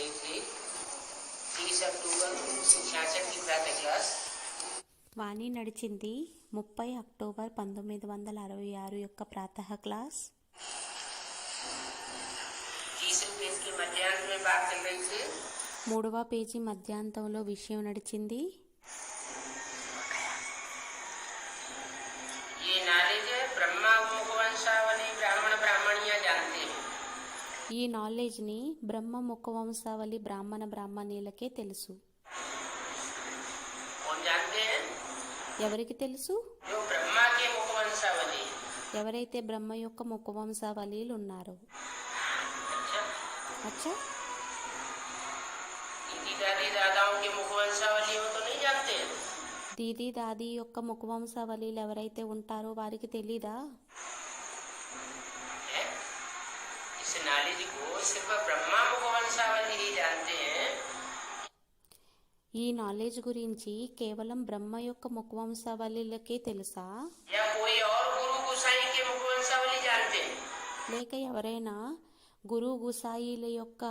गई थी 30 अक्टूबर 1966 की प्रातः क्लास। వాణి నడిచింది 30 అక్టోబర్ 1966 యొక్క ప్రాతः క్లాస్. 30वें पेज के मध्यांत में बात चल रही थी। 3వ పేజీ మధ్యాంతంలో విషయం నడిచింది. ये नॉलेज है ब्रह्मा मुखवंशावली ब्राह्मण ब्राह्मणियां जानते हैं। ఈ నాలెడ్జ్ని బ్రహ్మ ముఖ వంశావళి బ్రాహ్మణ బ్రాహ్మణీలకే తెలుసు. कौन जानते हैं? ఎవరికి తెలుసు? जो ब्रह्मा के मुखवंशावली। ఎవరైతే బ్రహ్మ యొక్క ముఖ వంశావళీలు ఉన్నారో. అచ్చా, दीदी दादी दादाओं के मुखवंशावली हो तो नहीं जानते हैं। దీది దాది యొక్క ముఖ వంశావళీలు ఎవరైతే ఉంటారో వారికి తెలీదా? इस नॉलेज को सिर्फ ब्रह्मा मुखवंशावली ही जानते हैं। ఈ నాలెడ్జ్ గురించి కేవలం బ్రహ్మ యొక్క ముఖ వంశావళిలకే తెలుసా? या कोई और गुरु गोसाई के मुखवंशावली जानते हैं? లేక ఎవరైనా గురు గుసాయిల యొక్క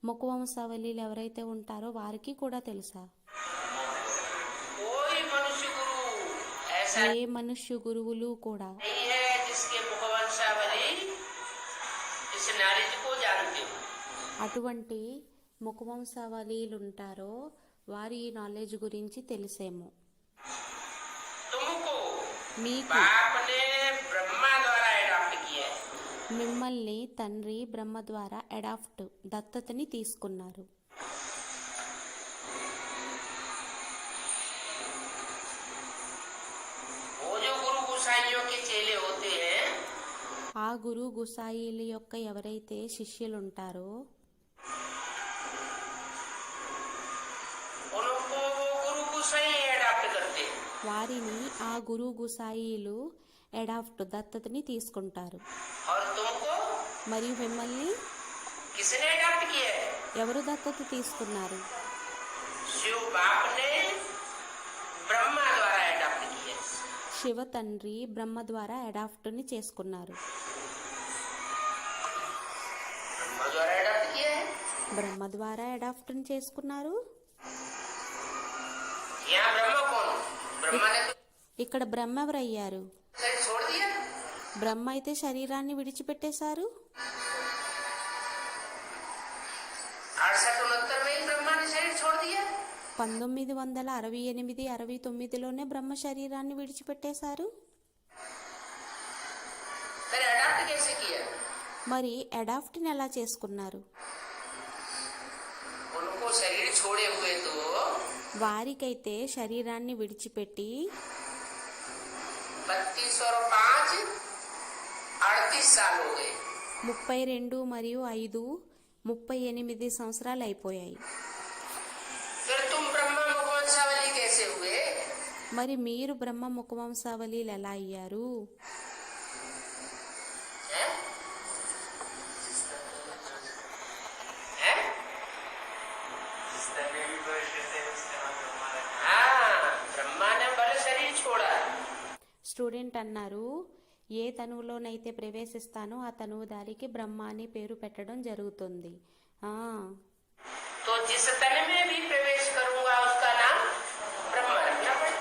ముఖ వంశావళిలు ఎవరైతే ఉంటారో వారికి కూడా తెలుసా? कोई मनुष्य गुरु ऐसा ఏ మనుష్య గురువులు కూడా नहीं है जिसके मुखवंशावली इस नॉलेज को जानते हो। అటువంటి ముఖ వంశావళిలు ఉంటారో వారి ఈ నాలెడ్జ్ గురించి తెలిసేమో. तुमको మీకు बाप ने ब्रह्मा द्वारा अडॉप्ट किया है। మిమ్మల్ని తండ్రి బ్రహ్మ ద్వారా అడాప్ట్ దత్తతని తీసుకున్నారు. वो जो गुरु गोसाइयों के चेले होते हैं ఆ గురు గుసాయిల యొక్క ఎవరైతే శిష్యులు ఉంటారో उनको वो गुरु गोसाई अडॉप्ट करते हैं। వారిని ఆ గురు గుసాయిలు అడాప్ట్ దత్తతని తీసుకుంటారు. और तुमको మరియు మిమ్మల్ని किसने अडॉप्ट किया है? ఎవరు దత్తత తీసుకున్నారు? शिव बाप ने ब्रह्मा द्वारा अडॉप्ट किया है। శివ తండ్రి బ్రహ్మ ద్వారా అడాప్ట్ని చేసుకున్నారు. ब्रह्मा द्वारा अडॉप्ट किया है। బ్రహ్మ ద్వారా అడాప్ట్ని చేసుకున్నారు. यहाँ ब्रह्मा कौन? ब्रह्मा ने तो ఇక్కడ బ్రహ్మ ఎవరయ్యారు? शरीर छोड़ दिया। బ్రహ్మ అయితే శరీరాన్ని విడిచిపెట్టేశారు. 68-69 में ही ब्रह्मा ने शरीर छोड़ दिया। 1968-69లోనే బ్రహ్మ శరీరాన్ని విడిచిపెట్టేశారు. फिर अडॉप्ट कैसे किया? మరి అడాప్ట్ని ఎలా చేసుకున్నారు? उनको शरीर छोड़े हुए तो వారికైతే శరీరాన్ని విడిచిపెట్టి 32 और 5 38 साल हो गए। 32 మరియు 5 38 సంవత్సరాలు అయిపోయాయి. फिर तुम ब्रह्मा मुखवंशावली कैसे हुए? మరి మీరు బ్రహ్మ ముఖ వంశావళిలు ఎలా అయ్యారు? हैं? हैं? हाँ, ब्रह्मा ने बल शरीर छोड़ा। స్టూడెంట్ అన్నారు, ఏ తనువులోనైతే ప్రవేశిస్తానో ఆ తనువు దారికి బ్రహ్మ అని పేరు పెట్టడం జరుగుతుంది. तो जिस तन में भी प्रवेश करूंगा उसका नाम ब्रह्मा रखना पड़ेगा।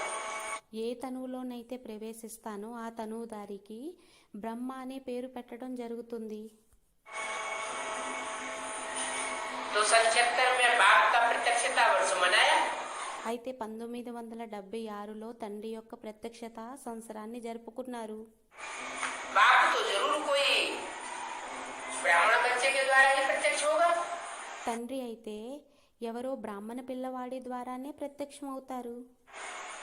ఏ తనువులోనైతే ప్రవేశిస్తానో ఆ తనువు దారికి బ్రహ్మ అనే పేరు పెట్టడం జరుగుతుంది. तो 77 में बाप का प्रत्यक्षता वर्ष मनाया। అయితే 1976లో తండ్రి యొక్క ప్రత్యక్షత సంవత్సరాన్ని జరుపుకున్నారు. बाप तो जरूर कोई ब्राह्मण बच्चे के द्वारा ही प्रत्यक्ष होगा। తండ్రి అయితే ఎవరో బ్రాహ్మణ పిల్లవాడి ద్వారానే ప్రత్యక్షమవుతారు.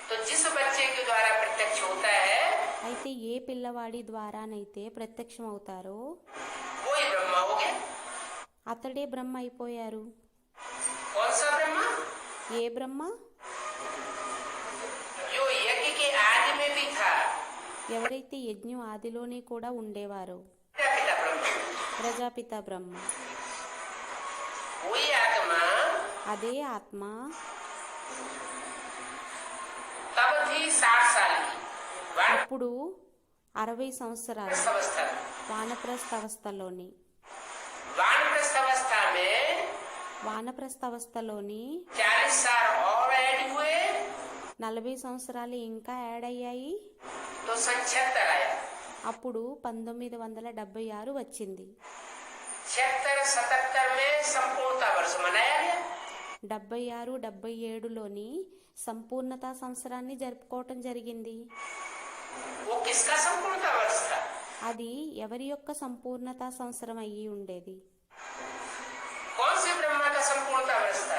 तो जिस बच्चे के द्वारा प्रत्यक्ष होता है అయితే ఏ పిల్లవాడి ద్వారానైతే ప్రత్యక్షమవుతారో वो ही ब्रह्मा हो गया। అతడే బ్రహ్మ అయిపోయారు. कौन सा ब्रह्मा? ఏ బ్రహ్మ? जो यज्ञ के आदि में भी था। ఎవరైతే యజ్ఞం ఆదిలోనే కూడా ఉండేవారో पिता ब्रह्मा। ప్రజాపిత బ్రహ్మ. वही आत्मा అదే ఆత్మ तब थी 60 साल की। అప్పుడు 60 సంవత్సరాలు अवस्था వానప్రస్థ అవస్థలోని. वानप्रस्थ अवस्था में వానప్రస్థ అవస్థలోని 40 साल और ऐड हुए 40 సంవత్సరాలు ఇంకా యాడ్ అయ్యాయి. तो सन 76 आया. అప్పుడు 1976 వచ్చింది. 76-77 में संपूर्णता वर्ष मनाया गया. 76-77లోని సంపూర్ణతా సంవత్సరాన్ని జరుపుకోవటం జరిగింది. वो किसका संपूर्णता वर्ष था? అది ఎవరి యొక్క సంపూర్ణతా సంవత్సరం అయ్యి ఉండేది? कौन से ब्रह्मा का संपूर्णता वर्ष था?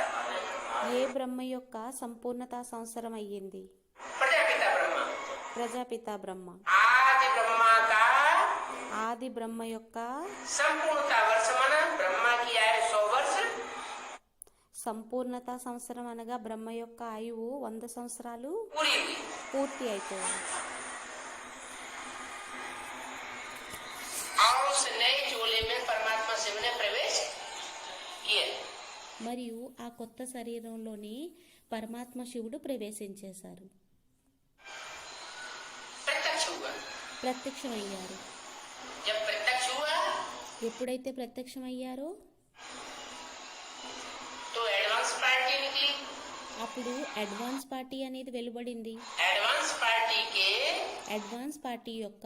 ఏ బ్రహ్మ యొక్క సంపూర్ణతా సంవత్సరం అయ్యింది? प्रजापिता ब्रह्मा. ప్రజాపిత బ్రహ్మ. आदि ब्रह्मा का ఆది బ్రహ్మ యొక్క संपूर्णता वर्ष मना. ब्रह्मा की आयु 100 वर्ष. సంపూర్ణతా సంవత్సరం అనగా బ్రహ్మ యొక్క ఆయువు 100 సంవత్సరాలు पूरी हुई. పూర్తి అయిపోయింది. और उस नए चोले में परमात्मा शिव ने प्रवेश किया. మరియు ఆ కొత్త శరీరంలోని పరమాత్మ శివుడు ప్రవేశించేశారు, प्रत्यक्ष हुआ. ప్రత్యక్షమయ్యారు. जब प्रत्यक्ष हुआ ఎప్పుడైతే ప్రత్యక్షమయ్యారో तो एडवांस पार्टी निकली. అప్పుడు అడ్వాన్స్ పార్టీ అనేది వెలువడింది. एडवांस पार्टी के అడ్వాన్స్ పార్టీ యొక్క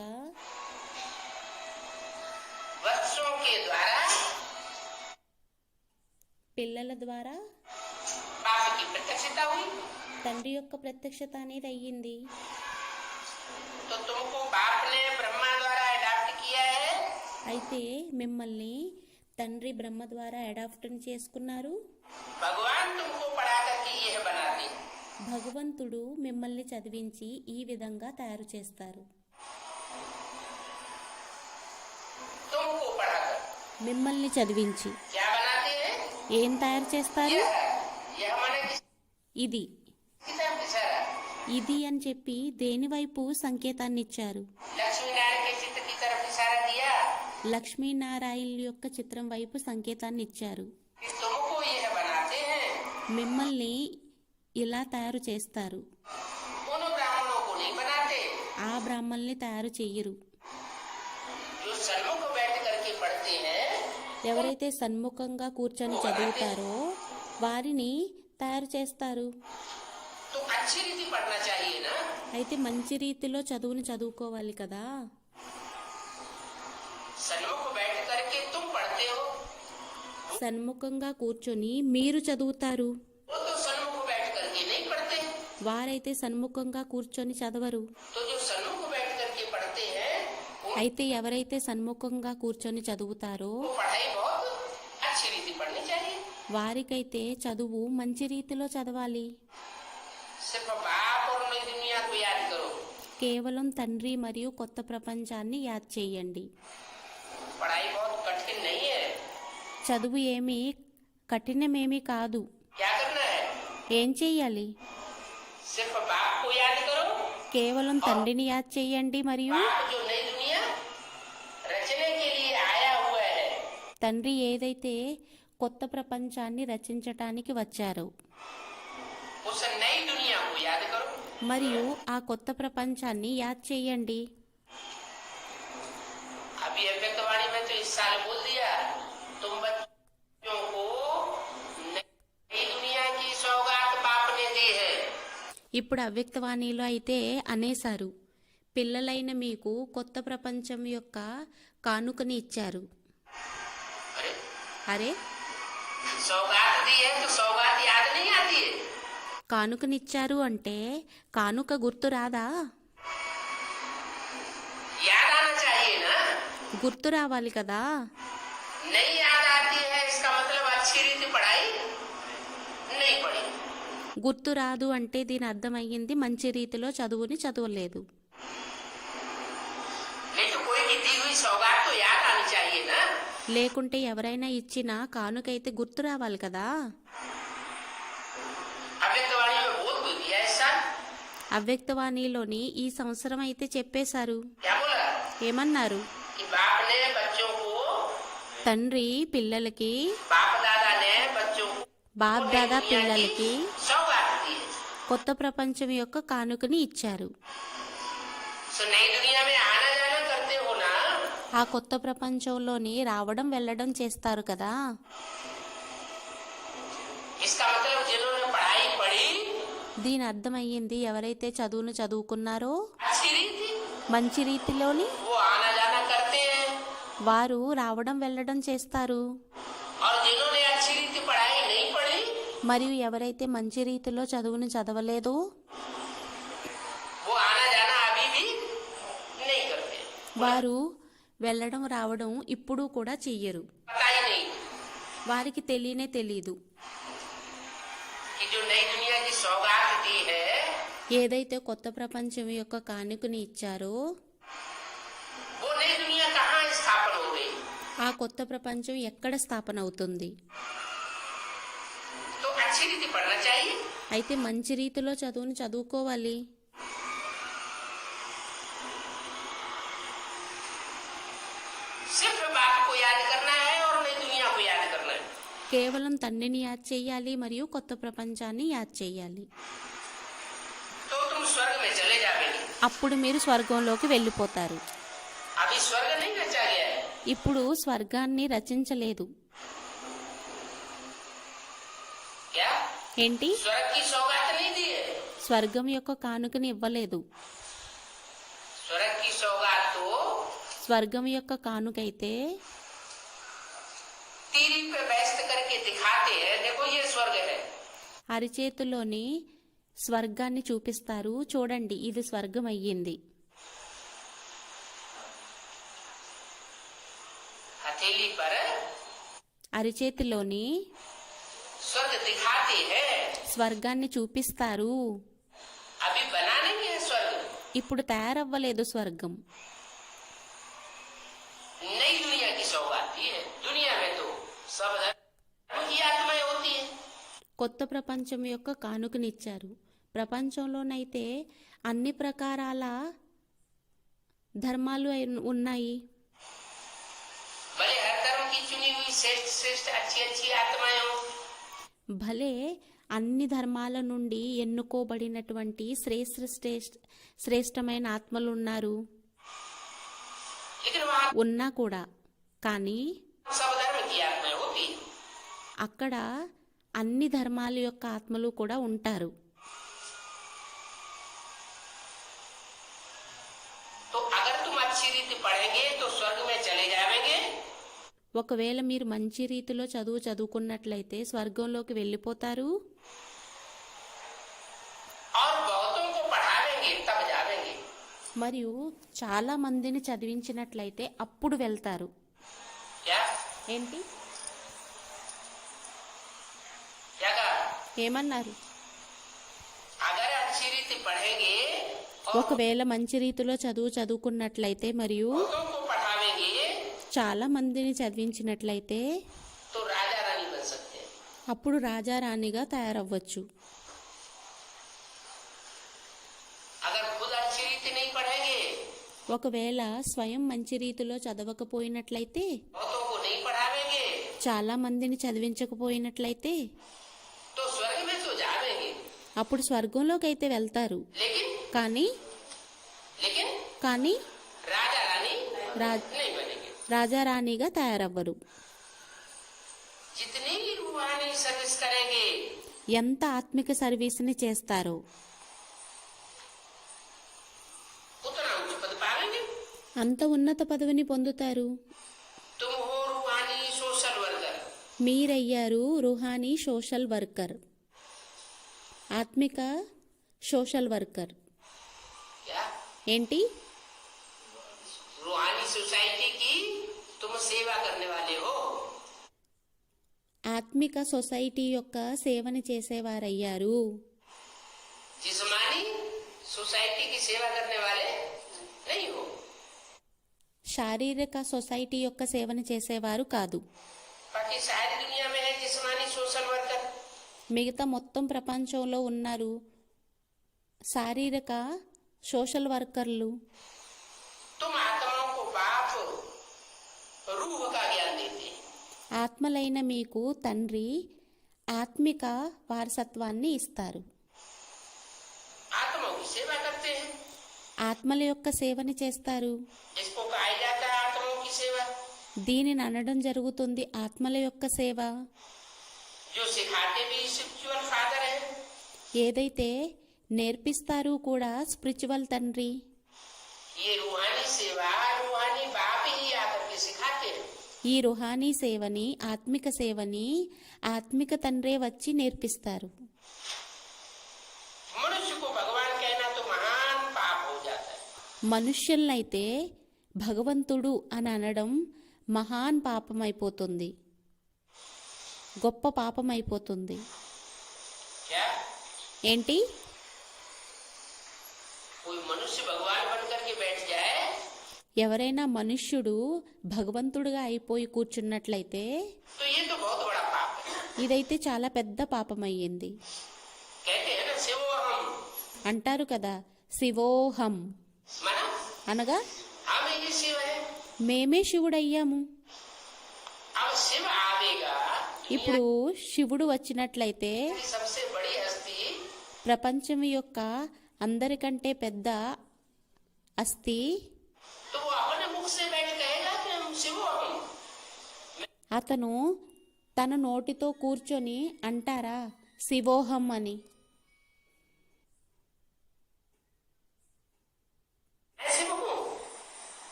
बच्चों के द्वारा పిల్లల ద్వారా बाप की प्रत्यक्षता हुई. తండ్రి యొక్క ప్రత్యక్షత అనేది అయ్యింది. तो तुमको बाप ने ब्रह्मा द्वारा अडॉप्ट किया है. అయితే మిమ్మల్ని తండ్రి బ్రహ్మ ద్వారా అడాప్ట్ చేసుకున్నారు. भगवान तुमको पढ़ा करके यह बनाते. భగవంతుడు మిమ్మల్ని చదివించి ఈ విధంగా తయారు చేస్తారు. तुमको पढ़ाकर మిమ్మల్ని చదివించి क्या बनाते हैं? ఏం తయారు చేస్తారు? यह माने ఇది किसी तरफ इशारा. ఇది అని చెప్పి దేని వైపు సంకేతాన్ని ఇచ్చారు? लक्ष्मी नारायण के चित्र की तरफ इशारा दिया లక్ష్మీనారాయణ యొక్క చిత్రం వైపు సంకేతాన్ని ఇచ్చారు. कि तुमको यह बनाते हैं. మిమ్మల్ని ఇలా తయారు చేస్తారు. उन ब्राह्मणों को नहीं बनाते ఆ బ్రాహ్మణుల్ని తయారు చెయ్యరు. जो सन्मुख बैठ करके पढ़ते हैं. ఎవరైతే సన్ముఖంగా కూర్చొని చదువుతారో వారిని తయారు చేస్తారు. तो अच्छी रीति पढ़ना चाहिए ना. అయితే మంచి రీతిలో చదువుని చదువుకోవాలి కదా. सन्मुख बैठ करके तुम पढ़ते हो. సన్ముఖంగా కూర్చొని మీరు చదువుతారు. वो तो सन्मुख बैठ करके नहीं पढ़ते. వారైతే సన్ముఖంగా కూర్చొని చదవరు. तो जो सन्मुख बैठ करके पढ़ते हैं అయితే ఎవరైతే సన్ముఖంగా కూర్చొని చదువుతారో वो पढ़ाई बहुत अच्छी रीति पढ़नी चाहिए. వారికైతే చదువు మంచి రీతిలో చదవాలి. सिर्फ बाप और नई दुनिया को याद करो. కేవలం తండ్రి మరియు కొత్త ప్రపంచాన్ని యాద్ చేయండి. पढ़ाई बहुत कठिन नहीं है. చదువు ఏమీ కఠినమేమీ కాదు. क्या करना है? ఏం చెయ్యాలి? सिर्फ बाप को याद करो. కేవలం తండ్రిని యాద్ చేయండి మరియు बाप जो नई दुनिया रचने के लिए आया हुआ है. తండ్రి ఏదైతే కొత్త ప్రపంచాన్ని రచించటానికి వచ్చారో उस नई दुनिया को याद करो. మరియు ఆ కొత్త ప్రపంచాన్ని యాద్ చేయండి. अभी अव्यक्तवाणी में तो इस साल बोल दिया तुम बच्चों को नई दुनिया की सौगात बाप ने दी है. ఇప్పుడు అవ్యక్తవాణిలో అయితే అనేశారు, పిల్లలైన మీకు కొత్త ప్రపంచం యొక్క కానుకని ఇచ్చారు. अरे అరే, सौगात दी है तो सौगात याद नहीं आती है. కానుకనిచ్చారు అంటే కానుక గుర్తు రాదా? याद आना चाहिए ना. గుర్తు రావాలి కదా. नहीं याद आती है इसका मतलब अच्छी रीति पढ़ाई नहीं पढ़ी. గుర్తు రాదు అంటే దీని అర్థమయ్యింది మంచి రీతిలో చదువుని చదవలేదు. नहीं तो कोई की दी हुई सौगात तो याद आनी चाहिए ना. లేకుంటే ఎవరైనా ఇచ్చిన కానుకైతే గుర్తు రావాలి కదా. अव्यक्तवाणी में बोल तो दिया इस साल. అవ్యక్తవాణిలోని ఈ సంవత్సరం అయితే చెప్పేశారు. क्या बोला? ఏమన్నారు? कि बाप ने बच्चों को తండ్రి పిల్లలకి, बाप दादा ने बच्चों को బాప్ దాదా పిల్లలకి सौगात दी है. కొత్త ప్రపంచం యొక్క కానుకని ఇచ్చారు. सो नई दुनिया में आना जाना करते हो ना. ఆ కొత్త ప్రపంచంలోని రావడం వెళ్ళడం చేస్తారు కదా. इसका मतलब जिन्होंने पढ़ाई पढ़ी దీని అర్థమయ్యింది ఎవరైతే చదువును చదువుకున్నారో अच्छी रीति మంచి రీతిలోని वो आना जाना करते हैं, వారు రావడం వెళ్ళడం చేస్తారు. और जिन्होंने अच्छी रीति पढ़ाई नहीं पढ़ी మరియు ఎవరైతే మంచి రీతిలో చదువును చదవలేదో वो आना जाना अभी भी नहीं करते, వారు వెళ్ళడం రావడం ఇప్పుడు కూడా చెయ్యరు. पता ही नहीं వారికి తెలియనే తెలీదు. कि जो नई दुनिया की सौगात दी है ఏదైతే కొత్త ప్రపంచం యొక్క కానుకని ఇచ్చారో वो नई दुनिया कहाँ स्थापन हो गई. ఆ కొత్త ప్రపంచం ఎక్కడ స్థాపన అవుతుంది? तो अच्छी रीति पढ़ना चाहिए, అయితే మంచి రీతిలో చదువును చదువుకోవాలి. सिर्फ बाप को याद करना है और नई दुनिया को याद करना है. కేవలం తండ్రిని యాద్ చేయాలి మరియు కొత్త ప్రపంచాన్ని యాద్ చేయాలి. तो तुम स्वर्ग में चले जाओगे. అప్పుడు మీరు స్వర్గంలోకి వెళ్ళిపోతారు. अभी स्वर्ग नहीं रचा गया है, ఇప్పుడు స్వర్గాన్ని రచించలేదు. क्या ఏంటి? स्वर्ग की सौगात नहीं दी है. స్వర్గం యొక్క కానుకని ఇవ్వలేదు. स्वर्ग की सौगात तो స్వర్గం యొక్క కానుకైతే तीरी पे व्यस्त करके दिखाते हैं, देखो ये स्वर्ग है. అరిచేతులోని స్వర్గాన్ని చూపిస్తారు, చూడండి ఇది స్వర్గం అయ్యింది. हथेली पर అరిచేతిలోని स्वर्ग दिखाते हैं, స్వర్గాన్ని చూపిస్తారు. अभी बना नहीं है स्वर्ग. ఇప్పుడు తయారవ్వలేదు స్వర్గం. नई दुनिया की सौगात दी है. दुनिया में तो सब धर्म की आत्माएं होती है. కొత్త ప్రపంచం యొక్క కానుకనిచ్చారు. ప్రపంచంలోనైతే అన్ని ప్రకారాల ధర్మాలు ఉన్నాయి. भले हर धर्म की चुनी हुई श्रेष्ठ श्रेष्ठ अच्छी अच्छी आत्माएं हो, భలే అన్ని ధర్మాల నుండి ఎన్నుకోబడినటువంటి శ్రేష్టమైన ఆత్మలు ఉన్నారు. लेकिन वहाँ ఉన్నా కూడా కానీ सब धर्म की आत्माएं होती है. అక్కడ అన్ని ధర్మాల యొక్క ఆత్మలు కూడా ఉంటారు. तो अगर तुम अच्छी रीति पढ़ेंगे तो स्वर्ग में चले जाएंगे, ఒకవేళ మీరు మంచి రీతిలో చదువుకున్నట్లయితే స్వర్గంలోకి వెళ్ళిపోతారు. और बहुतों को पढ़ावेंगे तब जावेंगे. మరియు చాలా మందిని చదివించినట్లయితే అప్పుడు వెళ్తారు. क्या ఏంటి? क्या कहा? ఏమన్నారు? अगर अच्छी रीति पढ़ेंगे और ఒకవేళ మంచి రీతిలో చదువుకున్నట్లయితే మరియు बहुतों को पढ़ावेंगे చాలా మందిని చదివించినట్లయితే तो राजा रानी बन सकते हैं. అప్పుడు రాజారాణిగా తయారవ్వచ్చు. अगर खुद अच्छी रीति नहीं पढ़ेंगे, ఒకవేళ స్వయం మంచి రీతిలో చదవకపోయినట్లయితే, बहुतों को नहीं पढ़ावेंगे చాలా మందిని చదివించకపోయినట్లయితే तो स्वर्ग में तो जावेंगे. అప్పుడు స్వర్గంలోకి అయితే వెళ్తారు. लेकिन కానీ लेकिन కానీ राजा रानी రా- नहीं बनेंगे. రాజారాణిగా తయారవ్వరు. जितनी भी रूहानी सर्विस करेंगे ఎంత ఆత్మిక సర్వీస్ని చేస్తారో उतना उच्च पद पाएंगे. అంత ఉన్నత పదవిని పొందుతారు. तुम हो रूहानी सोशल वर्कर. మీరయ్యారు రుహానీ సోషల్ వర్కర్, ఆత్మిక సోషల్ వర్కర్. क्या ఏంటి? रूहानी सोसाइटी की तुम सेवा करने वाले हो. ఆత్మిక సొసైటీ యొక్క సేవని చేసేవారయ్యారు. जिस्मानी सोसाइटी की सेवा करने वाले नहीं हो. శారీరక సొసైటీ యొక్క సేవని చేసేవారు కాదు. बाकी सारी दुनिया में है जिस्मानी सोशल वर्कर. మిగతా మొత్తం ప్రపంచంలో ఉన్నారు శారీరక సోషల్ వర్కర్లు. तुम आत्माओं को बाप रूह का ज्ञान देते हैं. ఆత్మలైన మీకు తండ్రి ఆత్మిక వారసత్వాన్ని ఇస్తారు. आत्माओं की सेवा करते हैं. ఆత్మల యొక్క సేవని చేస్తారు. इसको कहा जाता है आत्माओं की सेवा. దీనిని అనడం జరుగుతుంది ఆత్మల యొక్క సేవ. जो सिखाते भी स्पिरिचुअल फादर है। ఏదైతే నేర్పిస్తారో కూడా స్పిరిచువల్ తండ్రి. ये रूहानी सेवा रूहानी बाप ही आकर के सिखाते हैं। ఈ రుహానీ సేవని, ఆత్మిక సేవని ఆత్మిక తండ్రే వచ్చి నేర్పిస్తారు. मनुष्य को भगवान कहना तो महान पाप हो जाता है। మనుష్యులనైతే భగవంతుడు అని అనడం మహాన్ పాపమైపోతుంది, గొప్ప పాపమైపోతుంది. क्या ఏంటి? कोई मनुष्य भगवान बन करके बैठ जाए ఎవరైనా మనుష్యుడు భగవంతుడుగా అయిపోయి కూర్చున్నట్లయితే तो ये तो बहुत बड़ा पाप है। ఇదైతే చాలా పెద్ద పాపమయ్యింది. कहते हैं ना शिवोहम, అంటారు కదా, శివోహం माना అనగా हम ही शिव है। మేమే శివుడయ్యాము. अब शिव आवेगा, ఇప్పుడు శివుడు వచ్చినట్లయితే की सबसे बड़ी हस्ती ప్రపంచం యొక్క అందరికంటే పెద్ద అస్థి तो वो अपने मुख से बैठ कहेगा कि हम शिवोहम। అతను తన నోటితో కూర్చొని అంటారా శివోహం అని? मैं शिव हूँ।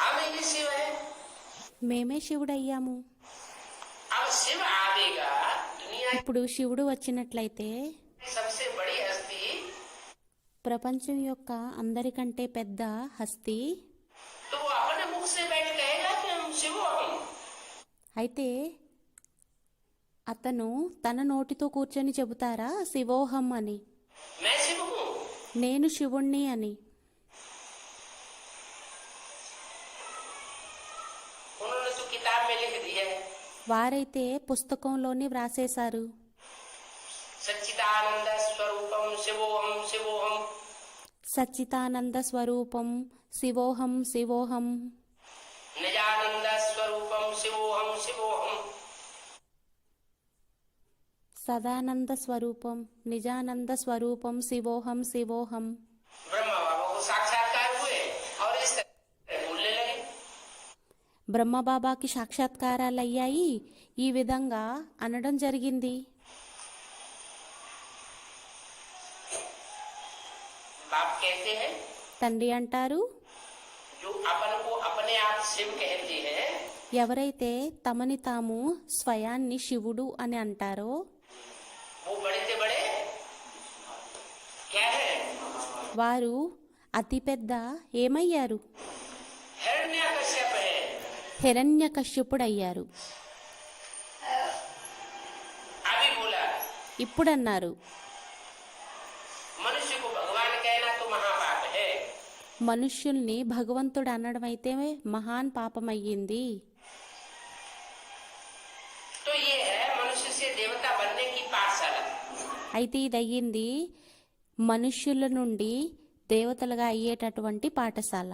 हम ही शिव है। మేమే శివుడయ్యాము. अब शिव आवेगा, दुनिया ఇప్పుడు శివుడు వచ్చినట్లయితే की सबसे बड़ी हस्ती ప్రపంచం యొక్క అందరికంటే పెద్ద హస్తి तो वो अपने मुख से बैठ कहेगा कि हम शिवोहम। అయితే అతను తన నోటితో కూర్చొని చెబుతారా శివోహం అని, मैं शिव हूँ। నేను శివుణ్ణి అని? उन्होंने तो किताब में लिख दिया है, వారైతే పుస్తకంలోని వ్రాసేశారు, सच्चिदानंद स्वरूपम शिवोहम शिवोहम। సచ్చితానంద స్వరూపం శివోహం శివోహం, निजानंद स्वरूपम शिवोहम शिवोहम। సదానంద స్వరూపం నిజానంద స్వరూపం శివోహం శివోహం. ब्रह्मा बाबा को साक्षात्कार हुए और इस तरह बोलने लगे। బ్రహ్మబాబాకి సాక్షాత్కారాలయ్యాయి, ఈ విధంగా అనడం జరిగింది. बाप कहते हैं తండ్రి అంటారు, जो अपन को अपने आप शिव कहते हैं ఎవరైతే తమని తాము స్వయాన్ని శివుడు అని అంటారో वो बड़े से बड़े क्या है? వారు అతిపెద్ద ఏమయ్యారు? हिरण्यकश्यप है। హిరణ్యకశ్యపుడయ్యారు. अभी बोला ఇప్పుడన్నారు, मनुष्य को भगवान कहना तो महापाप है। మనుష్యుల్ని భగవంతుడు అనడం అయితే మహాన్ పాపమయ్యింది. तो ये है मनुष्य से देवता बनने की पाठशाला। అయితే ఇది అయ్యింది మనుష్యుల నుండి దేవతలుగా అయ్యేటటువంటి పాఠశాల.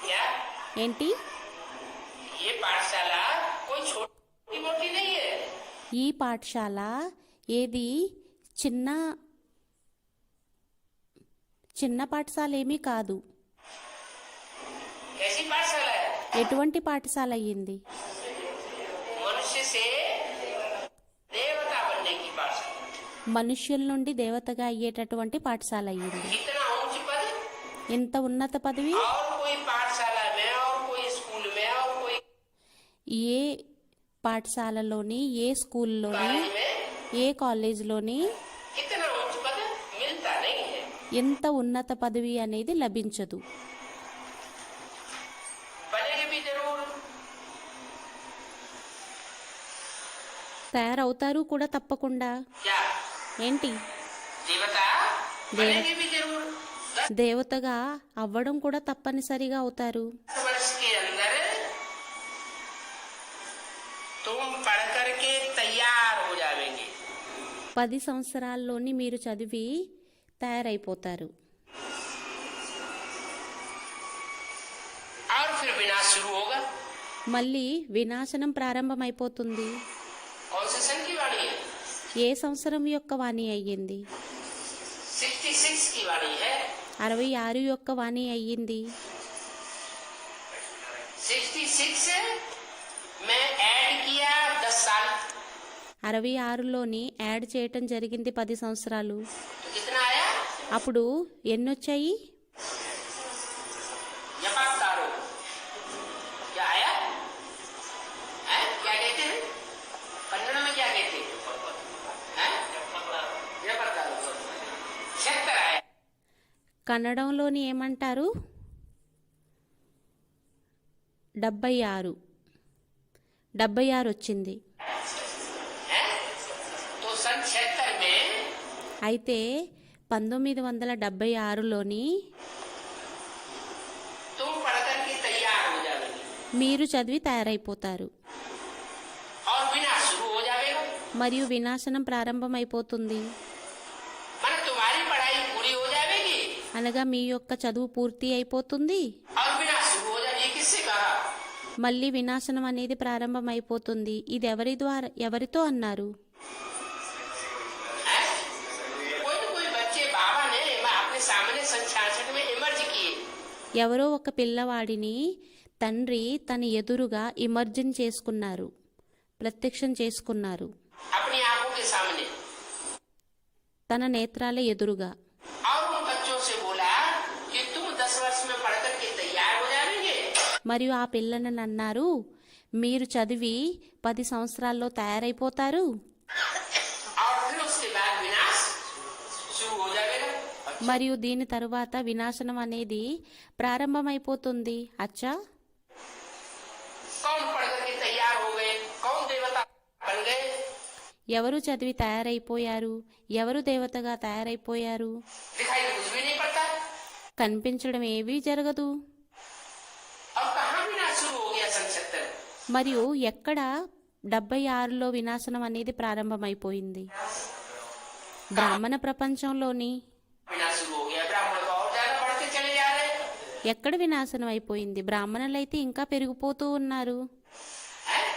क्या ఏంటి? ये पाठशाला कोई छोटी मोटी नहीं है। ఈ పాఠశాల ఏది చిన్న చిన్న పాఠశాల ఏమీ కాదు. कैसी पाठशाला है? ఎటువంటి పాఠశాల అయ్యింది? मनुष्य से देवता बनने की पाठशाला। మనుష్యుల నుండి దేవతగా అయ్యేటటువంటి పాఠశాల అయ్యింది. इतना ऊंच पद ఇంత ఉన్నత పదవి और कोई पाठशाला में और कोई स्कूल में और कोई ఏ పాఠశాలలోని, ఏ స్కూల్లోని, कॉलेज में ఏ కాలేజీలోని इतना ऊंच पद मिलता नहीं है। ఎంత ఉన్నత పదవి అనేది లభించదు. बनेगी भी जरूर। తయారవుతారు కూడా తప్పకుండా. क्या ఏంటి? देवता बनेगी भी जरूर। 10 దేవతగా అవ్వడం కూడా తప్పనిసరిగా అవుతారు. वर्ष के अंदर तुम पढ़ करके तैयार हो जाओगे। 10 సంవత్సరాల్లోని మీరు చదివి తయారైపోతారు. और फिर विनाश शुरू होगा। మళ్ళీ వినాశనం ప్రారంభమైపోతుంది. कौन से सन की वाणी है? ఏ సంవత్సరం యొక్క వాణి అయ్యింది? 66 की वाणी है। 66 యొక్క వాణి అయ్యింది. 66 में ऐड किया 10 साल 66లోని యాడ్ చేయటం జరిగింది 10 సంవత్సరాలు. तो कितना आया? అప్పుడు ఎన్నొచ్చాయి? यपातारो क्या आया? हैं? क्या कहते हैं कन्नड़ में? क्या कहते हैं? यपातारो 76 आया. కన్నడంలోని ఏమంటారు? 76 వచ్చింది. हैं? तो सन 76 में అయితే 1976లోని तुम पढ़कर के तैयार हो जाओगे మీరు చదివి తయారైపోతారు और विनाश शुरू हो जाएगा. మరియు వినాశనం ప్రారంభమైపోతుంది. मन तुम्हारी पढ़ाई पूरी हो जाएगी అనగా మీ యొక్క చదువు పూర్తి అయిపోతుంది, और विनाश शुरू हो जाएगी. किससे कहा? మళ్ళీ వినాశనం అనేది ప్రారంభమైపోతుంది. ఇది ఎవరితో అన్నారు? हैं? कोई न कोई बच्चे बाबा ने अपने सामने सन 66 में इमर्ज किए. ఎవరో ఒక పిల్లవాడిని తండ్రి తన ఎదురుగా ఇమర్జన్ చేసుకున్నారు, ప్రత్యక్షం చేసుకున్నారు, अपनी आंखों के सामने. తన నేత్రాల ఎదురుగా. और उन बच्चों से बोला कि तुम 10 वर्ष में पढ़कर के तैयार हो जाएंगे మరియు ఆ పిల్లలను అన్నారు, మీరు చదివి 10 సంవత్సరాల్లో తయారైపోతారు, और फिर उसके बाद विनाश शुरू हो जाएगा. మరియు దీని తరువాత వినాశనం అనేది ప్రారంభమైపోతుంది. అచ్చా, कौन पढ़कर के तैयार हो गए? कौन देवता बन गए? ఎవరు చదివి తయారైపోయారు? ఎవరు దేవతగా తయారైపోయారు? दिखाई कुछ भी नहीं पड़ता. కనిపించడం ఏవీ జరగదు. अब कहाँ विनाश शुरू हो गया सन 70? మరియు ఎక్కడ 76లో వినాశనం అనేది ప్రారంభమైపోయింది? బ్రాహ్మణ ప్రపంచంలోని. विनाश शुरू हो गया. ब्राह्मण को और ज्यादा बढ़ते चले जा रहे हैं. ఎక్కడ వినాశనం అయిపోయింది? బ్రాహ్మణులైతే ఇంకా పెరిగిపోతూ ఉన్నారు. हैं?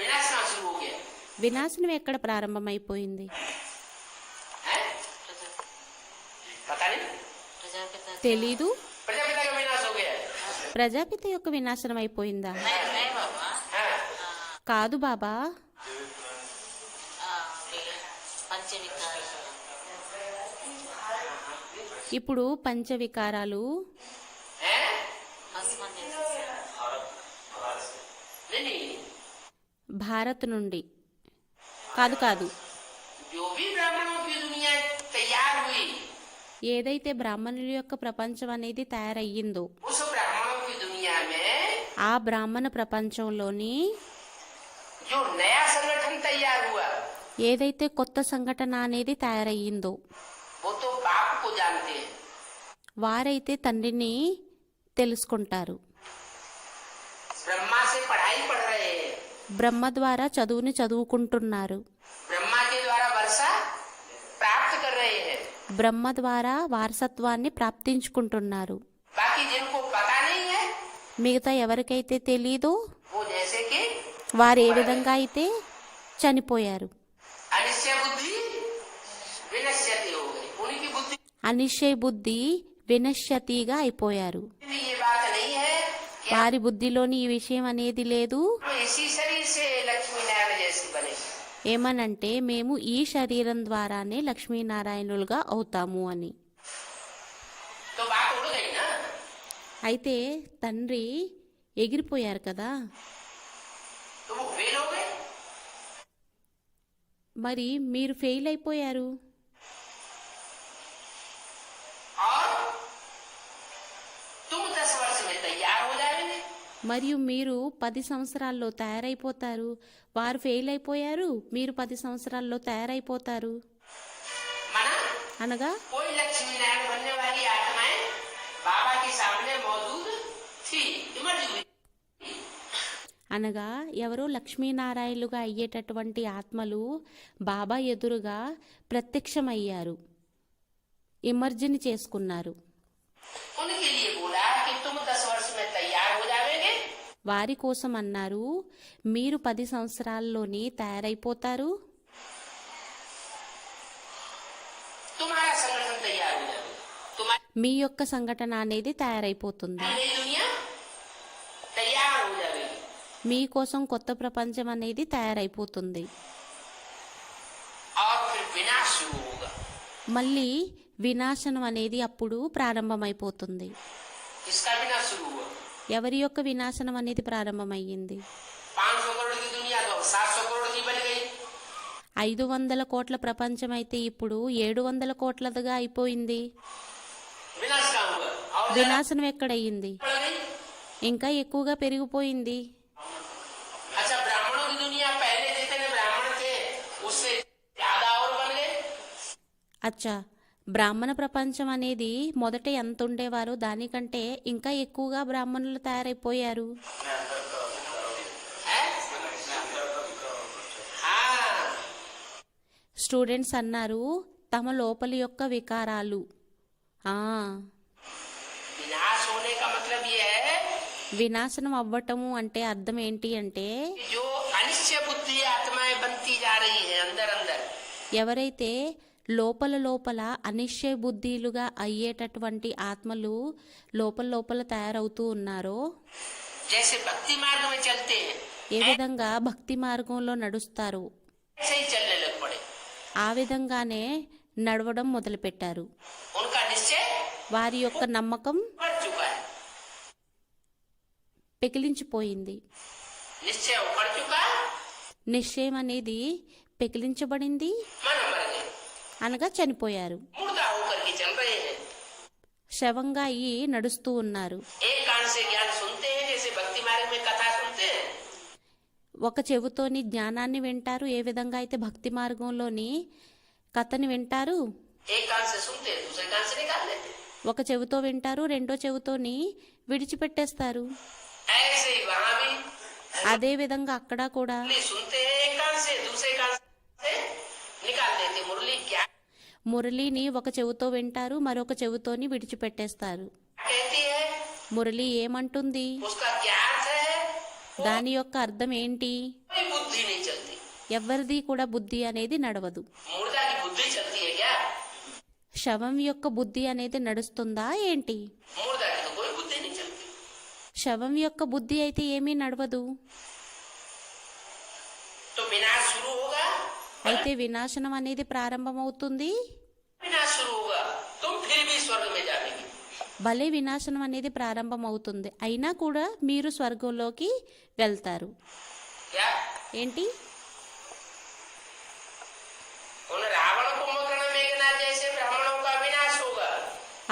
विनाश कहाँ शुरू हो गया? వినాశనం ఎక్కడ ప్రారంభమైపోయింది? हैं? पता नहीं. తెలీదు. प्रजापिता का विनाश हो गया. ప్రజాపిత యొక్క వినాశనం అయిపోయిందా? हाँ. కాదు బాబా, ఇప్పుడు పంచవికారాలు हैं? नहीं नहीं. భారత్ నుండి కాదు, जो भी ब्राह्मणों की दुनिया तैयार हुई ఏదైతే బ్రాహ్మణుల యొక్క ప్రపంచం అనేది తయారయ్యిందో उस ब्राह्मणों की दुनिया में ఆ బ్రాహ్మణ ప్రపంచంలోని जो नया संगठन तैयार हुआ ఏదైతే కొత్త సంఘటన అనేది తయారయ్యిందో वो तो बाप को जानते हैं. వారైతే తండ్రిని తెలుసుకుంటారు. ब्रह्मा से पढ़ाई पढ़ रहे हैं. బ్రహ్మ ద్వారా చదువుని చదువుకుంటున్నారు, ब्रह्मा के द्वारा वर्षा प्राप्त कर रहे हैं. బ్రహ్మ ద్వారా వారసత్వాన్ని ప్రాప్తించుకుంటున్నారు. बाकी जिनको पता नहीं है మిగతా ఎవరికైతే తెలీదో वो जैसे कि వారు ఏ విధంగా అయితే చనిపోయారు, अनिश्चय बुद्धि विनश्यति हो गई. उनकी बुद्धि అనిశ్చయ బుద్ధి వినశ్యతిగా అయిపోయారు. में ये बात नहीं है कि వారి బుద్ధిలోని ఈ విషయం అనేది లేదు. हम इसी शरीर से लक्ष्मी नारायण जैसे बने. ఏమనంటే మేము ఈ శరీరం ద్వారానే లక్ష్మీనారాయణులుగా అవుతాము అని. तो बात उड़ गई ना. అయితే తండ్రి ఎగిరిపోయారు కదా, तो वो फेल हो गए. మరి మీరు ఫెయిల్ అయిపోయారు. और तुम 10 वर्ष में तैयार हो जाएंगे. మరియు మీరు 10 సంవత్సరాల్లో తయారైపోతారు. వారు ఫెయిల్ అయిపోయారు, మీరు 10 సంవత్సరాల్లో తయారైపోతారు. मना అనగా कोई लक्ष्मी नारायण बनने वाली आत्माएं बाबा के सामने मौजूद थी. इमर्ज हुई. అనగా ఎవరో లక్ష్మీనారాయణులుగా అయ్యేటటువంటి ఆత్మలు బాబా ఎదురుగా ప్రత్యక్షమయ్యారు, ఇమర్జిని చేసుకున్నారు. उनके लिए बोला कि तुम 10 वर्ष में तैयार हो जाओगे. వారి కోసం అన్నారు, మీరు 10 సంవత్సరాల్లోని తయారైపోతారు, तुम्हारा संगठन तैयार हो जाएगा. तुम्हारी మీ యొక్క సంఘటన అనేది తయారైపోతుంది. नई दुनिया तैयार हो जाएगी। మీకోసం కొత్త ప్రపంచం అనేది తయారైపోతుంది. और फिर विनाश शुरू होगा। మళ్ళీ వినాశనం అనేది అప్పుడు ప్రారంభమైపోతుంది. इसका विनाश शुरू हुआ। ఎవరి యొక్క వినాశనం అనేది ప్రారంభమయ్యింది? 500 करोड़ की दुनिया तो 700 करोड़ की बन गई। 500 కోట్ల ప్రపంచం అయితే ఇప్పుడు 700 కోట్లదిగా అయిపోయింది. विनाश कहाँ हुआ? और వినాశనం ఎక్కడయ్యింది? बढ़ गई। ఇంకా ఎక్కువగా పెరిగిపోయింది. अच्छा, ब्राह्मणों की दुनिया पहले जितने ब्राह्मण थे उससे ज्यादा और बन गए। అచ్చా, బ్రాహ్మణ ప్రపంచం అనేది మొదట ఎంత ఉండేవారో దానికంటే ఇంకా ఎక్కువగా బ్రాహ్మణులు తయారైపోయారు. हैं? हाँ, స్టూడెంట్స్ అన్నారు తమ లోపలి యొక్క వికారాలు. विनाश होने का मतलब ये है వినాశనం అవ్వటము అంటే అర్థం ఏంటి అంటే कि जो अनिश्चय बुद्धि आत्माएं बनती जा रही है अंदर अंदर, ఎవరైతే లోపల లోపల అనిశ్చయ బుద్ధిలుగా అయ్యేటటువంటి ఆత్మలు లోపల లోపల తయారవుతూ ఉన్నారో, जैसे भक्ति मार्ग में चलते हैं ఏ విధంగా భక్తి మార్గంలో నడుస్తారో ऐसे ही चलने लग पड़े। ఆ విధంగానే నడవడం మొదలుపెట్టారు. उनका निश्चय వారి యొక్క నమ్మకం बढ़ चुका है। పెకిలించిపోయింది. निश्चय बढ़ चुका, నిశ్చయం అనేది పెకిలించబడింది, मन मर गए, అనగా చనిపోయారు. मुर्दा होकर के चल रहे हैं। శవంగా అయ్యి నడుస్తూ ఉన్నారు. एक कान से ज्ञान सुनते हैं, जैसे भक्ति मार्ग में कथा सुनते हैं। ఒక చెవితోని జ్ఞానాన్ని వింటారు, ఏ విధంగా అయితే భక్తి మార్గంలోని కథని వింటారు. एक कान से सुनते हैं, दूसरे कान से निकाल देते हैं। ఒక చెవితో వింటారు, రెండో చెవితోని విడిచిపెట్టేస్తారు. ऐसे ही वहाँ भी అదే విధంగా అక్కడ కూడా मुरली सुनते हैं एक कान से, दूसरे कान से निकाल देते। मुरली क्या మురళిని ఒక చెవితో వింటారు, మరొక చెవితోని విడిచిపెట్టేస్తారు. कहती है, మురళి ఏమంటుంది, उसका क्या अर्थ है? దాని యొక్క అర్థం ఏంటి? कोई बुद्धि नहीं चलती। ఎవరిది కూడా బుద్ధి అనేది నడవదు. मुर्दा की बुद्धि चलती है क्या? శవం యొక్క బుద్ధి అనేది నడుస్తుందా ఏంటి? मुर्दा की तो कोई बुद्धि नहीं चलती। శవం యొక్క బుద్ధి అయితే ఏమీ నడవదు. तो विनाश शुरू होगा। అయితే వినాశనం అనేది ప్రారంభమవుతుంది. विनाश शुरू होगा, तुम फिर भी स्वर्ग में जाओगे। భలే వినాశనం అనేది ప్రారంభమవుతుంది, అయినా కూడా మీరు స్వర్గంలోకి వెళ్తారు. क्या ఏంటి? उन रावण कुंभकर्ण मेघनाथ जैसे ब्राह्मणों का विनाश होगा।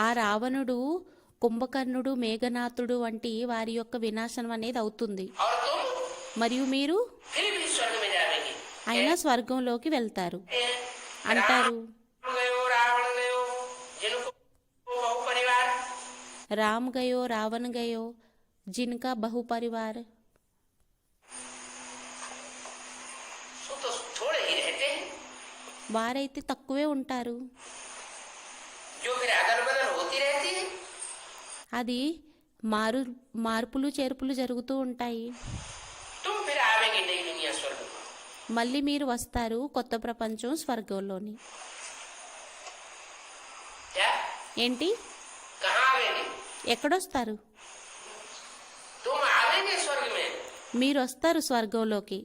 ఆ రావణుడు, కుంభకర్ణుడు, మేఘనాథుడు వంటి వారి యొక్క వినాశనం అనేది అవుతుంది. और तुम మరియు మీరు फिर भी स्वर्ग में जाओगे। అయినా స్వర్గంలోకి వెళ్తారు रावण అంటారు. गयो, रावण गयो, जिनको बहु परिवार, రామ్ గయో రావణ్ గయో జిన్కా బహు పరివార్. सो तो थोड़े ही रहते हैं। వారైతే తక్కువే ఉంటారు. जो फिर अदल बदल होती रहती है। అది మార్పులు చేర్పులు జరుగుతూ ఉంటాయి. तुम फिर आवेंगे नई दुनिया स्वर्ग में। మళ్ళీ మీరు వస్తారు కొత్త ప్రపంచం స్వర్గంలోని. क्या ఏంటి? कहाँ आवेंगे? ఎక్కడొస్తారు? तुम आवेंगे स्वर्ग में। మీరు వస్తారు స్వర్గంలోకి.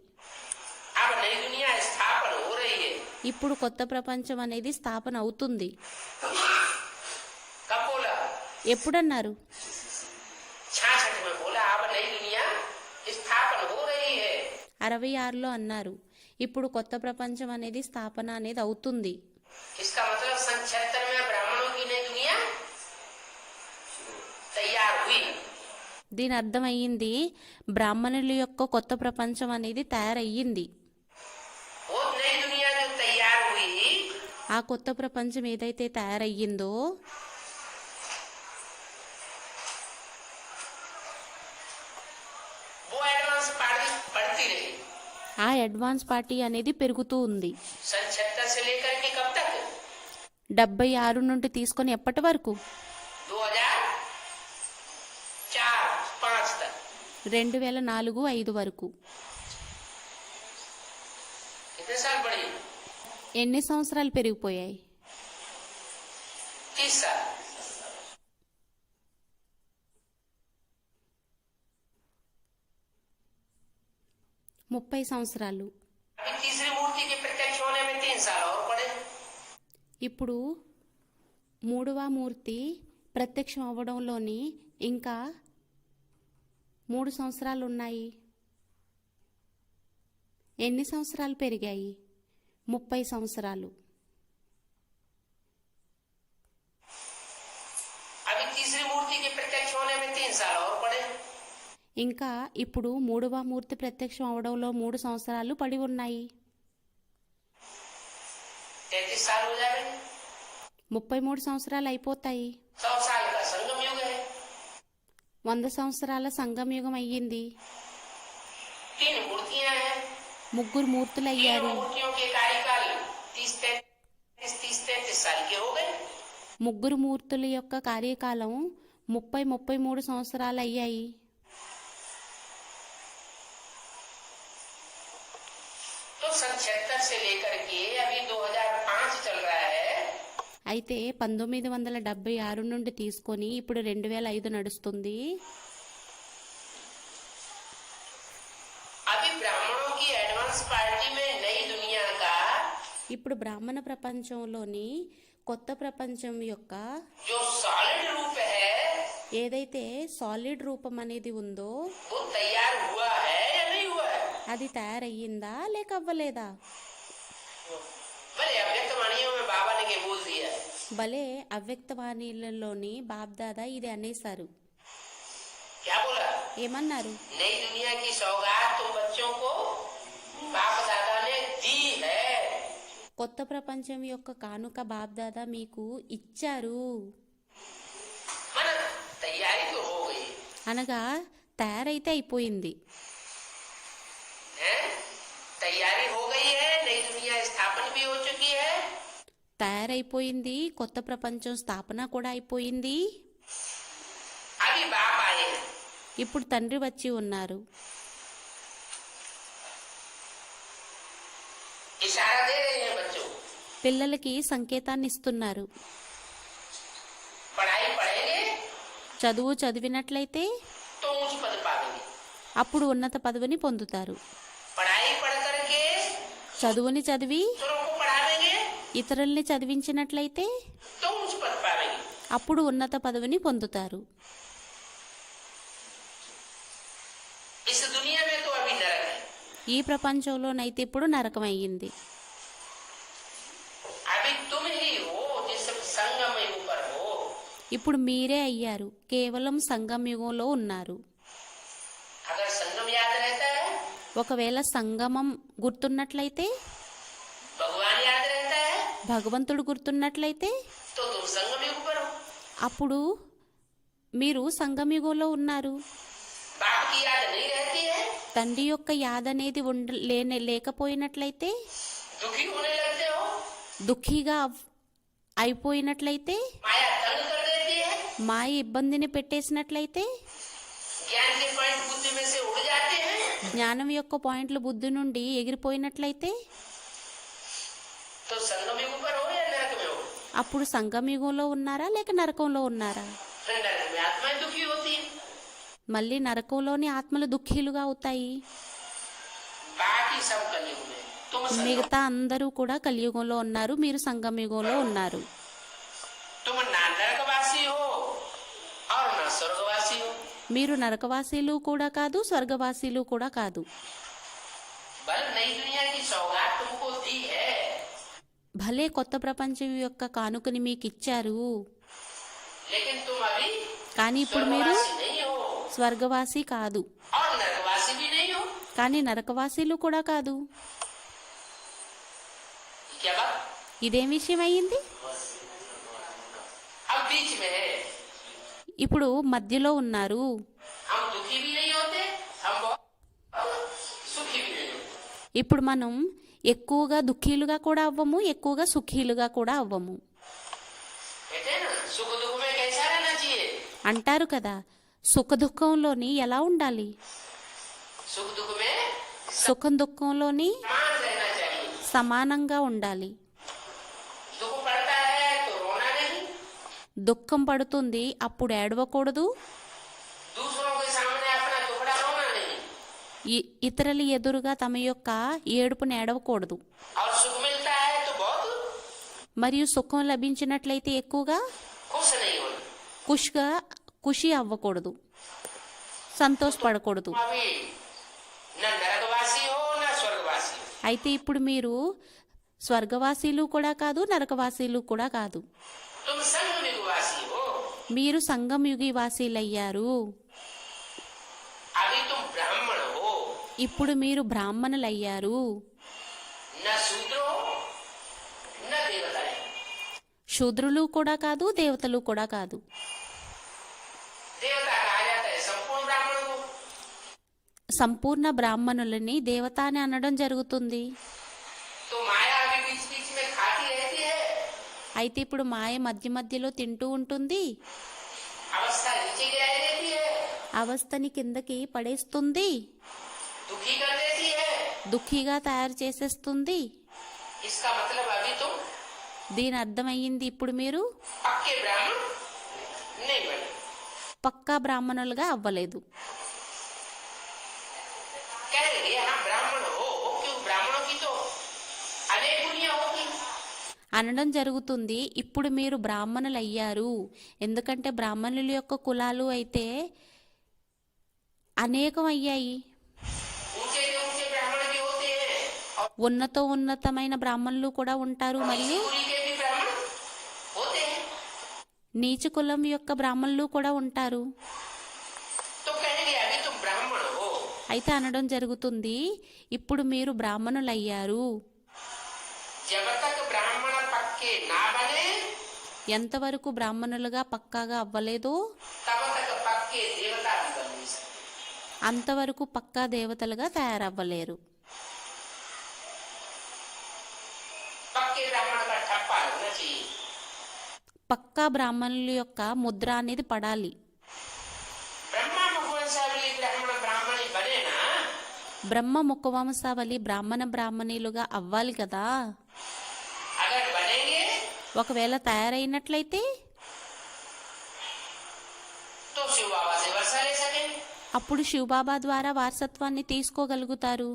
अब नई दुनिया स्थापन हो रही है। ఇప్పుడు కొత్త ప్రపంచం అనేది స్థాపన అవుతుంది. कब बोला? ఎప్పుడన్నారు? 66 में बोला अब नई दुनिया स्थापन हो रही है। 66లో అన్నారు ఇప్పుడు కొత్త ప్రపంచం అనేది స్థాపన అనేది అవుతుంది. इसका मतलब सन 76 में ब्राह्मणों की नई दुनिया तैयार हुई। దీని అర్థమయ్యింది బ్రాహ్మణుల యొక్క కొత్త ప్రపంచం అనేది తయారయ్యింది. वो नई दुनिया जो तैयार हुई, ఆ కొత్త ప్రపంచం ఏదైతే తయారయ్యిందో वो एडवांस पार्टी बढ़ती रही। ఆ అడ్వాన్స్ పార్టీ అనేది పెరుగుతూ ఉంది. सन 76 से लेकर के कब तक? 76 నుండి తీసుకొని ఎప్పటి వరకు? 2004-5 तक। 2004-5 వరకు. कितने साल बढ़ी? ఎన్ని సంవత్సరాలు పెరిగిపోయాయి? 30 साल। 30 సంవత్సరాలు. अभी तीसरी मूर्ति के प्रत्यक्ष होने में 3 साल और पड़े। ఇప్పుడు మూడవ మూర్తి ప్రత్యక్షం అవ్వడంలోని ఇంకా 3 సంవత్సరాలు ఉన్నాయి. ఎన్ని సంవత్సరాలు పెరిగాయి? 30 సంవత్సరాలు. अभी तीसरी मूर्ति के प्रत्यक्ष होने में 3 साल और पड़े। ఇంకా ఇప్పుడు మూడవ మూర్తి ప్రత్యక్షం అవడంలో 3 సంవత్సరాలు పడి ఉన్నాయి. 33 साल हो जाएंगे। 33 సంవత్సరాలు అయిపోతాయి. 100 साल का संगम युग है। 100 సంవత్సరాల సంగమయుగం అయ్యింది. 3 मूर्तियां हैं। 3 మూర్తులు అయ్యారు. मूर्तियों के कार्यकाल 30-33 साल के हो गए। 3 మూర్తుల యొక్క కార్యకాలం 30-33 సంవత్సరాలు అయ్యాయి. तो सन 76 से लेकर के अभी 2005 चल रहा है। అయితే 1976 నుండి తీసుకొని ఇప్పుడు 2005 నడుస్తుంది. अभी ब्राह्मणों की एडवांस पार्टी में नई दुनिया का ఇప్పుడు బ్రాహ్మణ ప్రపంచంలోని కొత్త ప్రపంచం యొక్క जो सॉलिड रूप है ఏదైతే సాలిడ్ రూపం అనేది ఉందో वो तैयार हुआ है या नहीं हुआ है? అది తయారయ్యిందా లేక అవ్వలేదా? भले अव्यक्त वाणियों में बाबा ने के बोल दिया है। భలే అవ్యక్తవాణిలోని బాబ్దాదా ఇది అనేశారు. क्या बोला? ఏమన్నారు? नई दुनिया की सौगात तुम बच्चों को बाप दादा ने दी है। కొత్త ప్రపంచం యొక్క కానుక బాబ్దాదా మీకు ఇచ్చారు. मन तैयारी तो हो गई అనగా తయారైతే అయిపోయింది. है, तैयारी हो गई है। नई दुनिया स्थापन भी हो चुकी है। తయారైపోయింది. కొత్త ప్రపంచం స్థాపన కూడా అయిపోయింది. अभी बाप आए हैं। ఇప్పుడు తండ్రి వచ్చి ఉన్నారు. इशारा दे रहे हैं बच्चों। పిల్లలకి సంకేతాన్ని ఇస్తున్నారు. पढ़ाई पढ़ेंगे చదువు చదివినట్లయితే तो ऊंच पद पाएंगे। అప్పుడు ఉన్నత పదవిని పొందుతారు. पढ़ाई पढ़ करके చదువుని చదివి दूसरों को पढ़ावेंगे ఇతరుల్ని చదివించినట్లయితే तो ऊंच पद पाएंगे। అప్పుడు ఉన్నత పదవిని పొందుతారు. इस दुनिया में तो अभी नरक है। ఈ ప్రపంచంలోనైతే ఇప్పుడు నరకం అయ్యింది. अभी तुम ही हो जिस संगम में ऊपर हो। ఇప్పుడు మీరే అయ్యారు. కేవలం సంగం యుగంలో ఉన్నారు. अगर संगम याद रहता है, ఒకవేళ సంగమం గుర్తున్నట్లయితే, भगवान याद रहता है, భగవంతుడు గుర్తున్నట్లయితే तो तुम संगम युग पर हो। అప్పుడు మీరు సంగం యుగంలో ఉన్నారు. बाप की याद नहीं रहती है, తండ్రి యొక్క యాద అనేది లేకపోయినట్లయితే, दुखी होने लगते हो। దుఃఖీగా అయిపోయినట్లయితే, माया तंग कर देती है। మాయ ఇబ్బందిని పెట్టేసినట్లయితే, ज्ञान के पॉइंट बुद्धि में से उड़ जाते हैं। జ్ఞానం యొక్క పాయింట్లు బుద్ధి నుండి ఎగిరిపోయినట్లయితే तो संगम युग पर हो या नरक में हो? అప్పుడు సంగం యుగంలో ఉన్నారా లేక నరకంలో ఉన్నారా? फिर नरक में आत्माएं दुखी होती है। మళ్ళీ నరకంలోని ఆత్మలు దుఃఖీలుగా అవుతాయి. बाकी सब कलयुग में तुम संगम, మిగతా అందరూ కూడా కలియుగంలో ఉన్నారు. మీరు సంగం యుగంలో ఉన్నారు. तुम ना नरकवासी हो और ना स्वर्गवासी हो। మీరు నరకవాసీలు కూడా కాదు, స్వర్గవాసీలు కూడా కాదు. बल नई दुनिया की सौगात तुमको दी है। భలే కొత్త ప్రపంచం యొక్క కానుకని మీకు ఇచ్చారు. लेकिन तुम अभी కానీ ఇప్పుడు మీరు स्वर्गवासी नहीं हो స్వర్గవాసి కాదు, और नरकवासी भी नहीं हो। కానీ నరకవాసీలు కూడా కాదు. क्या बात? ఇదేం విషయం అయ్యింది? अब बीच में है। ఇప్పుడు మధ్యలో ఉన్నారు. हम दुखी भी नहीं होते, हम बहुत सुखी भी नहीं होते। ఇప్పుడు మనం ఎక్కువగా దుఃఖీలుగా కూడా అవ్వము, ఎక్కువగా సుఖీలుగా కూడా అవ్వము. कहते हैं ना, सुख दुख में कैसा रहना चाहिए? అంటారు కదా, సుఖ దుఃఖంలోని ఎలా ఉండాలి? सुख दुख में సుఖం దుఃఖంలోని समान रहना चाहिए। సమానంగా ఉండాలి. दुख पड़ता है तो रोना नहीं, దుఃఖం పడుతుంది అప్పుడు ఏడవకూడదు, दूसरों के सामने अपना दुखड़ा रोना नहीं। ఇతరుల ఎదురుగా తమ యొక్క ఏడుపుని ఏడవకూడదు. और सुख मिलता है तो बहुत మరియు సుఖం లభించినట్లయితే ఎక్కువగా खुश नहीं होना। ఖుషి అవ్వకూడదు, సంతోషపడకూడదు. अभी न नरकवासी हो न स्वर्गवासी हो, అయితే ఇప్పుడు మీరు స్వర్గవాసీలు కూడా కాదు, నరకవాసీలు కూడా కాదు. तुम संगयुगवासी हो। మీరు సంగంయుగి వాసీలయ్యారు. अभी तुम ब्राह्मण हो, ఇప్పుడు మీరు బ్రాహ్మణులయ్యారు. न शूद्र हो न देवता है। శూద్రులు కూడా కాదు, దేవతలు కూడా కాదు. देवता कहा जाता है संपूर्ण ब्राह्मण को, సంపూర్ణ బ్రాహ్మణులని దేవత అని అనడం జరుగుతుంది. तो माया अभी बीच बीच में खाती रहती है, అయితే ఇప్పుడు మాయ మధ్య మధ్యలో తింటూ ఉంటుంది, अवस्था नीचे गिराई देती है, అవస్థని కిందకి పడేస్తుంది, दुखी कर देती है। దుఃఖీగా తయారు చేసేస్తుంది. इसका मतलब अभी तुम దీని అర్థమయ్యింది, ఇప్పుడు మీరు पक्के ब्राह्मण नहीं बने। పక్కా బ్రాహ్మణులుగా అవ్వలేదు. कहेंगे हाँ ब्राह्मण हो, क्यों ब्राह्मणों की तो अनेक दुनिया होती, అనడం జరుగుతుంది. ఇప్పుడు మీరు బ్రాహ్మణులు అయ్యారు, ఎందుకంటే బ్రాహ్మణుల యొక్క కులాలు అయితే అనేకం అయ్యాయి. ऊंचे से ऊंचे ब्राह्मण भी होते हैं और ఉన్నతమైన బ్రాహ్మణులు కూడా ఉంటారు, మరియు कुली के भी ब्राह्मण होते हैं। నీచ కులం యొక్క బ్రాహ్మణులు కూడా ఉంటారు. तो कहेंगे अभी तुम ब्राह्मण हो, అయితే అనడం జరుగుతుంది, ఇప్పుడు మీరు బ్రాహ్మణులయ్యారు. जब तक ब्राह्मण पक्के ना बने ఎంతవరకు బ్రాహ్మణులుగా పక్కాగా అవ్వలేదో तब तक पक्के देवता भी बन नहीं सकते। అంతవరకు పక్కా దేవతలుగా తయారవ్వలేరు. पक्के ब्राह्मण का ठप्पा लगना चाहिए। పక్కా బ్రాహ్మణుల యొక్క ముద్ర అనేది పడాలి. ब्रह्मा मुखवंशावली ब्राह्मण ब्राह्मणी बने ना, బ్రహ్మ ముఖవంశావళి బ్రాహ్మణులుగా అవ్వాలి కదా. अगर बनेंगे ఒకవేళ తయారైనట్లయితే तो शिव बाबा से वर्षा ले सकेंगे। అప్పుడు శివబాబా ద్వారా వారసత్వాన్ని తీసుకోగలుగుతారు.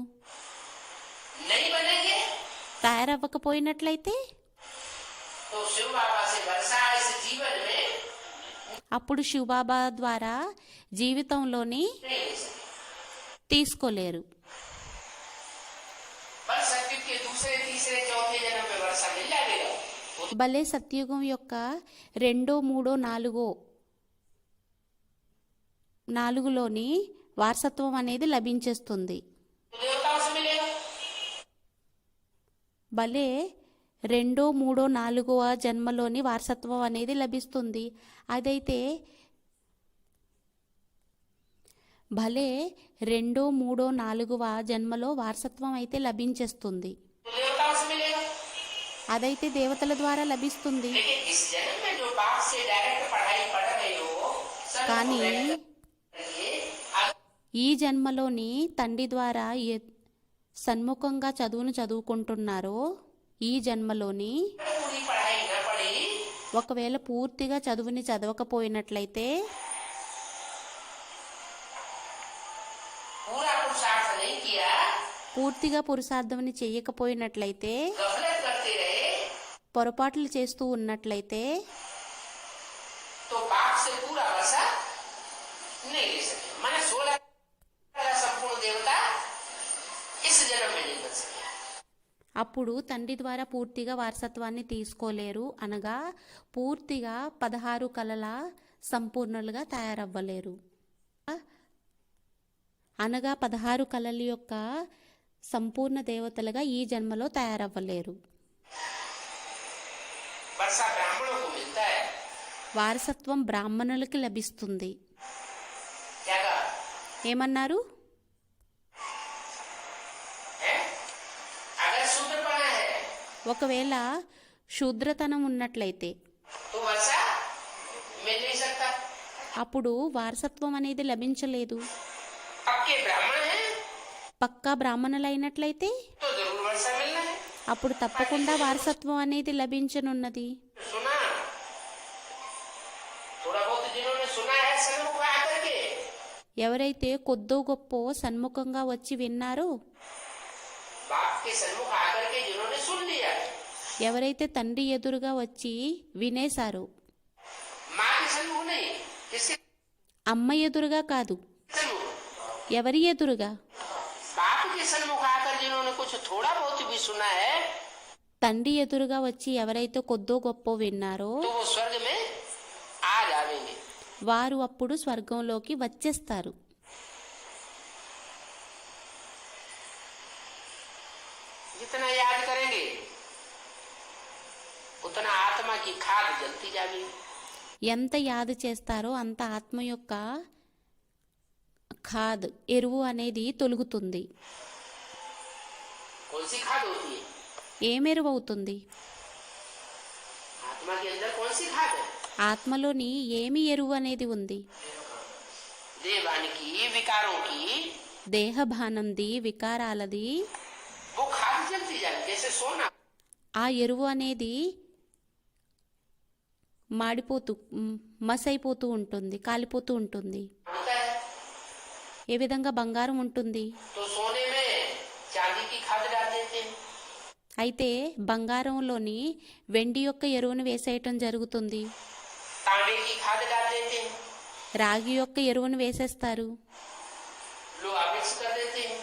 नहीं बनेंगे తయారవ్వకపోయినట్లయితే तो शिव बाबा से वर्षा इस जीवन में అప్పుడు శివబాబా ద్వారా జీవితంలోని नहीं ले सकेंगे। తీసుకోలేరు. पर सत्युग के दूसरे तीसरे चौथे जन्म में वर्षा मिल जाएगा। భలే సత్యుగం యొక్క 2, 3, 4లోని వారసత్వం అనేది లభించేస్తుంది. तो देवताओं से मिलेगा। భలే 2, 3, 4వ జన్మలోని వారసత్వం అనేది లభిస్తుంది. అదైతే భలే 2, 3, 4వ జన్మలో వారసత్వం అయితే లభించేస్తుంది. तो देवताओं से मिलेगा। అదైతే దేవతల ద్వారా లభిస్తుంది. लेकिन इस जन्म में जो बाप से डायरेक्ट पढ़ाई पढ़ रहे हो सब కానీ करिए। अब ఈ జన్మలోని తండ్రి ద్వారా సన్ముఖంగా చదువును చదువుకుంటున్నారో ఈ జన్మలోని पूरी पढ़ाई न पढ़ी ఒకవేళ పూర్తిగా చదువుని చదవకపోయినట్లయితే पूरा पुरुषार्थ नहीं किया, పూర్తిగా పురుషార్థమని చేయకపోయినట్లయితే गफलत करते रहे పొరపాట్లు చేస్తూ ఉన్నట్లయితే तो बाप से पूरा वर्षा नहीं ले सके। मैंने 16 संपूर्ण देवता इस जन्म में नहीं बन सके। అప్పుడు తండ్రి ద్వారా పూర్తిగా వారసత్వాన్ని తీసుకోలేరు, అనగా పూర్తిగా 16 కళల సంపూర్ణులుగా తయారవ్వలేరు, అనగా 16 కళల యొక్క సంపూర్ణ దేవతలుగా ఈ జన్మలో తయారవ్వలేరు. वर्षा ब्राह्मणों को मिलता है। వారసత్వం బ్రాహ్మణులకి లభిస్తుంది. क्या कहा ఏమన్నారు? है? अगर शूद्रपना है ఒకవేళ శూద్రతనం ఉన్నట్లయితే तो वर्षा मिल नहीं सकता। అప్పుడు వారసత్వం అనేది లభించలేదు. पक्के ब्राह्मण है పక్కా బ్రాహ్మణులైనట్లయితే तो जरूर वर्षा मिलना है। అప్పుడు తప్పకుండా వారసత్వం అనేది లభించనున్నది. सुना थोड़ा बहुत जिन्होंने सुना है सन्मुख आकर के ఎవరైతే కొద్దో గొప్పో సన్ముఖంగా వచ్చి విన్నారో, बाप के सन्मुख आकर के जिन्होंने सुन लिया, ఎవరైతే తండ్రి ఎదురుగా వచ్చి వినేశారో, माँ के सन्मुख नहीं, किसके అమ్మ ఎదురుగా కాదు, सन्मुख? ఎవరి ఎదురుగా? बाप के सन्मुख आकर जिन्होंने कुछ थोड़ा बहुत भी सुना है, తండ్రి ఎదురుగా వచ్చి ఎవరైతే కొద్దో గొప్పో విన్నారో तो वो स्वर्ग में आ जाएंगे। వారు అప్పుడు స్వర్గంలోకి వచ్చేస్తారు. जितना याद करेंगे उतना आत्मा की खाद जलती जाएगी। ఎంత యాద చేస్తారో అంత ఆత్మ యొక్క ఖాద్ ఎరువు అనేది తొలుగుతుంది. कौन सी खाद होती है? ఏం ఎరువు అవుతుంది? आत्मा के अंदर कौन सी खाद है? ఆత్మలోని ఏమి ఎరువు అనేది ఉంది? देवान की, विकारों की, దేహభానంది, వికారాలది. वो खाद जलती जाएगी जैसे सोना। ఆ ఎరువు అనేది మాడిపోతూ మసైపోతూ ఉంటుంది, కాలిపోతూ ఉంటుంది. होता है ఏ విధంగా బంగారం ఉంటుంది? तो सोने में चांदी की खाद डाल देते हैं। అయితే బంగారంలోని వెండి యొక్క ఎరువును వేసేయటం జరుగుతుంది. तांबे की खाद डाल देते हैं। రాగి యొక్క ఎరువును వేసేస్తారు. लोहा मिक्स कर देते हैं।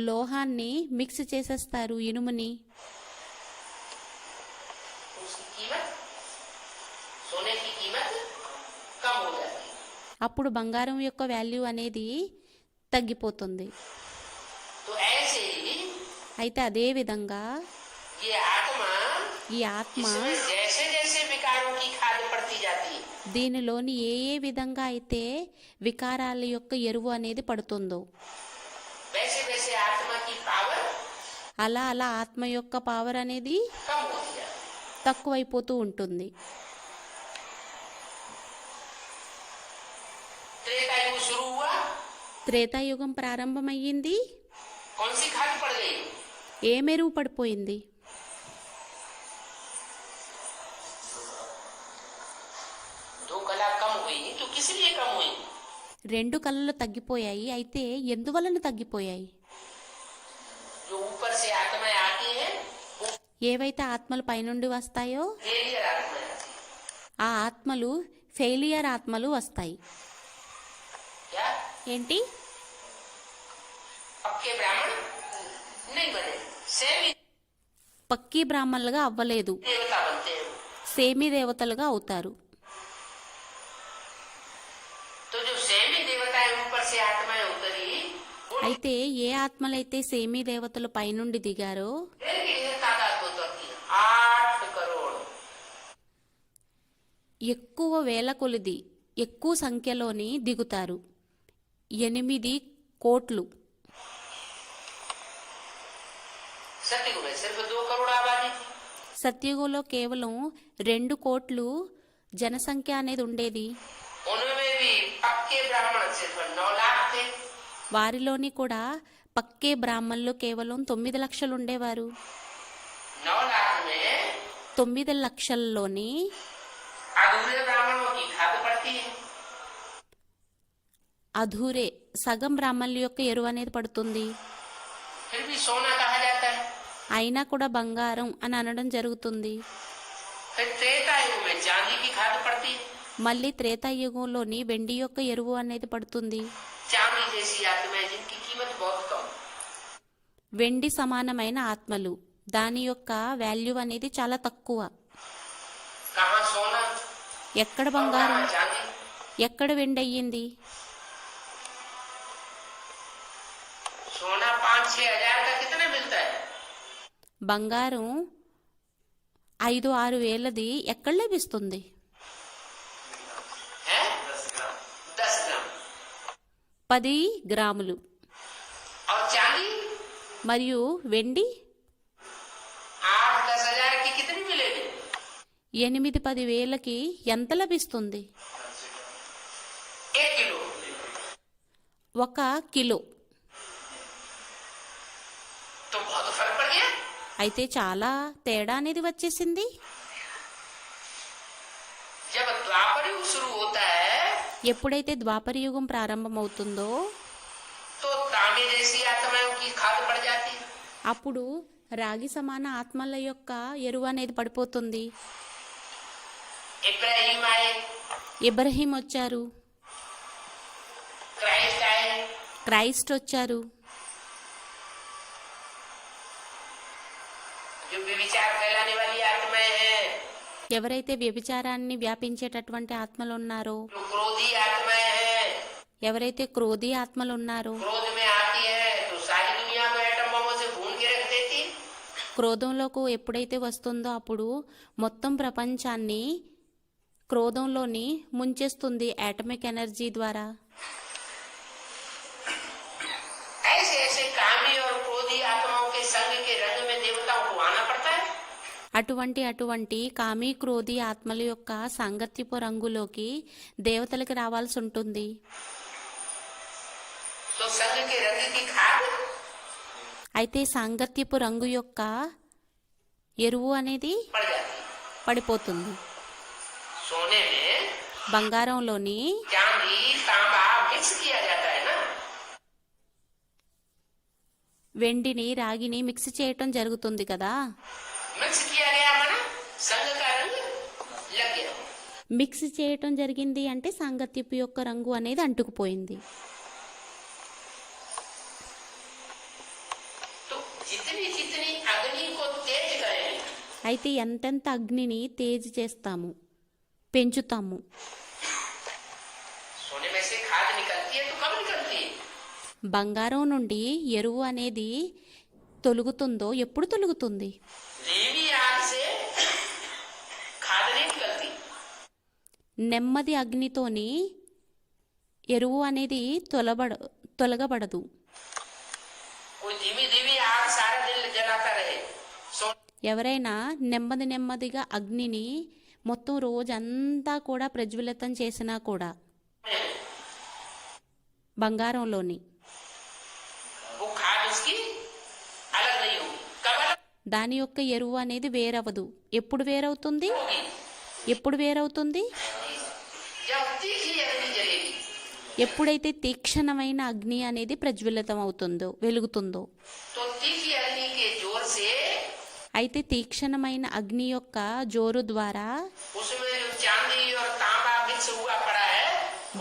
లోహాన్ని మిక్స్ చేసేస్తారు, ఇనుముని. उसकी कीमत, सोने की कीमत कम हो जाती है। అప్పుడు బంగారం యొక్క వాల్యూ అనేది తగ్గిపోతుంది. तो ऐसे ही అయితే అదే విధంగా ये आत्मा, ఈ ఆత్మ इसमें जैसे जैसे विकारों की खाद पड़ती जाती है, దీనిలోని ఏ ఏ విధంగా అయితే వికారాల యొక్క ఎరువు అనేది పడుతుందో वैसे वैसे आत्मा की पावर అలా అలా ఆత్మ యొక్క పవర్ అనేది कम होती जाती है। తక్కువైపోతూ ఉంటుంది. त्रेता युग शुरू हुआ, త్రేతాయుగం ప్రారంభమయ్యింది. कौन सी खाद पड़ गई? ఏ మెరుగు పడిపోయింది? दो कला कम हुई तो किस लिए कम हुई? 2 కళలు తగ్గిపోయాయి. అయితే ఎందువలన తగ్గిపోయాయి? जो ऊपर से आत्माएं आती हैं वो ఏవైతే ఆత్మలు పైనుండి వస్తాయో फेलियर आत्माएं आती हैं। ఆ ఆత్మలు ఫెయిలియర్ ఆత్మలు వస్తాయి. क्या ఏంటి? पक्के ब्राह्मण नहीं बने, सेमी పక్కీ బ్రాహ్మణులుగా అవ్వలేదు, देवता बनते हैं। సేమీ దేవతలుగా అవుతారు. तो जो सेमी देवता है ऊपर से आत्माएं उतरी, वो అయితే ఏ ఆత్మలైతే సేమీ దేవతలు పైనుండి దిగారో ढेर की ढेर तादाद में उतरती है। 8 करोड़। ఎక్కువ వేల కొలిది ఎక్కువ సంఖ్యలోని దిగుతారు. 8 కోట్లు. सतयुग में सिर्फ 2 करोड़ आबादी थी। సత్యుగంలో కేవలం 2 కోట్లు జనసంఖ్య అనేది ఉండేది. उनमें भी पक्के ब्राह्मण सिर्फ 9 लाख थे। వారిలోని కూడా పక్కే బ్రాహ్మణులు కేవలం 9 లక్షలు ఉండేవారు. 9 लाख में 9 లక్షల్లోని अधूरे ब्राह्मणों की खाद पड़ती है। అధూరే సగం బ్రాహ్మణుల యొక్క ఎరువు అనేది పడుతుంది. फिर भी सोना कहा जाता है। అయినా కూడా బంగారం అని అనడం జరుగుతుంది. फिर त्रेता युग में चांदी की खाद पड़ती है। మళ్ళీ త్రేతాయుగంలోని వెండి యొక్క ఎరువు అనేది పడుతుంది. चांदी जैसी आत्माएं जिनकी कीमत बहुत कम। వెండి సమానమైన ఆత్మలు, దాని యొక్క వాల్యూ అనేది చాలా తక్కువ. कहाँ सोना ఎక్కడ और బంగారం, कहाँ चांदी? ఎక్కడ వెండి అయ్యింది? सोना 5-6 हजार का कितना मिलता है? బంగారం 5-6 వేలది ఎక్కడ లభిస్తుంది? है 10 ग्राम। 10 గ్రాములు. और चांदी మరియు వెండి 8-10 हजार की कितनी मिलेगी? 8-10 వేలకి ఎంత లభిస్తుంది? 1 किलो। 1 కిలో. तो बहुत फर्क पड़ गया। అయితే చాలా తేడా అనేది వచ్చేసింది. जब द्वापर युग शुरू होता है ఎప్పుడైతే ద్వాపర యుగం ప్రారంభమవుతుందో तो तांबे जैसी आत्माओं की खाद पड़ जाती। అప్పుడు రాగి సమాన ఆత్మల యొక్క ఎరువు అనేది పడిపోతుంది. इब्राहिम आए, ఇబ్రహీం వచ్చారు, क्राइस्ट आए, క్రైస్ట్ వచ్చారు. जो विचार फैलाने वाली आत्माएं हैं, ఎవరైతే వ్యభిచారాన్ని వ్యాపించేటటువంటి ఆత్మలు ఉన్నారో, जो क्रोधी आत्माएं हैं, ఎవరైతే క్రోధీ ఆత్మలు ఉన్నారో, क्रोध में आती है तो सारी दुनिया को एटम बमों से भून के रख देती। క్రోధంలోకి ఎప్పుడైతే వస్తుందో అప్పుడు మొత్తం ప్రపంచాన్ని క్రోధంలోని ముంచేస్తుంది యాటమిక్ ఎనర్జీ ద్వారా. ऐसे ऐसे कामी और क्रोधी आत्माओं के संग के रंग में देवताओं को आना पड़ता है। అటువంటి కామీ క్రోధీ ఆత్మల యొక్క సాంగత్యపు రంగులోకి దేవతలకి రావాల్సి ఉంటుంది. तो संग के रंग की खाद అయితే సాంగత్యపు రంగు యొక్క ఎరువు అనేది पड़ जाती है। పడిపోతుంది. सोने में బంగారంలోని चांदी तांबा मिक्स किया जाता है ना, వెండిని రాగిని మిక్స్ చేయటం జరుగుతుంది కదా. मिक्स किया गया माना संग का रंग लग गया। మిక్స్ చేయటం జరిగింది అంటే సాంగత్యపు యొక్క రంగు అనేది అంటుకుపోయింది. तो जितनी जितनी अग्नि को तेज करें, అయితే ఎంతెంత అగ్నిని తేజ్ చేస్తాము, పెంచుతాము. सोने में से खाद निकलती है तो कब निकलती है? బంగారం నుండి ఎరువు అనేది తొలుగుతుందో ఎప్పుడు తొలుగుతుంది? धीमी आग से खाद नहीं निकलती। నెమ్మది అగ్నితోని ఎరువు అనేది తొలగబడదు. कोई धीमी धीमी आग सारा दिन जलाता रहे, ఎవరైనా నెమ్మదిగా అగ్నిని మొత్తం రోజంతా కూడా ప్రజ్వలితం చేసినా కూడా బంగారంలోని वो खाद उसकी अलग नहीं होगी। कब अलग దాని యొక్క ఎరువు అనేది వేరవదు. ఎప్పుడు వేరవుతుంది? होगी? ఎప్పుడు వేరవుతుంది? जब तीखी अग्नि जलेगी, ఎప్పుడైతే తీక్షణమైన అగ్ని అనేది ప్రజ్వలితం అవుతుందో, వెలుగుతుందో. तो तीखी अग्नि के जोर से అయితే తీక్షణమైన అగ్ని యొక్క జోరు ద్వారా उसमें जो चांदी और तांबा मिक्स हुआ पड़ा है,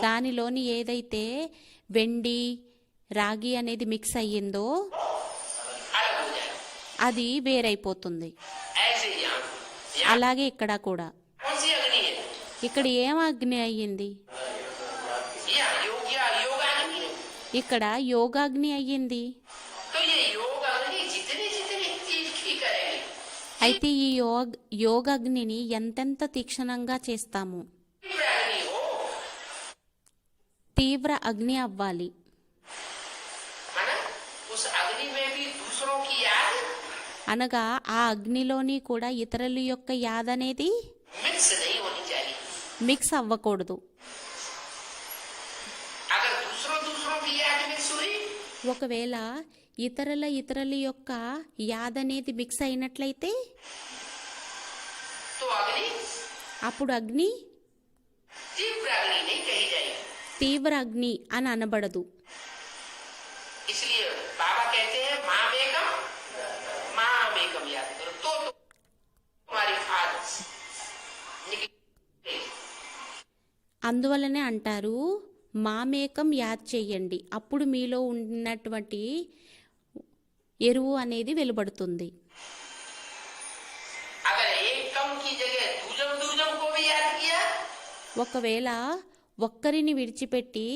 దానిలోని ఏదైతే వెండి రాగి అనేది మిక్స్ అయ్యిందో अलग हो जाए। అది వేరైపోతుంది. ऐसे यहाँ అలాగే ఇక్కడ కూడా कौन सी अग्नि है? ఇక్కడ ఏం అగ్ని అయ్యింది? यहाँ योग अग्नि है। ఇక్కడ యోగాగ్ని అయ్యింది. तो ये योग अग्नि जितनी जितनी तीखी करेगी, అయితే ఈ యోగాగ్నిని ఎంతెంత తీక్షణంగా చేస్తాము, तीव्र अग्नि हो, తీవ్ర అగ్ని అవ్వాలి. माना उस अग्नि में भी दूसरों की याद అనగా ఆ అగ్నిలోని కూడా ఇతరుల యొక్క యాద అనేది मिक्स नहीं होनी चाहिए। మిక్స్ అవ్వకూడదు. अगर दूसरों की याद मिक्स हुई ఒకవేళ ఇతరుల యొక్క యాద అనేది మిక్స్ అయినట్లయితే तो अग्नि అప్పుడు అగ్ని तीव्र अग्नि नहीं कही जाएगी। తీవ్ర అగ్ని అని అనబడదు. इसलिए बाबा कहते हैं माँ बेगम याद करो तो तुम्हारी खाद निकलेगी। అందువలనే అంటారు మామేకం యాద్ చెయ్యండి, అప్పుడు మీలో ఉన్నటువంటి ఎరువు అనేది వెలువడుతుంది. अगर एक कम की जगह दूजम को भी याद किया ఒకవేళ ఒక్కరిని విడిచిపెట్టి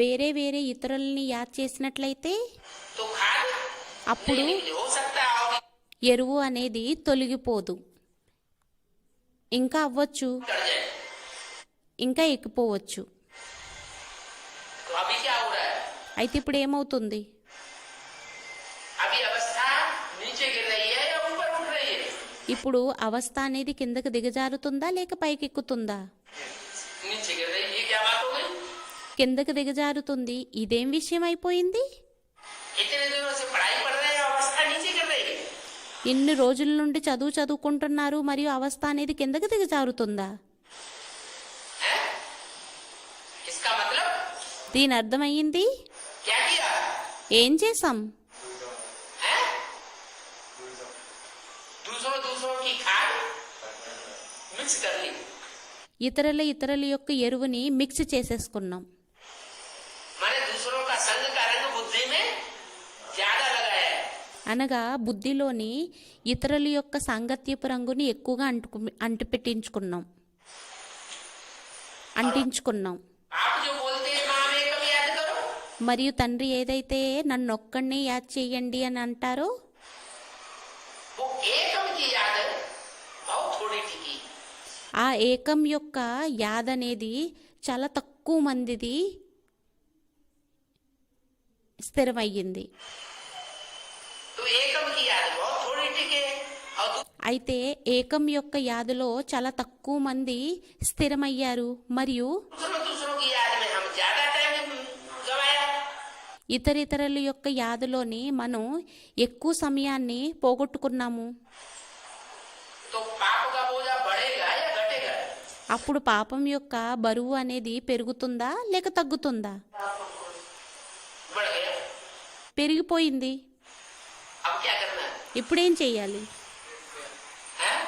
వేరే ఇతరులని యాద్ చేసినట్లయితే तो खाद అప్పుడు नहीं निकली। हो सकता है और ఎరువు అనేది తొలగిపోదు, ఇంకా అవ్వచ్చు, चढ़ जाए। ఇంకా ఎక్కిపోవచ్చు. तो अभी क्या हो रहा है? అయితే ఇప్పుడు ఏమవుతుంది? अभी अवस्था नीचे गिर रही है या ऊपर उठ रही है? ఇప్పుడు అవస్థ అనేది కిందకు దిగజారుతుందా లేక పైకి ఎక్కుతుందా? नीचे गिर रही है। ये क्या बात हो गई? కిందకు దిగజారుతుంది. ఇదేం విషయం అయిపోయింది? इतने दिनों से पढ़ाई पढ़ रहे हैं, अवस्था नीचे गिर रही है। ఇన్ని రోజుల నుండి చదువుకుంటున్నారు మరియు అవస్థ అనేది కిందకు దిగజారుతుందా? हैं? इसका मतलब దీని అర్థమయ్యింది. क्या किया ఏం చేసాం? है? दूसरों दूसरों की खाद मिक्स कर ली। ఇతరుల యొక్క ఎరువుని మిక్స్ చేసేసుకున్నాం. माने दूसरों का संग का रंग बुद्धि में ज्यादा लगाया है। అనగా బుద్ధిలోని ఇతరుల యొక్క సాంగత్యపు రంగుని ఎక్కువగా అంటించుకున్నాం. आप जो बोलते हैं माँ में कभी याद करो, మరియు తండ్రి ఏదైతే నన్నొక్కడినే యాద్ చేయండి అని అంటారో वो एकम की याद बहुत थोड़ी टिकी। ఆ ఏకం యొక్క యాద్ అనేది చాలా తక్కువ మందిది స్థిరమయ్యింది. तो एकम की याद बहुत थोड़ी टिके और అయితే ఏకం యొక్క యాదులో చాలా తక్కువ మంది స్థిరమయ్యారు. మరియు दूसरों की याद में हम ज्यादा टाइम गवाया। ఇతరుల యొక్క యాదులోని మనం ఎక్కువ సమయాన్ని పోగొట్టుకున్నాము. तो पाप का बोझा बढ़ेगा या घटेगा? అప్పుడు పాపం యొక్క బరువు అనేది పెరుగుతుందా లేక తగ్గుతుందా? बढ़ गया। పెరిగిపోయింది. अब क्या करना है? ఇప్పుడేం చెయ్యాలి? हैं?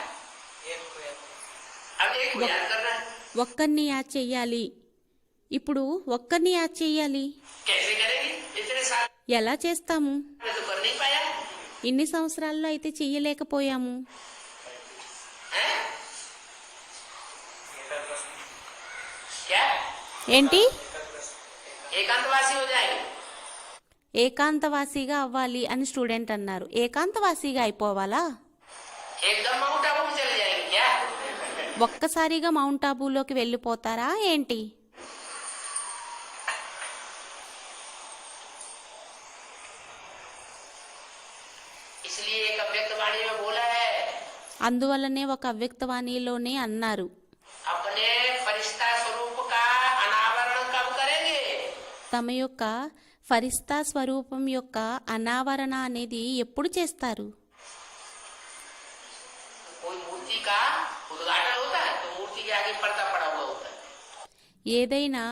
अब एक को याद करना है। ఒక్కరిని యాద్ చెయ్యాలి. ఇప్పుడు ఒక్కరిని యాద్ చెయ్యాలి. कैसे करेंगे? इतने साल ఎలా చేస్తాము? में तो कर नहीं पाया। ఇన్ని సంవత్సరాల్లో అయితే చెయ్యలేకపోయాము. हैं? क्या ఏంటి? एकांतवासी हो जाएंगे? ఏకాంతవాసిగా అవ్వాలి అని స్టూడెంట్ అన్నారు. ఏకాంతవాసిగా అయిపోవాలా? एकदम माउंट आबू में चले जाएंगे क्या? ఒక్కసారిగా మౌంట్ ఆబూలోకి వెళ్ళిపోతారా ఏంటి? इसलिए एक अव्यक्त वाणी में बोला है, అందువల్లనే ఒక అవ్యక్తవాణిలోనే అన్నారు, अपने फरिश्ता स्वरूप का अनावरण कब करेंगे? తమ యొక్క ఫరిస్తా స్వరూపం యొక్క అనావరణ అనేది ఎప్పుడు చేస్తారు? कोई मूर्ति का उद्घाटन होता है तो मूर्ति के आगे पर्दा पड़ा हुआ होता है। ఏదైనా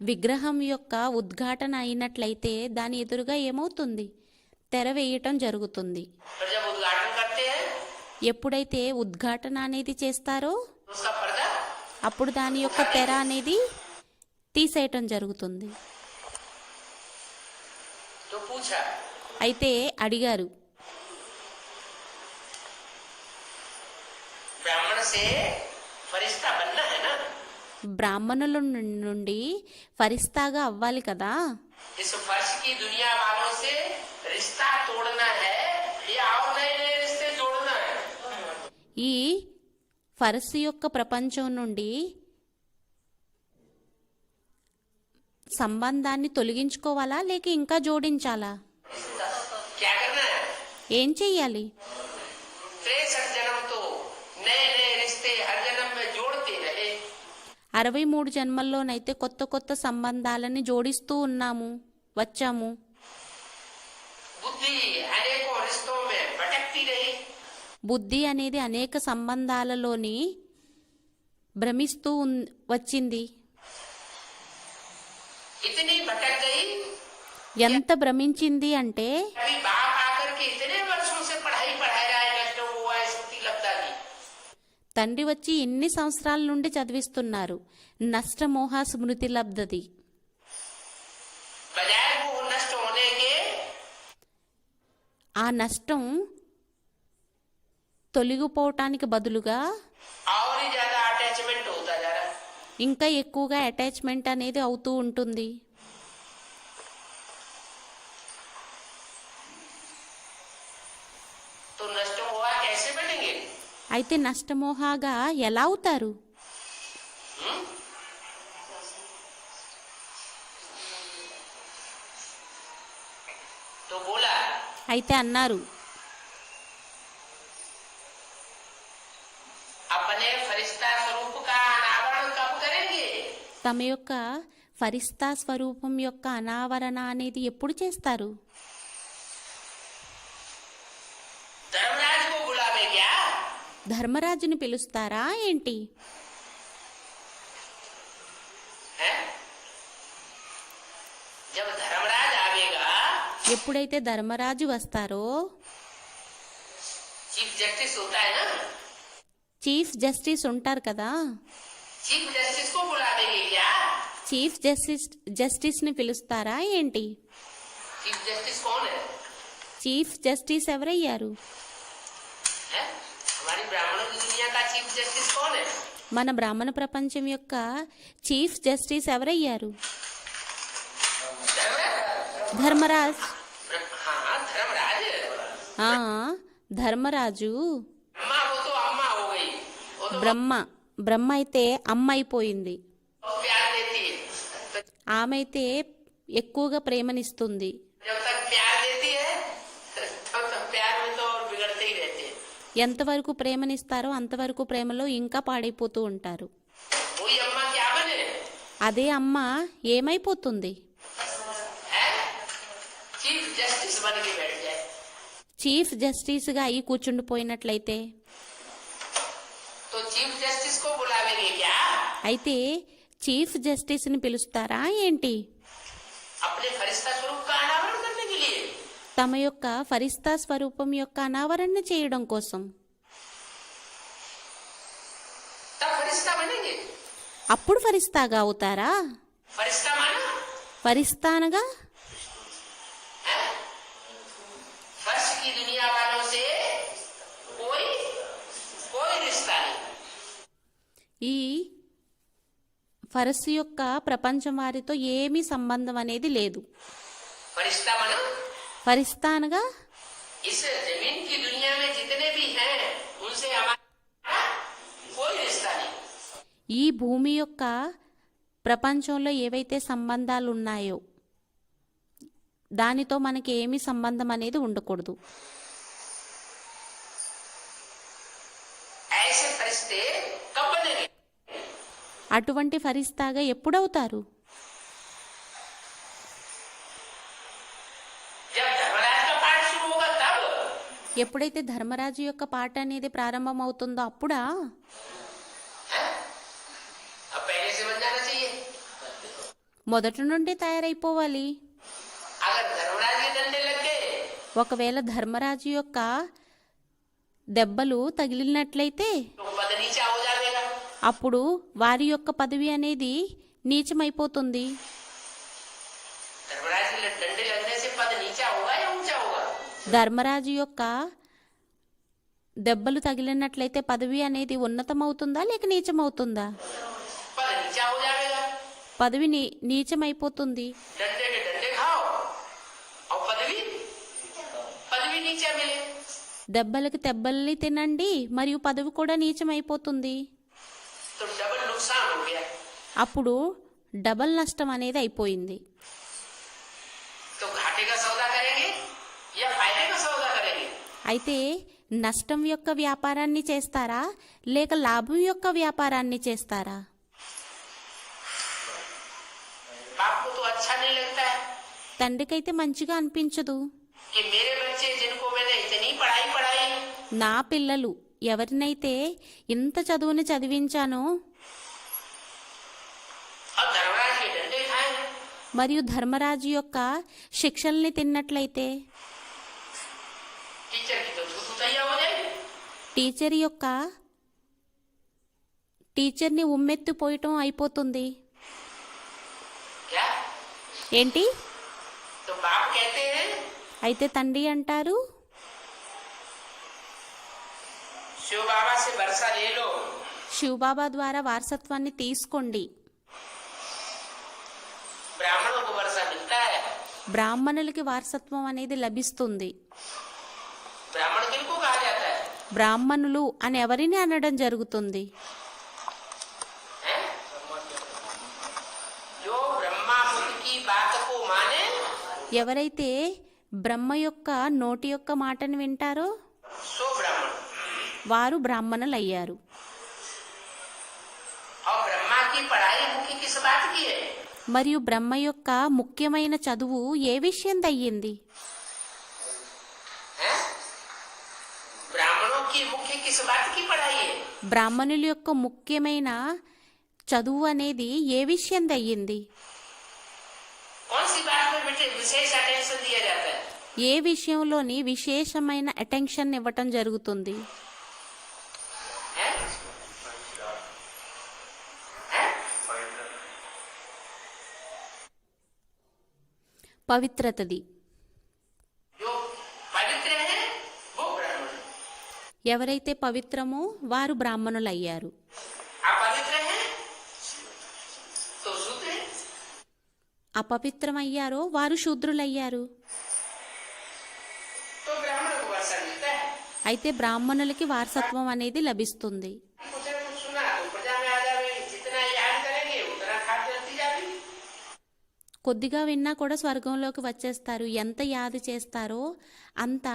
విగ్రహం యొక్క ఉద్ఘాటన అయినట్లయితే దాని ఎదురుగా ఏమవుతుంది? తెర వేయటం జరుగుతుంది. पर जब उद्घाटन करते हैं ఎప్పుడైతే ఉద్ఘాటన అనేది చేస్తారో तो उसका पर्दा అప్పుడు దాని యొక్క తెర అనేది తీసేయటం జరుగుతుంది. तो पूछा, అయితే అడిగారు, ब्राह्मण से फरिश्ता बनना है ना? బ్రాహ్మణుల నుండి ఫరిస్తాగా అవ్వాలి కదా. इस फर्श की दुनिया वालों से रिश्ता तोड़ना है या और नए नए रिश्ते जोड़ना है? ఈ ఫరసు యొక్క ప్రపంచం నుండి సంబంధాన్ని తొలగించుకోవాలా లేక ఇంకా జోడించాలా? क्या करना है? ఏం చెయ్యాలి? 63 जन्म तो नए नए रिश्ते हर जन्म में जोड़ते रहे। 63 జన్మల్లోనైతే కొత్త కొత్త సంబంధాలని జోడిస్తూ వచ్చాము. बुद्धि अनेकों रिश्तों में भटकती रही। బుద్ధి అనేది అనేక సంబంధాలలోని భ్రమిస్తూ వచ్చింది. इतनी भटक गई, ఎంత భ్రమించింది అంటే अभी बाप आकर के इतने वर्षों से पढ़ाई पढ़ा रहा है कष्टों को है स्मृति लब्धा की। తండ్రి వచ్చి ఎన్ని సంవత్సరాల నుండి చదివిస్తున్నారు. నష్టమోహ స్మృతి లబ్ధది. बजाय वो नष्ट होने के ఆ నష్టం తొలగిపోవటానికి బదులుగా और ही ज्यादा अटैचमेंट होता जा रहा है। ఇంకా ఎక్కువగా అటాచ్మెంట్ అనేది అవుతూ ఉంటుంది. तो नष्ट हुआ कैसे बनेंगे? అయితే నష్టమోహగా ఎలా అవుతారు? तो बोला, అయితే అన్నారు, अपने फरिश्ता स्वरूप का अनावरण कब करेंगे? తమ యొక్క ఫరిస్తా స్వరూపం యొక్క అనావరణ అనేది ఎప్పుడు చేస్తారు? धर्मराज को बुलावे क्या? ధర్మరాజుని పిలుస్తారా ఏంటి? है? जब धर्मराज आवेगा, ఎప్పుడైతే ధర్మరాజు వస్తారో, चीफ जस्टिस होता है ना, చీఫ్ జస్టిస్ ఉంటారు కదా, चीफ जस्टिस को बुलावेंगे क्या? చీఫ్ జస్టిస్ని పిలుస్తారా ఏంటి? चीफ जस्टिस कौन है? చీఫ్ జస్టిస్ ఎవరయ్యారు? हैं? हमारी ब्राह्मणों की दुनिया का चीफ जस्टिस कौन है? మన బ్రాహ్మణ ప్రపంచం యొక్క చీఫ్ జస్టిస్ ఎవరయ్యారు? ధర్మరాజ్. हाँ, धर्मराज। ఆ, ధర్మరాజు. अम्मा वो तो अम्मा हो गई, वो तो బ్రహ్మ అయితే అమ్మ అయిపోయింది. प्यार देती है। तो ఆమె అయితే ఎక్కువగా ప్రేమనిస్తుంది. जब तक प्यार देती है, तब तक प्यार में तो और बिगड़ते ही रहते हैं। ఎంతవరకు ప్రేమనిస్తారో అంతవరకు ప్రేమలో ఇంకా పాడైపోతూ ఉంటారు. वही अम्मा क्या बने? అదే అమ్మ ఏమైపోతుంది? हैं? चीफ जस्टिस बन के बैठ जाए। చీఫ్ జస్టిస్గా అయి కూర్చుండిపోయినట్లయితే, तो चीफ जस्टिस को बुलावेंगे क्या? అయితే చీఫ్ జస్టిస్ని పిలుస్తారా ఏంటి? अपने फरिश्ता स्वरूप का अनावरण करने के लिए। తమ యొక్క ఫరిస్తా స్వరూపం యొక్క అనావరణ చేయడం కోసం. तब फरिश्ता बनेंगे। అప్పుడు ఫరిస్తాగా అవుతారా? फरिश्ता माना ఫరిస్తానగా है? फर्श की दुनिया वालों से कोई कोई रिश्ता नहीं। ఈ ఫరస్సు యొక్క ప్రపంచం వారితో ఏమీ సంబంధం అనేది లేదు. फरिश्ता माना ఫరిస్తానగా इस जमीन की दुनिया में जितने भी हैं, उनसे हमारा कोई रिश्ता नहीं। ఈ భూమి యొక్క ప్రపంచంలో ఏవైతే సంబంధాలు ఉన్నాయో దానితో మనకి ఏమీ సంబంధం అనేది ఉండకూడదు. ऐसे फरिश्ते कब बनेंगे? అటువంటి ఫరిస్తాగా ఎప్పుడవుతారు? जब धर्मराज का पाठ शुरू होगा तब। ఎప్పుడైతే ధర్మరాజు యొక్క పాట అనేది ప్రారంభం అవుతుందో అప్పుడా? हैं? अब पहले से बन जाना चाहिए। మొదటి నుండి తయారైపోవాలి. अगर धर्मराज के डंडे लग गए, ఒకవేళ ధర్మరాజు యొక్క దెబ్బలు తగిలినట్లయితే तो पद नीचा हो जाएगा। అప్పుడు వారి యొక్క పదవి అనేది నీచమైపోతుంది. धर्मराज के डंडे लगने से पद नीचा होगा या ऊंचा होगा? ధర్మరాజు యొక్క దెబ్బలు తగిలినట్లయితే పదవి అనేది ఉన్నతమవుతుందా లేక నీచమవుతుందా? पद नीचा हो जाएगा। పదవి నీచమైపోతుంది. डंडे के डंडे खाओ और पदवी पदवी नीचा मिले। దెబ్బలకి దెబ్బల్ని తినండి మరియు పదవి కూడా నీచమైపోతుంది. तो डबल नुकसान हो गया। అప్పుడు డబల్ నష్టం అనేది అయిపోయింది. तो घाटे का सौदा करेंगे या फायदे का सौदा करेंगे? అయితే నష్టం యొక్క వ్యాపారాన్ని చేస్తారా లేక లాభం యొక్క వ్యాపారాన్ని చేస్తారా? बाप को तो अच्छा नहीं लगता है తండ్రికైతే మంచిగా అనిపించదు. कि मेरे बच्चे जिनको मैंने इतनी पढ़ाई पढ़ाई, నా పిల్లలు ఎవరినైతే ఇంత చదువుని చదివించానో और धर्मराज के डंडे खाए, మరియు ధర్మరాజు యొక్క శిక్షల్ని తిన్నట్లయితే टीचर की तो झूठ तैयार हो जाएगी। టీచర్ని ఉమ్మెత్తిపోయటం అయిపోతుంది. क्या? ఏంటి? तो बाप कहते हैं అయితే తండ్రి అంటారు, शिव बाबा से वर्षा ले लो, శివబాబా ద్వారా వారసత్వాన్ని తీసుకోండి. ब्राह्मणों को वर्षा मिलता है। బ్రాహ్మణులకి వారసత్వం అనేది లభిస్తుంది. ब्राह्मण किनको कहा जाता है? బ్రాహ్మణులు అని ఎవరిని అనడం జరుగుతుంది? हैं? जो ब्रह्मा मुनि की बात को माने, ఎవరైతే బ్రహ్మ యొక్క నోటి యొక్క మాటను వింటారో सो ब्राह्मण। వారు బ్రాహ్మణులయ్యారు. और ब्रह्मा की पढ़ाई मुख्य किस बात की है? మరియు బ్రహ్మ యొక్క ముఖ్యమైన చదువు ఏ విషయం అయ్యింది? हैं? ब्राह्मणों की मुख्य किस बात की पढ़ाई है? బ్రాహ్మణుల యొక్క ముఖ్యమైన చదువు అనేది ఏ విషయం అయ్యింది? कौन सी बात विशेष अटेंशन दिया जाता है। ఏ విషయంలోని విశేషమైన అటెన్షన్ ఇవ్వటం జరుగుతుంది? हैं? हैं? పవిత్రతది. जो पवित्र है वो ब्राह्मण है। ఎవరైతే పవిత్రమో వారు బ్రాహ్మణులయ్యారు. अपवित्र है तो शूद्र है। అపవిత్రమయ్యారో వారు శూద్రులయ్యారు. तो ब्राह्मण को वर्षा मिलता है। అయితే బ్రాహ్మణులకి వారసత్వం అనేది లభిస్తుంది. कुछ न कुछ सुना तो प्रजा में आ जावे, जितना याद करेंगे उतना खाद चलती जाती। కొద్దిగా విన్నా కూడా స్వర్గంలోకి వచ్చేస్తారు. ఎంత యాది చేస్తారో అంత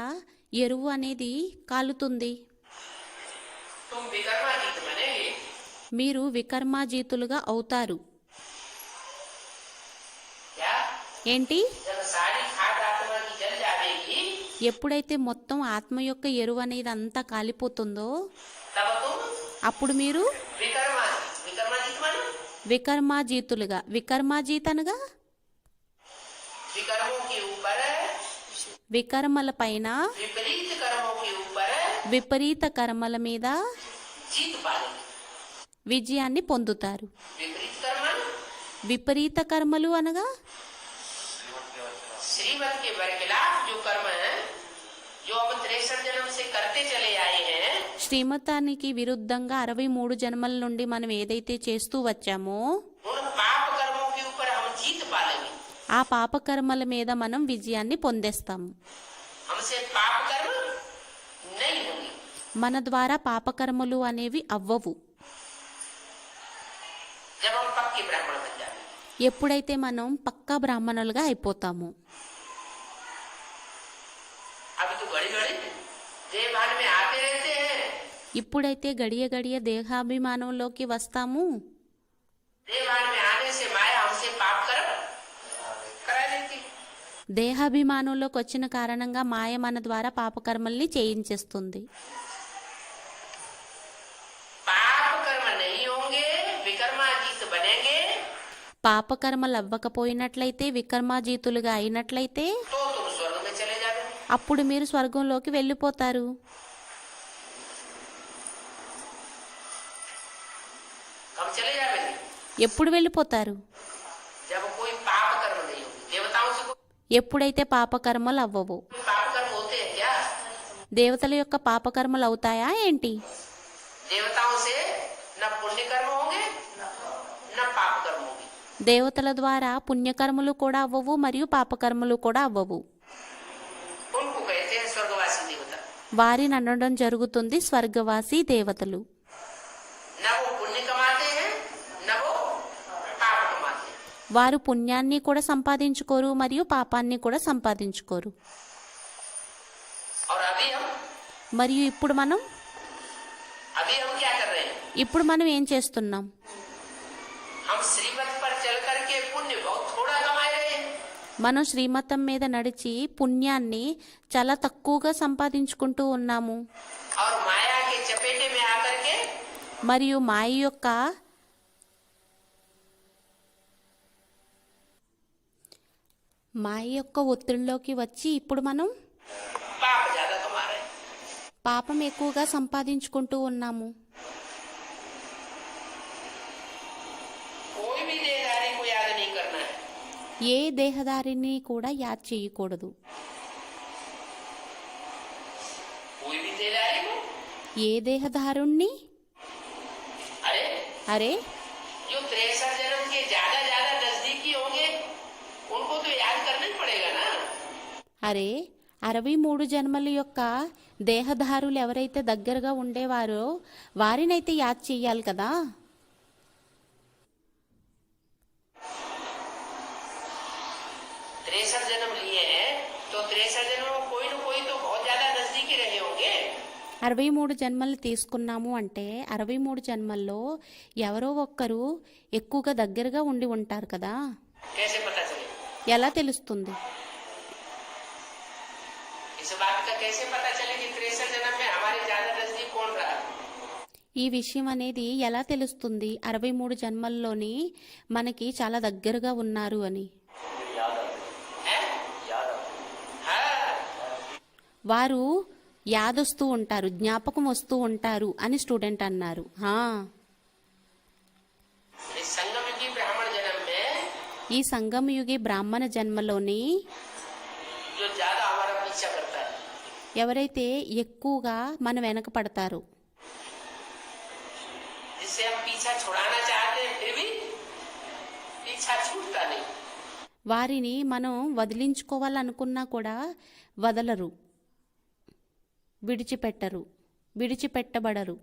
ఎరువు అనేది కాలుతుంది. तुम विकर्माजीत बनेंगे। మీరు వికర్మాజీతులుగా అవుతారు. क्या? ఏంటి? जब सारी खाद आत्मा की जल जाएगी ఎప్పుడైతే మొత్తం ఆత్మ యొక్క ఎరువు అనేది అంతా కాలిపోతుందో तब तुम అప్పుడు మీరు विकर्माजीत मानो। వికర్మాజీతులుగా. వికర్మాజీతనగా विकर्मों के ऊपर, వికర్మల పైన, विपरीत कर्मों के ऊपर విపరీత కర్మల మీద जीत पालेंगे। విజయాన్ని పొందుతారు. विपरीत कर्म విపరీత కర్మలు అనగా श्रीमत के बरखिलाफ जो कर्म है, जो हम 63 जन्म से करते चले आए हैं, శ్రీమతానికి విరుద్ధంగా 63 జన్మల నుండి మనం ఏదైతే చేస్తూ వచ్చామో उन पाप कर्मों के ऊपर हम जीत पालेंगे। ఆ పాపకర్మల మీద మనం విజయాన్ని పొందేస్తాము. हमसे पाप कर्म नहीं होंगे। మన ద్వారా పాపకర్మలు అనేవి అవ్వవు. जब हम पक्के ब्राह्मण बन जाते हैं। ఎప్పుడైతే మనం పక్కా బ్రాహ్మణులుగా అయిపోతాము. अभी तो घड़ी घड़ी देवभान में आते रहते हैं। ఇప్పుడైతే గడియ గడియ దేహాభిమానంలోకి వస్తాము. देवभान में आने से माया हमसे पाप कर्म करा देती। దేహాభిమానంలోకి వచ్చిన కారణంగా మాయ మన ద్వారా పాపకర్మల్ని చేయించేస్తుంది. पाप कर्म नहीं होंगे, विकर्माजीत बनेंगे పాపకర్మలు అవ్వకపోయినట్లయితే, వికర్మాజీతులుగా అయినట్లయితే तो तुम स्वर्ग में चले जाओ। అప్పుడు మీరు స్వర్గంలోకి వెళ్ళిపోతారు. हम चले जाएंगे ఎప్పుడు వెళ్ళిపోతారు? जब कोई पाप कर्म नहीं होंगे। देवताओं से ఎప్పుడైతే పాపకర్మలు అవ్వవు. कोई पाप कर्म होते हैं क्या? దేవతల యొక్క పాపకర్మలు అవుతాయా ఏంటి? देवताओं से न पुण्य कर्म होंगे न पाप कर्म होंगे। దేవతల ద్వారా పుణ్యకర్మలు కూడా అవ్వవు మరియు పాపకర్మలు కూడా అవ్వవు. उनको कहते हैं स्वर्गवासी देवता। వారిని అనడం జరుగుతుంది స్వర్గవాసి దేవతలు. न वो पुण्य कमाते हैं न वो पाप कमाते हैं। వారు పుణ్యాన్ని కూడా సంపాదించుకోరు మరియు పాపాన్ని కూడా సంపాదించుకోరు. और अभी ఇప్పుడు మనం क्या कर रहे हैं? ఇప్పుడు మనం ఏం చేస్తున్నాం? हम श्रीमत पर चल करके पुण्य बहुत थोड़ा कमा रहे हैं। మనం శ్రీమతం మీద నడిచి పుణ్యాన్ని చాలా తక్కువగా సంపాదించుకుంటూ ఉన్నాము. और माया के चपेटे में आकर के మరియు మాయ యొక్క ఒత్తిడిలోకి వచ్చి ఇప్పుడు మనం पाप ज्यादा कमा रहे हैं। పాపం ఎక్కువగా సంపాదించుకుంటూ ఉన్నాము. कोई भी देहधारी को याद नहीं करना है। ఏ దేహదారిని కూడా యాద్ చేయకూడదు. कोई भी देहधारी को ఏ దేహదారుణ్ణి? అరే जो 63 जन्म के ज्यादा ज्यादा नजदीकी होंगे उनको तो याद करना ही पड़ेगा ना। అరే 63 జన్మల యొక్క దేహదారులు ఎవరైతే దగ్గరగా ఉండేవారో వారినైతే యాద్ చెయ్యాలి కదా. 63 जन्म लिए हैं तो 63 जन्म में कोई न कोई तो बहुत ज्यादा नजदीकी रहे होंगे। 63 జన్మలు తీసుకున్నాము అంటే 63 జన్మల్లో ఎవరో ఒక్కరు ఎక్కువగా దగ్గరగా ఉండి ఉంటారు కదా. कैसे पता चले? ఎలా తెలుస్తుంది? इस बात का कैसे पता चले कि 63 जन्म में हमारे ज्यादा नजदीक कौन रहा? ఈ విషయం అనేది ఎలా తెలుస్తుంది 63 జన్మల్లోని మనకి చాలా దగ్గరగా ఉన్నారు అని? వారు యాదొస్తూ ఉంటారు, జ్ఞాపకం వస్తూ ఉంటారు అని స్టూడెంట్ అన్నారు. इस संगम युगी ब्राह्मण जन्म में ఈ సంగమయుగి బ్రాహ్మణ జన్మలోని जो ज्यादा हमारा पीछा करता है, ఎవరైతే ఎక్కువగా మన వెనక పడతారో, जिससे हम पीछा छुड़ाना चाहते हैं फिर भी पीछा छूटता नहीं, వారిని మనం వదిలించుకోవాలనుకున్నా కూడా వదలరు, విడిచిపెట్టబడరు.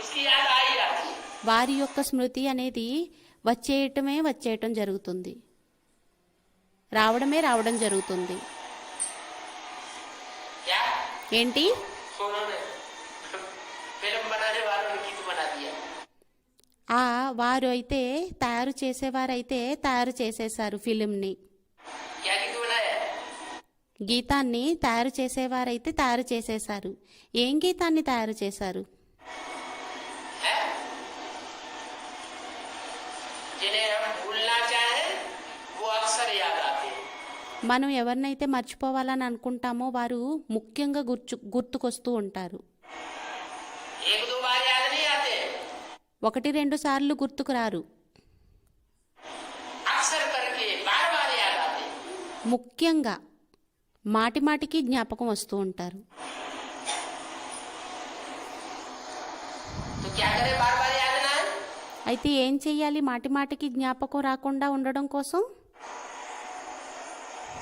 उसकी याद आ ही जाती है। వారి యొక్క స్మృతి అనేది వచ్చేయటం జరుగుతుంది, రావడం జరుగుతుంది. क्या ఏంటి? उन्होंने फिल्म बनाने वालों ने गीत बना दिया, వారు అయితే తయారు చేసేశారు ఫిలింని. क्या गीत बनाया? గీతాన్ని తయారు చేసేవారైతే తయారు చేసేశారు. ఏం గీతాన్ని తయారు చేశారు? है जिन्हें हम भूलना चाहें वो अक्सर याद आते हैं। మనం ఎవరినైతే మర్చిపోవాలని అనుకుంటామో వారు ముఖ్యంగా గుర్తుకొస్తూ ఉంటారు. एक दो बार याद नहीं आते, 1-2 సార్లు గుర్తుకు రారు, अक्सर करके बार बार याद आते हैं। ముఖ్యంగా మాటిమాటికి జ్ఞాపకం వస్తూ ఉంటారు. तो क्या करें बार बार याद ना आए? అయితే ఏం చెయ్యాలి మాటిమాటికి జ్ఞాపకం రాకుండా ఉండడం కోసం?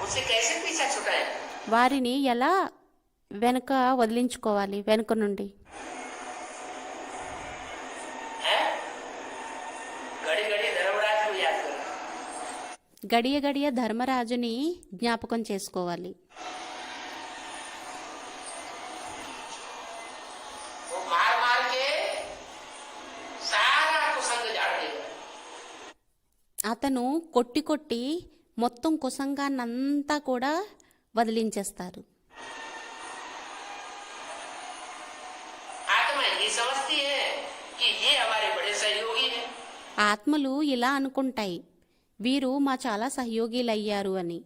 उनसे कैसे पीछा छुटाएं? వారిని ఎలా వెనుక వదిలించుకోవాలి? వెనుక నుండి हैं? घड़ी घड़ी धर्मराज को याद करें, గడియ ధర్మరాజుని జ్ఞాపకం చేసుకోవాలి. वो मार मार के सारा कुसंग झाड़ देगा, అతను కొట్టి మొత్తం కుసంగాన్నంతా కూడా వదిలించేస్తారు. आत्मा ये समझती है कि ये हमारे बड़े सहयोगी हैं, ఆత్మలు ఇలా అనుకుంటాయి, వీరు మా చాలా సహయోగిలయ్యారు అని.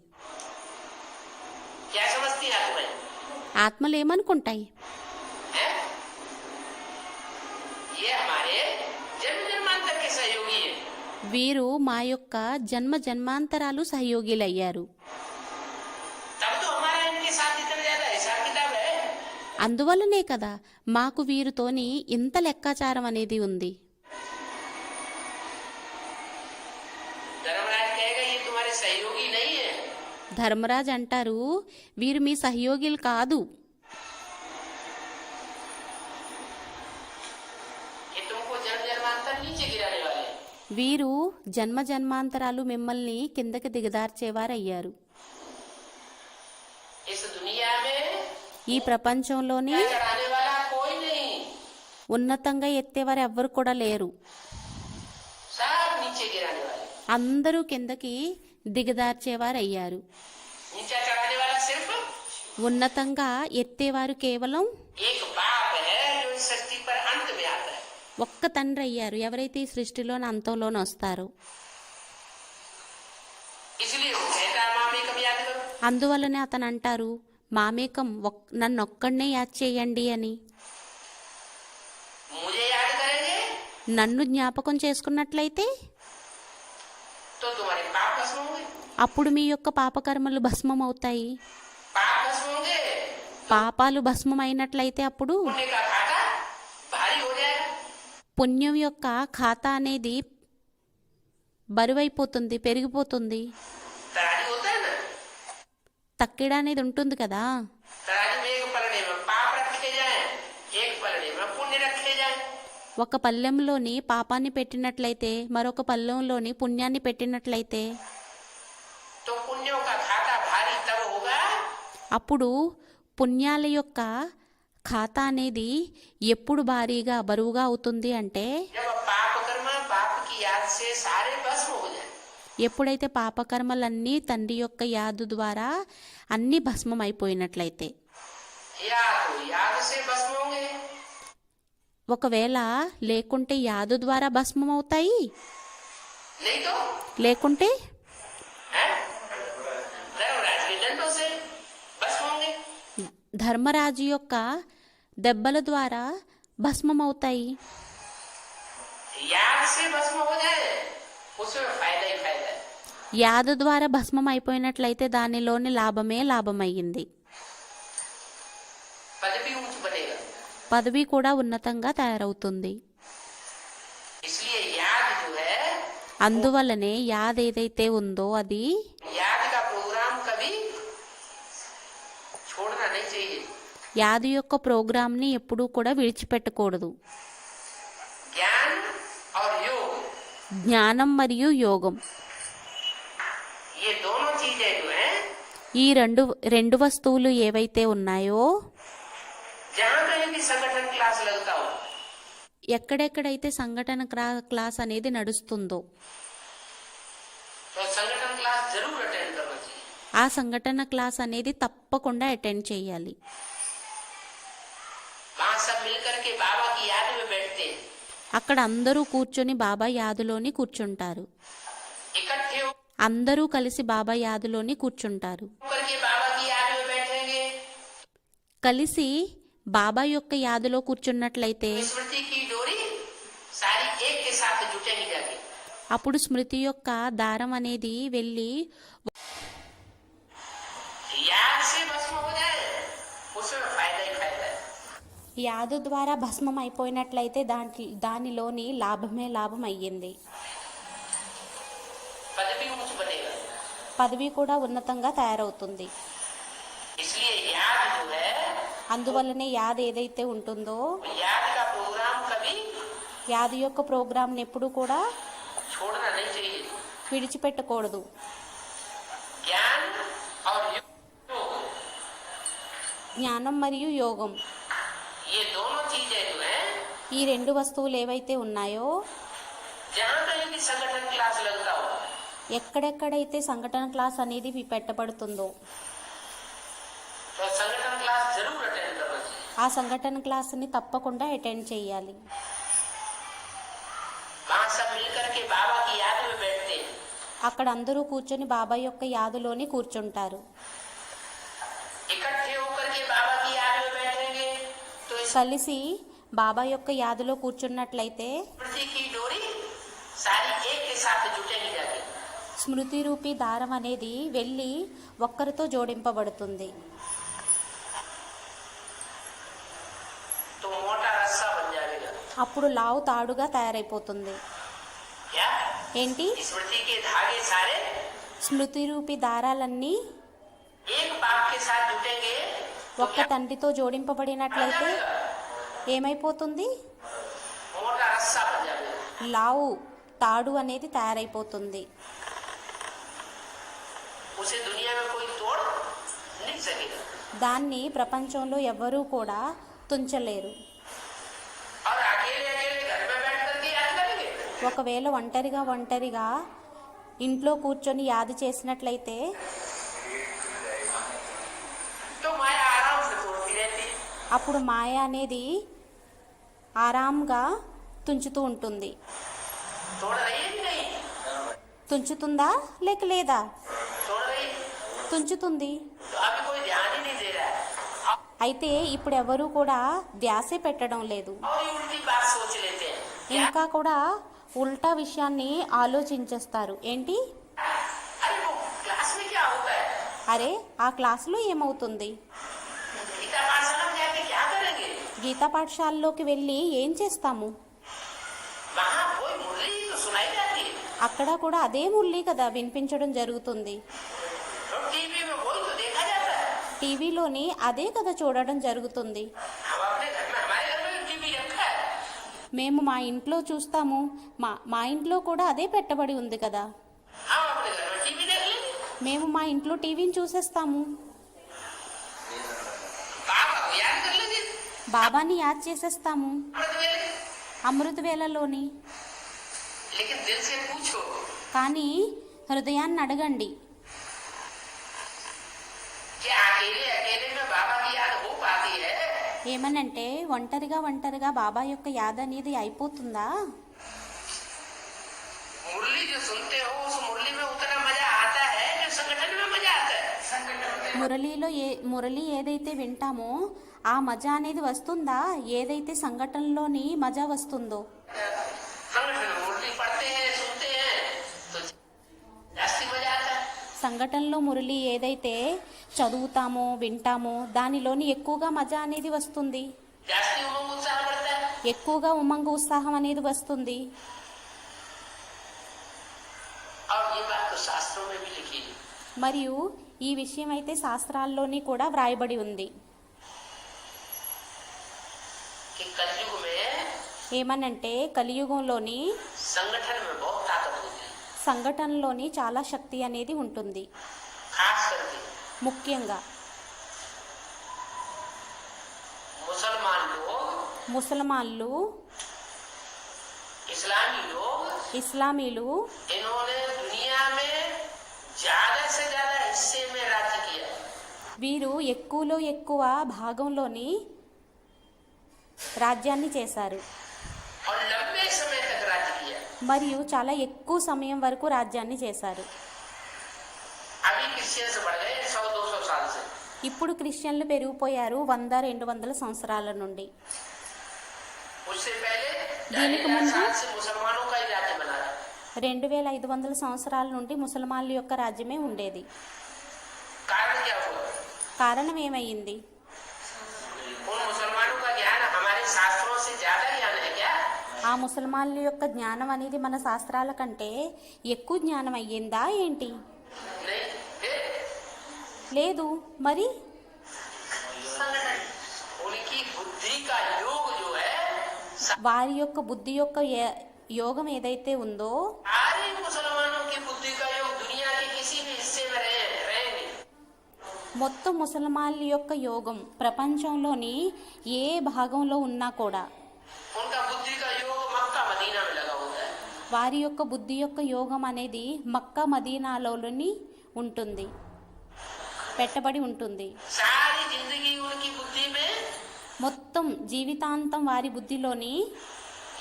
क्या समझती है आत्मा? ఆత్మలు ఏమనుకుంటాయి? हैं? ये हमारे जन्म जन्मांतर के सहयोगी हैं, వీరు మా యొక్క జన్మాంతరాలు సహయోగిలయ్యారు. तब तो हमारा इनके साथ इतना ज्यादा हिसाब किताब है। అందువల్లనే కదా మాకు వీరితోని ఇంత లెక్కాచారం అనేది ఉంది. धर्मराज कहेगा ये तुम्हारे सहयोगी नहीं है, ధర్మరాజు అంటారు, వీరు మీ సహయోగిలు కాదు, ये तुमको जन्म जन्मांतर नीचे गिराने वाले हैं। వీరు జన్మాంతరాలు మిమ్మల్ని కిందకి దిగదార్చేవారయ్యారు. इस दुनिया में ఈ ప్రపంచంలోని चढ़ाने वाला कोई नहीं, ఉన్నతంగా ఎత్తేవారు ఎవ్వరు కూడా లేరు, सब नीचे गिराने वाले। అందరూ కిందకి దిగదార్చేవారయ్యారు. नीचा चढ़ाने वाला सिर्फ ఉన్నతంగా ఎత్తేవారు కేవలం एक बाप है जो इस सृष्टि पर अंत में आता है। ఒక్క తండ్రి అయ్యారు, ఎవరైతే ఈ సృష్టిలోని అంతంలోని వస్తారో. इसलिए वो कहता है माँ में कभी याद करो, అందువల్లనే అతను అంటారు, మామేకం నన్నొక్కడనే యాద్ చేయండి అని. मुझे याद करेंगे నన్ను జ్ఞాపకం చేసుకున్నట్లయితే तो तुम्हारे पाप भस्म होंगे, అప్పుడు మీ యొక్క పాపకర్మలు భస్మం అవుతాయి. पाप भस्म होंगे, పాపాలు భస్మం అయినట్లయితే అప్పుడు पुण्य का खाता भारी हो जाएगा। పుణ్యం యొక్క ఖాతా అనేది బరువైపోతుంది, పెరిగిపోతుంది. तराजू होता है ना, తక్కిడ అనేది ఉంటుంది కదా, तराजू में एक पलड़े में पाप रखे जाए, एक पलड़े में पुण्य रखे जाए, ఒక పళ్ళెంలోని పాపాన్ని పెట్టినట్లయితే మరొక పళ్ళెంలోని పుణ్యాన్ని పెట్టినట్లయితే तो पुण्यों का खाता भारी तब होगा అప్పుడు పుణ్యాల యొక్క ఖాతా అనేది ఎప్పుడు భారీగా బరువుగా అవుతుంది అంటే जब पाप कर्म पाप की याद से सारे भस्म हो जाए। ఎప్పుడైతే పాపకర్మలన్నీ తండ్రి యొక్క యాదు ద్వారా అన్నీ భస్మం అయిపోయినట్లయితే. या तो याद से भस्म होंगे, ఒకవేళ లేకుంటే యాదు ద్వారా భస్మం అవుతాయి, नहीं तो లేకుంటే हैं? धर्मराज के दंडों से भस्म होंगे। ధర్మరాజు యొక్క దెబ్బల ద్వారా భస్మమవుతాయి. याद से भस्म हो जाए उसमें फायदा ही फायदा है. యాద ద్వారా భస్మం అయిపోయినట్లయితే దానిలోని లాభమే లాభమయ్యింది. पद भी ऊंच बनेगा. పదవి కూడా ఉన్నతంగా తయారవుతుంది. इसलिए याद जो है, అందువల్లనే యాద ఏదైతే ఉందో అది याद का प्रोग्राम कभी छोड़ना नहीं चाहिए. యాద యొక్క ప్రోగ్రాంని ఎప్పుడూ కూడా విడిచిపెట్టకూడదు. ज्ञान और योग జ్ఞానం మరియు యోగం ये दोनों चीजें जो है, ఈ రెండు వస్తువులు ఏవైతే ఉన్నాయో जहाँ कहीं भी संगठन क्लास लगता हो, ఎక్కడెక్కడైతే సంఘటన క్లాస్ అనేది నడుస్తుందో तो संगठन क्लास जरूर अटेंड करना चाहिए. ఆ సంఘటన క్లాస్ అనేది తప్పకుండా అటెండ్ చేయాలి. वहाँ सब मिलकर के बाबा की याद में बैठते हैं. అక్కడ అందరూ కూర్చొని బాబా యాదులోని కూర్చుంటారు. इकट्ठे అందరూ కలిసి బాబా యాదులోని కూర్చుంటారు. होकर के बाबा की याद में बैठेंगे. కలిసి బాబా యొక్క యాదులో కూర్చున్నట్లయితే स्मृति की डोरी सारी एक के साथ जुटेगी जाके. అప్పుడు స్మృతి యొక్క దారం అనేది వెళ్ళి याद से भस्म हो जाए उसमें फायदा ही फायदा है. యాదు ద్వారా భస్మం అయిపోయినట్లయితే దానిలోని లాభమే లాభం అయ్యింది. पद भी ऊंच बनेगा. పదవి కూడా ఉన్నతంగా తయారవుతుంది. इसलिए याद जो है, అందువల్లనే యాద ఏదైతే ఉంటుందో याद का प्रोग्राम कभी యాది యొక్క ప్రోగ్రాంని ఎప్పుడు కూడా छोड़ना नहीं चाहिए. విడిచిపెట్టకూడదు. ज्ञान और योग జ్ఞానం మరియు యోగం ये दोनों चीजें जो है, ఈ రెండు వస్తువులు ఏవైతే ఉన్నాయో जहाँ कहीं भी संगठन क्लास लगता हो, ఎక్కడెక్కడైతే సంఘటన క్లాస్ అనేది పెట్టబడుతుందో तो संगठन क्लास जरूर अटेंड करना चाहिए. ఆ సంఘటన క్లాస్ని తప్పకుండా అటెండ్ చేయాలి. वहाँ सब मिलकर के बाबा की याद में बैठते हैं. అక్కడ అందరూ కూర్చొని బాబా యొక్క యాదులోని కూర్చుంటారు. इकट्ठे होकर के बाबा की याद में बैठेंगे तो इस కలిసి బాబా యొక్క యాదులో కూర్చున్నట్లయితే स्मृति की डोरी सारी एक के साथ जुटेगी जाके. స్మృతి రూపీ దారం అనేది వెళ్ళి ఒక్కరితో జోడింపబడుతుంది. तो मोटा रस्सा बन जाएगा. అప్పుడు లావు తాడుగా తయారైపోతుంది. क्या ఏంటి? स्मृति के धागे सारे స్మృతి రూపీ దారాలన్నీ एक बाप के साथ जुटेंगे तो ఒక్క తండ్రితో జోడింపబడినట్లయితే ఏమైపోతుంది? मोटा रस्सा बन जाएगा. లావు తాడు అనేది తయారైపోతుంది. उसे दुनिया में कोई तोड़ नहीं सकेगा. దాన్ని ప్రపంచంలో ఎవ్వరూ కూడా తుంచలేరు. और अकेले अकेले घर में बैठ करके याद करेंगे ఒకవేళ ఒంటరిగా ఇంట్లో కూర్చొని యాది చేసినట్లయితే तो माया आराम से तोड़ती रहती है. అప్పుడు మాయ అనేది ఆరాంగా తుంచుతూ ఉంటుంది. तोड़ रही है कि नहीं? తుంచుతుందా లేక లేదా? तोड़ रही है. తుంచుతుంది. तो अभी कोई ध्यान ही नहीं दे रहा है. అయితే ఇప్పుడు ఎవరు కూడా ధ్యాసే పెట్టడం లేదు. और ये उल्टी बात सोच लेते हैं. ఇంకా కూడా ఉల్టా విషయాన్ని ఆలోచించేస్తారు. ఏంటి? अरे वो क्लास में क्या होता है? అరే ఆ క్లాసులో ఏమవుతుంది? गीता पाठशाला में जाके क्या करेंगे? గీతా పాఠశాలలోకి వెళ్ళి ఏం చేస్తాము? वहाँ कोई मुरली तो सुनाई जाती है. అక్కడ కూడా అదే మురళి కదా వినిపించడం జరుగుతుంది. तो टीवी में वही तो देखा जाता है. టీవీలోని అదే కదా చూడడం జరుగుతుంది. हम अपने घर में, हमारे घर में टीवी रखा है. మేము మా ఇంట్లో చూస్తాము. మా ఇంట్లో కూడా అదే పెట్టబడి ఉంది కదా. हम अपने घर में टीवी देख लेंगे. మేము మా ఇంట్లో టీవీని చూసేస్తాము. बाबा को याद कर लेंगे. బాబాని యాద్ చేసేస్తాము अमृत वेले. అమృత వేళలోని. लेकिन दिल से पूछो, కానీ హృదయాన్ని అడగండి, क्या अकेले अकेले में बाबा की याद हो पाती है? ఏమనంటే ఒంటరిగా బాబా యొక్క యాద అనేది అయిపోతుందా? मुरली जो सुनते हो उस मुरली में उतना मजा आता है जो संगठन में मजा आता है. మురళి ఏదైతే వింటామో ఆ మజా అనేది వస్తుందా, ఏదైతే సంఘటనలోని మజా వస్తుందో? संगठन में मुरली पढ़ते हैं सुनते हैं तो जास्ती मजा आता है। సంఘటనలో మురళి ఏదైతే చదువుతామో వింటామో దానిలోని ఎక్కువగా మజా అనేది వస్తుంది, जास्ती उमंग उत्साह बढ़ता है। ఎక్కువగా ఉమంగ ఉత్సాహం అనేది వస్తుంది. और ये बात तो शास्त्रों में भी लिखी है మరియు ఈ విషయం అయితే శాస్త్రాల్లోని కూడా వ్రాయబడి ఉంది. कि कलयुग में ఏమనంటే కలియుగంలోని संगठन में बहुत ताकत होती है, సంఘటనలోని చాలా శక్తి అనేది ఉంటుంది. खास करके ముఖ్యంగా मुसलमान लोग, ముసల్మాన్లు, इस्लामी लोग, ఇస్లామీలు इन्होंने दुनिया में ज्यादा से ज्यादा हिस्से में राज्य किया है। వీరు ఎక్కువలో ఎక్కువ భాగంలోని రాజ్యాన్ని చేశారు और लंबे समय तक राज्य किया है। మరియు చాలా ఎక్కువ సమయం వరకు రాజ్యాన్ని చేశారు. अभी क्रिश्चियंस बढ़ गए 100-200 साल से। ఇప్పుడు క్రిస్టియన్లు పెరిగిపోయారు 100-200 సంవత్సరాల నుండి. उससे पहले దీనికి 2,000 ముందు साल से मुसलमानों का ही राज्य बना है। 2500 సంవత్సరాల నుండి ముసల్మాన్ల యొక్క రాజ్యమే ఉండేది. कारण क्या हुआ? కారణం ఏమయ్యింది? उन मुसलमानों का ज्ञान हमारे शास्त्रों से ज्यादा ज्ञान है क्या? ఆ ముసల్మాన్ల యొక్క జ్ఞానం అనేది మన శాస్త్రాల కంటే ఎక్కువ జ్ఞానం అయ్యిందా ఏంటి? नहीं है। లేదు. మరి संगठन उनकी बुद्धि का योग जो है వారి యొక్క బుద్ధి యొక్క యోగం ఏదైతే ఉందో सारे मुसलमानों की बुद्धि का योग दुनिया के किसी भी हिस्से में रहेंगे। మొత్తం ముసల్మాన్ల యొక్క యోగం ప్రపంచంలోని ఏ భాగంలో ఉన్నా కూడా उनका बुद्धि का योग मक्का मदीना में लगा होता है। వారి యొక్క బుద్ధి యొక్క యోగం అనేది మక్కా మదీనాలోని ఉంటుంది, పెట్టబడి ఉంటుంది. सारी जिंदगी उनकी बुद्धि में మొత్తం జీవితాంతం వారి బుద్ధిలోని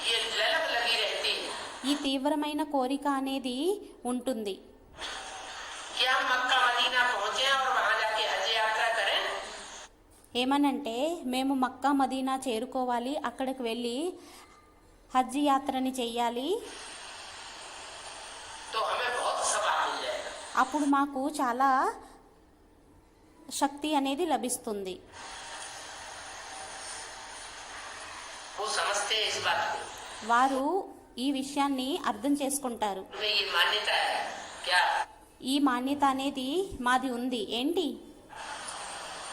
ये ललक लगी रहती है ఈ తీవ్రమైన కోరిక అనేది ఉంటుంది. कि हम मक्का मदीना पहुंचे और वहां जाके हज यात्रा करें। ఏమనంటే మేము మక్కా మదీనా చేరుకోవాలి, అక్కడికి వెళ్ళి హజ్ యాత్రని చెయ్యాలి, तो हमें बहुत सवाब मिल जाएगा। అప్పుడు మాకు చాలా శక్తి అనేది లభిస్తుంది. वो समझते हैं इस बात को। వారు ఈ విషయాన్ని అర్థం చేసుకుంటారు. उन्हें ये मान्यता है क्या ఈ మాన్యత అనేది మాది ఉంది. ఏంటి?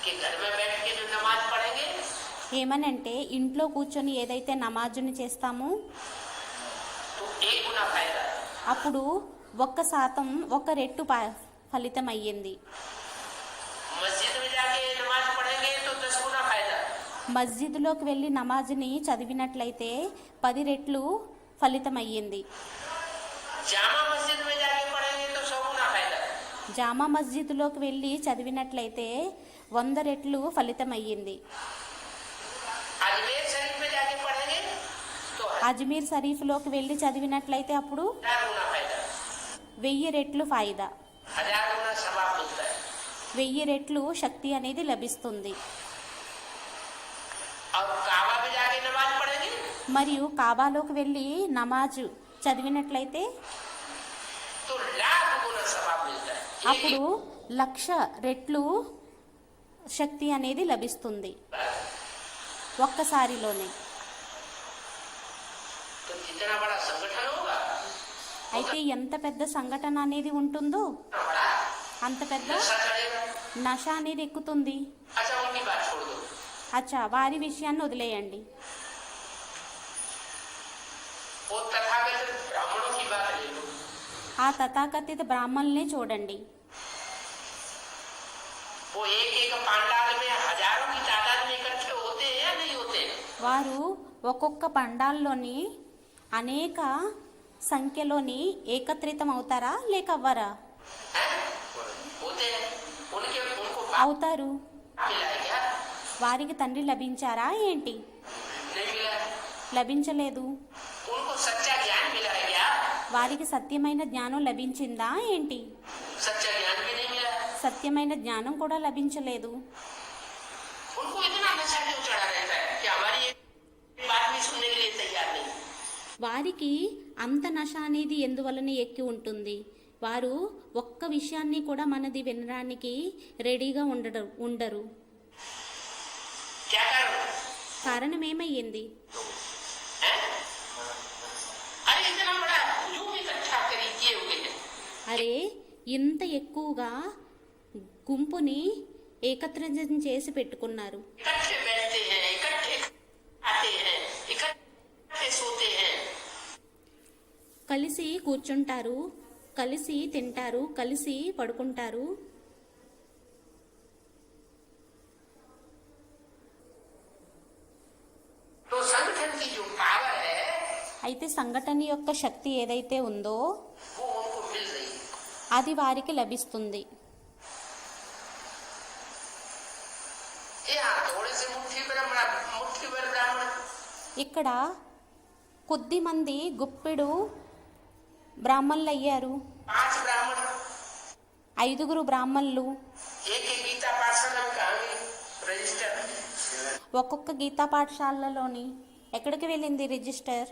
कि घर में बैठ के जो नमाज पढ़ेंगे ఏమనంటే ఇంట్లో కూర్చొని ఏదైతే నమాజుని చేస్తామో तो 1 गुना फायदा। అప్పుడు 1% 1 రెట్టు ఫలితం అయ్యింది. मस्जिद में जाके नमाज पढ़ेंगे तो 10 गुना फायदा। మస్జిద్లోకి వెళ్ళి నమాజ్ని చదివినట్లయితే 10 రెట్లు ఫలితం అయ్యింది. जामा मस्जिद में जाके पढ़ेंगे तो 100 गुना फायदा। జామా మస్జిద్లోకి వెళ్ళి చదివినట్లయితే 100 రెట్లు ఫలితం అయ్యింది. अजमेर शरीफ में जाके पढ़ेंगे तो అజ్మీర్ షరీఫ్లోకి వెళ్ళి చదివినట్లయితే అప్పుడు 1000 गुना फायदा, 1000 రెట్లు ఫాయిదా, 1000 गुना सवाब मिलता है। 1000 రెట్లు శక్తి అనేది లభిస్తుంది. और काबा में जाके नमाज पढ़ेंगे మరియు కాబాలోకి వెళ్ళి నమాజ్ చదివినట్లయితే तो 1,00,000 गुना सवाब मिलता है। అప్పుడు 1,00,000 రెట్లు శక్తి అనేది లభిస్తుంది ఒక్కసారిలోనే. तो जितना बड़ा संगठन होगा అయితే ఎంత పెద్ద సంఘటన అనేది ఉంటుందో उतना बड़ा అంత పెద్ద नशा चढ़ेगा। నశ అనేది ఎక్కుతుంది. अच्छा उनकी बात छोड़ दो। అచ్చా, వారి విషయాన్ని వదిలేయండి. वो तथागत ब्राह्मणों की बात ले लो। ఆ తథాకథిత బ్రాహ్మణుల్ని చూడండి. वो एक पांडाल में हजारों की तादाद में इकट्ठे होते हैं या नहीं होते? వారు ఒక్కొక్క పండాల్లోని అనేక సంఖ్యలోని ఏకత్రితం అవుతారా లేక అవ్వరా? हैं? होते हैं। उनको बाप అవుతారు. मिला है क्या? వారికి తండ్రి లభించారా ఏంటి? नहीं मिला है। లభించలేదు. उनको सच्चा ज्ञान मिला है क्या? వారికి సత్యమైన జ్ఞానం లభించిందా ఏంటి? सच्चा ज्ञान भी नहीं मिला है। సత్యమైన జ్ఞానం కూడా లభించలేదు. उनको इतना नशा क्यों चढ़ा रहता है कि हमारी एक बात भी सुनने के लिए तैयार नहीं। వారికి అంత నశ అనేది ఎందువలన ఎక్కి ఉంటుంది? వారు ఒక్క విషయాన్ని కూడా మనది వినడానికి రెడీగా ఉండరు. क्या कारण? కారణం ఏమయ్యింది? हैं? अरे इतना बड़ा हुजूम इकट्ठा करी किए हुए हैं। అరే ఇంత ఎక్కువగా గుంపుని ఏకత్రితం చేసి పెట్టుకున్నారు. इकट्ठे बैठते हैं, इकट्ठे आते हैं, इकट्ठे सोते हैं। కలిసి కూర్చుంటారు, కలిసి తింటారు, కలిసి పడుకుంటారు. तो संगठन की जो पावर है అయితే సంఘటన యొక్క శక్తి ఏదైతే ఉందో वो उनको मिल रही है। అది వారికి లభిస్తుంది. यहाँ थोड़े से मुट्ठी भर ब्राह्मण ఇక్కడ కొద్ది మంది గుప్పెడు బ్రాహ్మణులు అయ్యారు. 5 ब्राह्मण 5 బ్రాహ్మణులు एक गीता पाठशाला में कहांगे रजिस्टर ఒక్కొక్క గీతా పాఠశాలలోని ఎక్కడికి వెళ్ళింది రిజిస్టర్?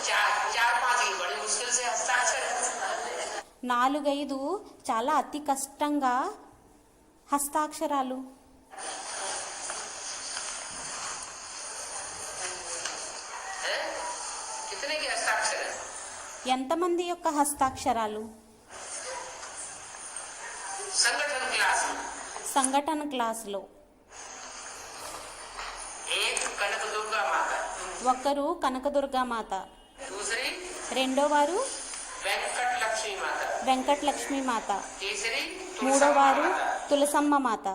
4-5 की बड़ी मुश्किल से हस्ताक्षर 4-5 చాలా అతి కష్టంగా హస్తాక్షరాలు. है। कितने के हस्ताक्षर है? ఎంతమంది యొక్క హస్తాక్షరాలు? संगठन क्लास में సంఘటన క్లాసులో एक कनक दुर्गा माता, ఒకరు కనకదుర్గామాత, दूसरी రెండో వారు वेंकट लक्ष्मी माता, వెంకటలక్ష్మి మాత, तीसरी మూడో तुलसम्मा వారు माता, తులసమ్మ మాత,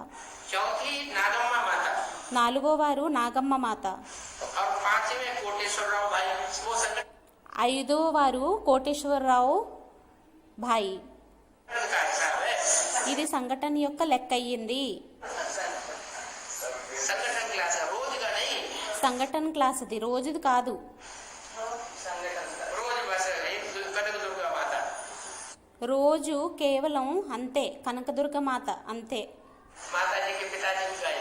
चौथी नागम्मा माता నాలుగో వారు నాగమ్మ మాత, और 5वें कोटेश्वरराव भाई। वो संगठन 5వ వారు కోటేశ్వరరావు భాయి. का हिसाब है। ఇది సంఘటన యొక్క లెక్క అయ్యింది. संगठन क्लास है, रोज का नहीं। సంఘటన క్లాస్ ఇది రోజుది కాదు. रोज बस एक कनक दुर्गा माता, రోజు కేవలం అంతే కనకదుర్గమాత అంతే. माता जी के पिताजी भी गए।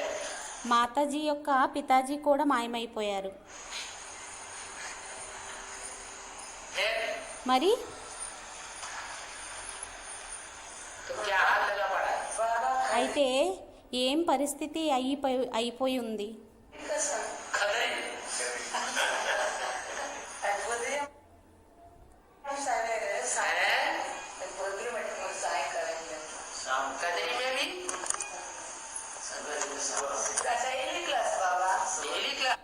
మాతాజీ యొక్క పితాజీ కూడా మాయమైపోయారు. फिर మరి तो क्या हाल लगा पड़ा है? అయితే ఏం పరిస్థితి అయిపోయి ఉంది? खदरी कदरी में भी डेली क्लास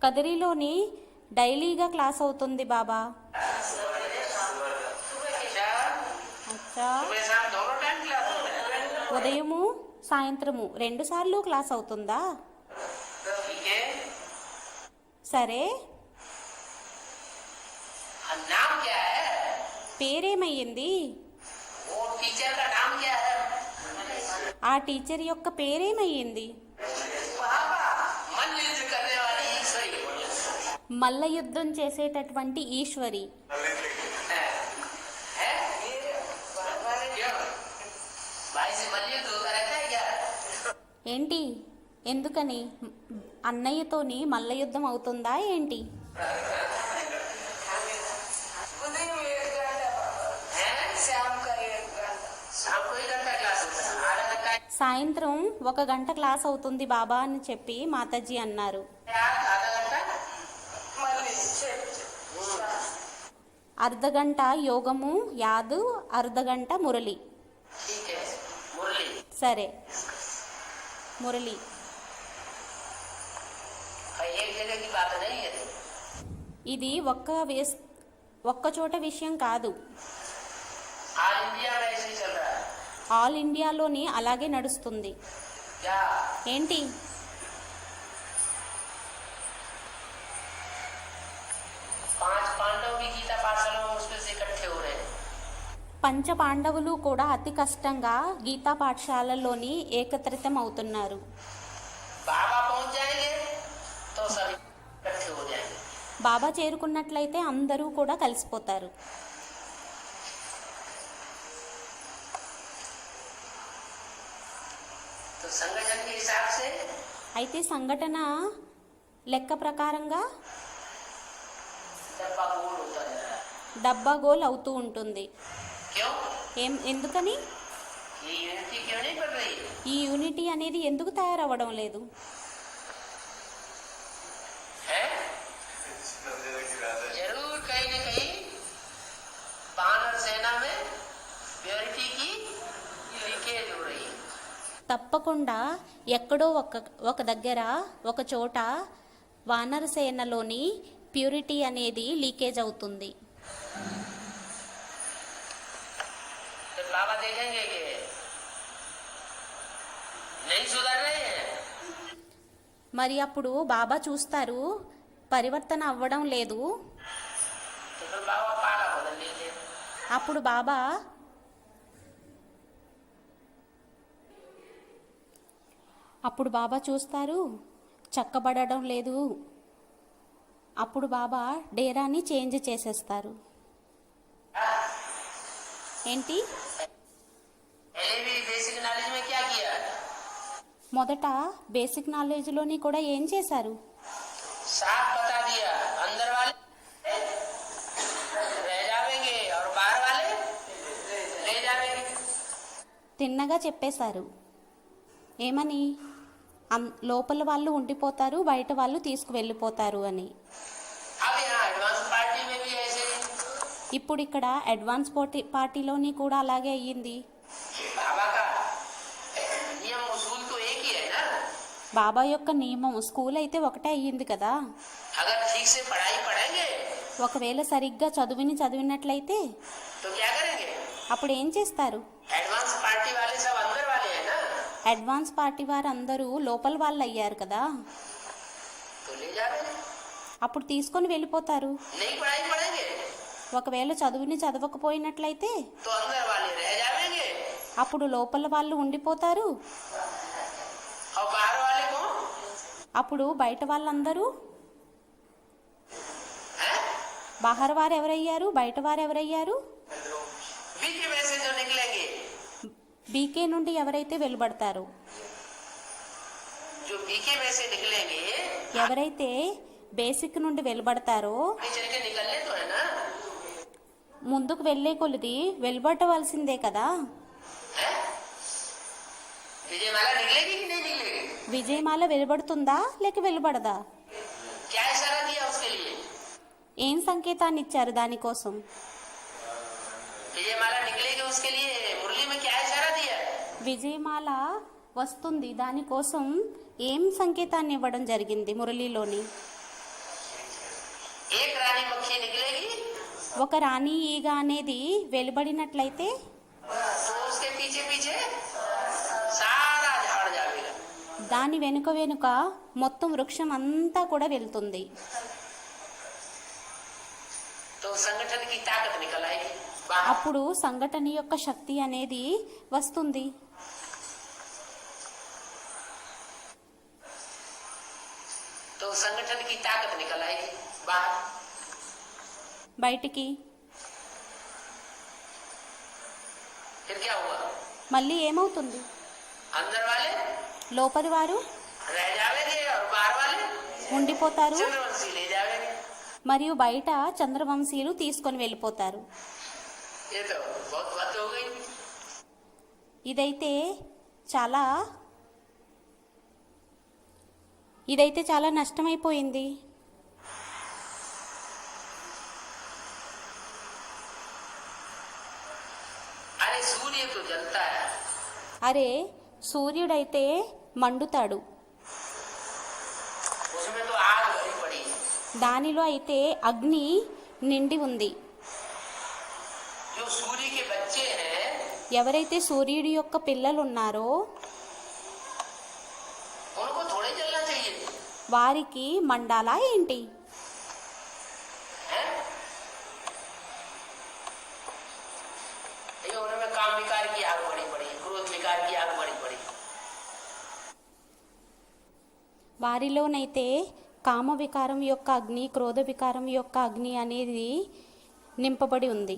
కదిరిలోని డైలీగా క్లాస్ అవుతుంది బాబా. क्या? అచ్చా, सुबह शाम दोनों टाइम क्लास होता है। ఉదయము సాయంత్రము 2 సార్లు క్లాస్ అవుతుందా? ठीक है। సరే, नाम क्या है? పేరేమయ్యింది? वो टीचर का नाम क्या है? ఆ టీచర్ యొక్క పేరేమయ్యింది? मन युद्ध करने वाली ईश्वरी మల్ల యుద్ధం చేసేటటువంటి ఈశ్వరి. है। क्यों? भाई से मन युद्ध होता रहता है क्या? ఏంటి? ఎందుకని? అన్నయ్యతోని మల్ల యుద్ధం అవుతుందా ఏంటి? शाम को 1 घंटा क्लास होता है, आधा घंटा సాయంత్రం 1 గంట క్లాస్ అవుతుంది బాబా అని చెప్పి మాతాజీ అన్నారు. याद, आधा घंटा అర్ధగంట యోగము యాదు, అర్ధగంట మురళి. ठीक है। मुरली సరే, మురళి. एक जगह की बात नहीं है। ఇది ఒక్క చోట విషయం కాదు. ऑल इंडिया में ऐसे ही चल रहा है। ఆల్ ఇండియాలోని అలాగే నడుస్తుంది. क्या? ఏంటి? 5 पांडव भी गीता पाठशाला में उसमें से इकट्ठे हो रहे हैं। పంచ పాండవులు కూడా అతి కష్టంగా గీతా పాఠశాలలోని ఏకత్రితం అవుతున్నారు. बाबा पहुंच जाएंगे तो सब इकट्ठे हो जाएंगे। బాబా చేరుకున్నట్లయితే అందరూ కూడా కలిసిపోతారు. तो संगठन के हिसाब से అయితే సంఘటన లెక్క ప్రకారంగా डब्बा गोल होता जा रहा है। డబ్బా గోల్ అవుతూ ఉంటుంది. क्यों? ఎందుకని? ये यूनिटी क्यों नहीं बढ़ रही है? ఈ యూనిటీ అనేది ఎందుకు తయారవ్వడం లేదు? हैं? जरूर कहीं न कहीं वानर सेना में प्योरिटी की लीकेज हो रही है। తప్పకుండా ఎక్కడో ఒక దగ్గర ఒక చోట వానర సేనలోని ప్యూరిటీ అనేది లీకేజ్ అవుతుంది. तो बाबा देखेंगे कि नहीं सुधर रहे हैं, మరి అప్పుడు బాబా చూస్తారు పరివర్తన అవ్వడం లేదు. तो फिर बाबा पाला बदल लेते हैं। అప్పుడు బాబా చూస్తారు చక్కబడడం లేదు. అప్పుడు బాబా డేరాని చేంజ్ చేసేస్తారు. ఏంటి? पहले भी बेसिक नॉलेज में क्या किया? మొదట బేసిక్ నాలెడ్జ్లోని కూడా ఏం చేశారు? साफ बता दिया, अंदर वाले रह जाएंगे और बाहर वाले ले जाएंगे। తిన్నగా చెప్పేశారు. ఏమని? లోపల వాళ్ళు ఉండిపోతారు, బయట వాళ్ళు తీసుకువెళ్ళిపోతారు అని. अब यहाँ एडवांस पार्टी में भी ऐसे ही ఇప్పుడు ఇక్కడ అడ్వాన్స్ పార్టీలోని కూడా అలాగే అయ్యింది. बाबा का नियम उसूल तो एक ही है ना। బాబా యొక్క నియమం స్కూల్ అయితే ఒకటే అయ్యింది కదా. अगर ठीक से पढ़ाई पढ़ेंगे ఒకవేళ సరిగ్గా చదివినట్లయితే तो क्या करेंगे? అప్పుడు ఏం చేస్తారు? एडवांस पार्टी वाले सब अंदर वाले हैं ना, అడ్వాన్స్ పార్టీ వారు అందరూ లోపల వాళ్ళు అయ్యారు కదా. तो ले जाएंगे। అప్పుడు తీసుకొని వెళ్ళిపోతారు. नहीं पढ़ाई पढ़ेंगे ఒకవేళ చదవకపోయినట్లయితే तो अंदर वाले रह जाएंगे అప్పుడు లోపల వాళ్ళు ఉండిపోతారు. और बाहर वाले को అప్పుడు బయట వాళ్ళందరూ हैं? బాహర్ వారు ఎవరయ్యారు? బయట వారు ఎవరయ్యారు? बीके में से जो निकलेंगे, బీకే నుండి ఎవరైతే వెలువడతారో, जो बीके में से निकलेंगे ఎవరైతే బేసిక్ నుండి వెలువడతారో आगे चल के निकलने तो है ना। ముందుకు వెళ్ళే కొలిది వెలువడవలసిందే కదా. हैं? विजयमाला निकलेगी कि नहीं निकलेगी? విజయమాల వెలువడుతుందా లేక వెలువడదా? क्या इशारा दिया उसके लिए? ఏం సంకేతాన్ని ఇచ్చారు దానికోసం? विजयमाला निकलेगी उसके लिए मुरली में क्या इशारा दिया? విజయమాల వస్తుంది, దానికోసం ఏం సంకేతాన్ని ఇవ్వడం జరిగింది మురళీలోని? एक रानी मक्खी निकलेगी ఒక రాణి ఈగ అనేది వెలువడినట్లయితే तो उसके पीछे पीछे सारा झाड़ जाएगा। దాని వెనుక మొత్తం వృక్షం అంతా కూడా వెళ్తుంది. तो संगठन की ताकत निकल आएगी बाहर। అప్పుడు సంఘటన యొక్క శక్తి అనేది వస్తుంది. तो संगठन की ताकत निकल आएगी बाहर। బయటికి. फिर क्या हुआ? మళ్ళీ ఏమవుతుంది? अंदर वाले లోపలి వారు रह जाएंगे और बाहर वाले ఉండిపోతారు, चंद्रवंशी ले जाएंगे। మరియు బయట చంద్రవంశీయులు తీసుకొని వెళ్ళిపోతారు. ये तो बहुत बात हो गई। ఇదైతే చాలా నష్టమైపోయింది. अरे सूर्य तो जलता है, అరే సూర్యుడైతే మండుతాడు, उसमें तो आग भरी पड़ी है। దానిలో అయితే అగ్ని నిండి ఉంది. जो सूर्य के बच्चे हैं ఎవరైతే సూర్యుడి యొక్క పిల్లలు ఉన్నారో उनको थोड़े जलना चाहिए, వారికి మండాలా ఏంటి? हैं? ये उनमें काम विकार की आग बड़ी पड़ी, क्रोध विकार की आग बड़ी पड़ी। వారిలోనైతే కామ వికారం యొక్క అగ్ని, క్రోధ వికారం యొక్క అగ్ని అనేది నింపబడి ఉంది.